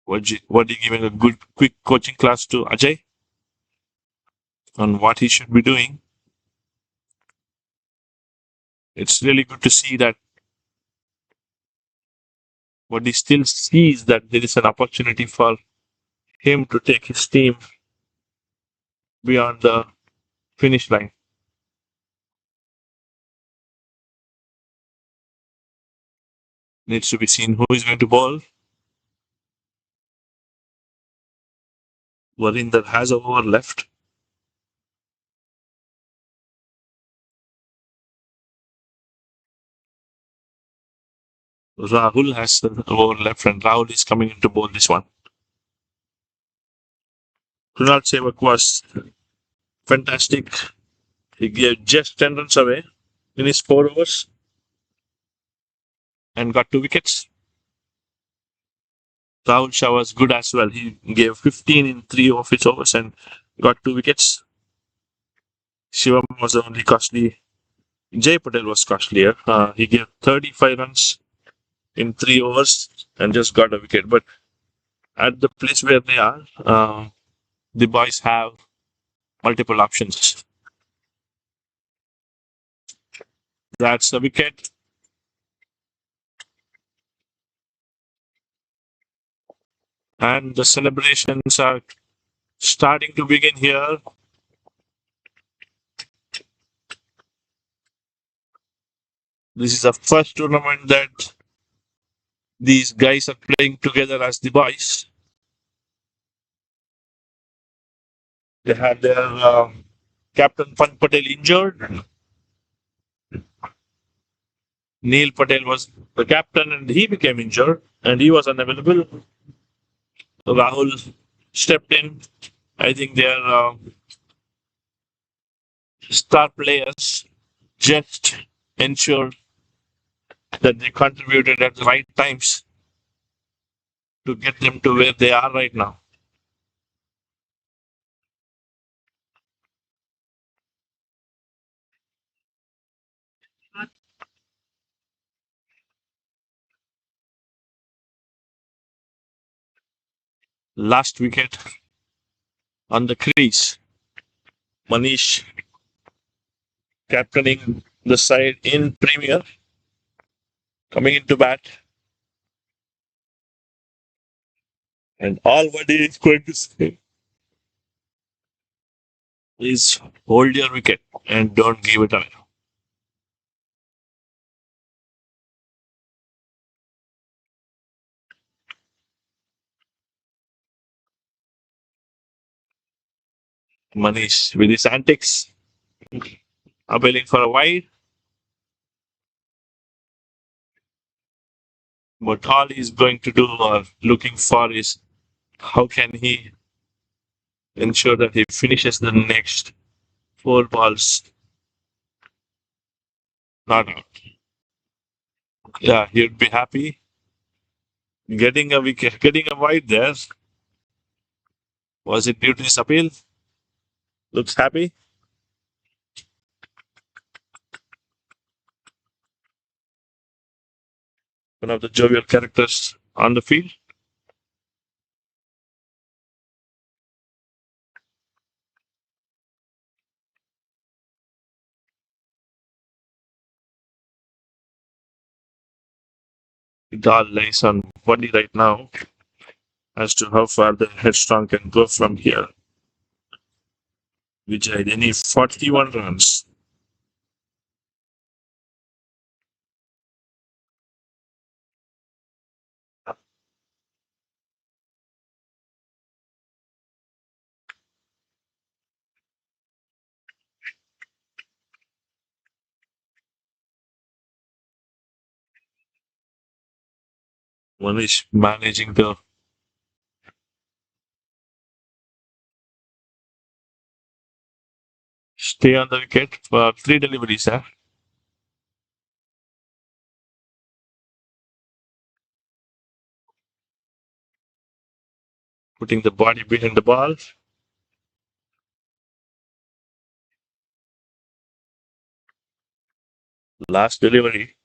What giving a good quick coaching class to Ajay on what he should be doing. It's really good to see that what he still sees that there is an opportunity for him to take his team beyond the finish line. Needs to be seen who is going to bowl. Varinder has a over left. Rahul has the over left, and Rahul is coming in to bowl this one. Kunal Sevak was fantastic He gave just 10 runs away in his 4 overs and got 2 wickets. Rahul Shah was good as well. He gave 15 in 3 of his overs and got 2 wickets. Shivam was the only costly. Jay Patel was costlier. He gave 35 runs in 3 overs and just got a wicket. But at the place where they are, the boys have multiple options. That's the wicket. And the celebrations are starting to begin here. This is the first tournament that these guys are playing together as the boys. They had their captain Pan Patel injured. Neil Patel was the captain and he became injured and he was unavailable. Rahul stepped in. I think their star players just ensured that they contributed at the right times to get them to where they are right now. Last wicket on the crease. Manish captaining the side in Premier, coming into bat. And all what he is going to say is hold your wicket and don't give it away. Manish with his antics, appealing for a wide. But all he's going to do or looking for is how can he ensure that he finishes the next 4 balls not out. Yeah, he'd be happy getting a wicket, getting a wide there. Was it due to his appeal? Looks happy. One of the jovial characters on the field. It all lies on Buddy right now as to how far the Headstrong can go from here. Vijay, they need 41 runs. One is managing to stay on the wicket for 3 deliveries. Putting the body behind the ball. Last delivery.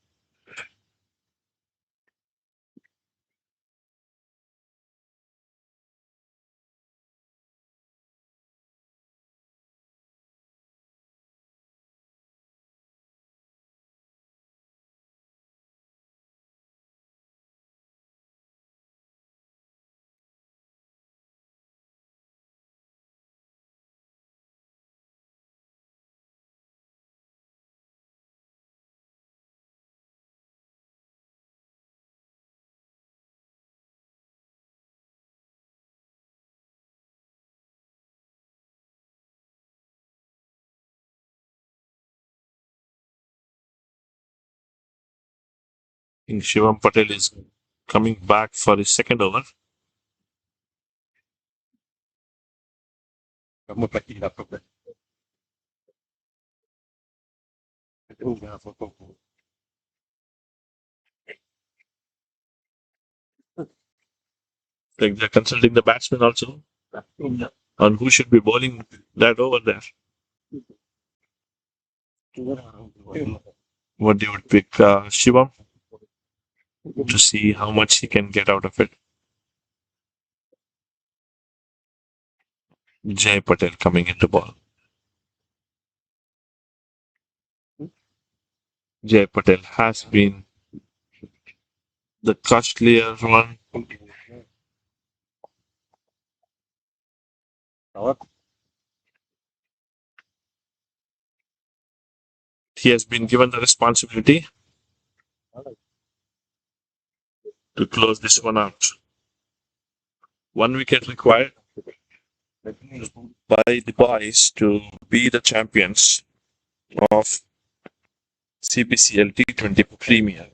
I think Shivam Patel is coming back for his second over. Like they're consulting the batsman also on who should be bowling that over there. What do you would pick, Shivam, to see how much he can get out of it? Jay Patel coming into ball. Jay Patel has been the costlier one. He has been given the responsibility to close this one out. 1 wicket required by the boys to be the champions of CPCLT20 Premier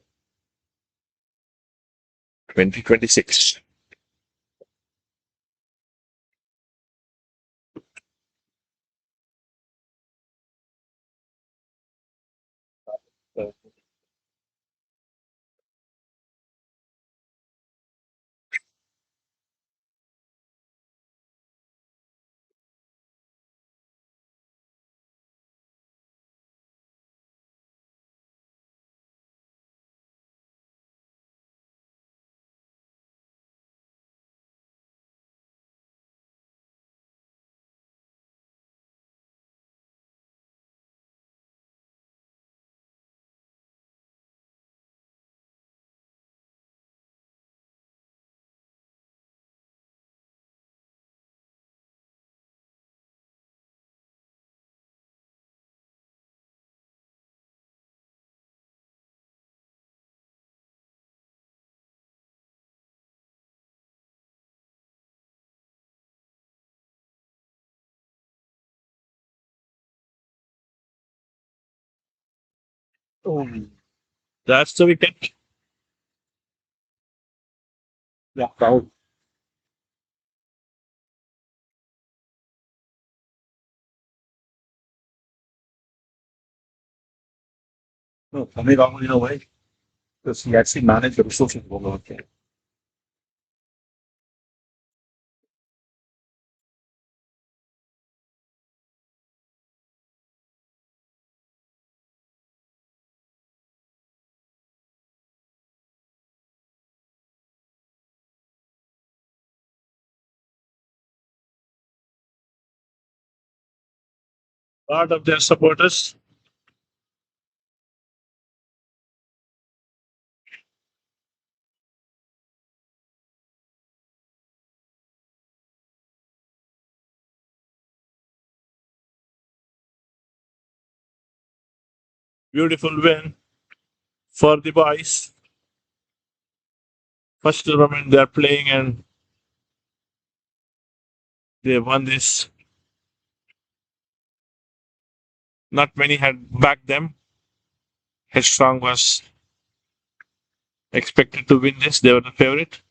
2026. That's the wicket.
Yeah, proud. No, Samir Rahman, you know why? Because he actually managed the resources over okay.
Part of their supporters. Beautiful win for the boys. First tournament they are playing and they won this. Not many had backed them. Headstrong was expected to win this. They were the favorite.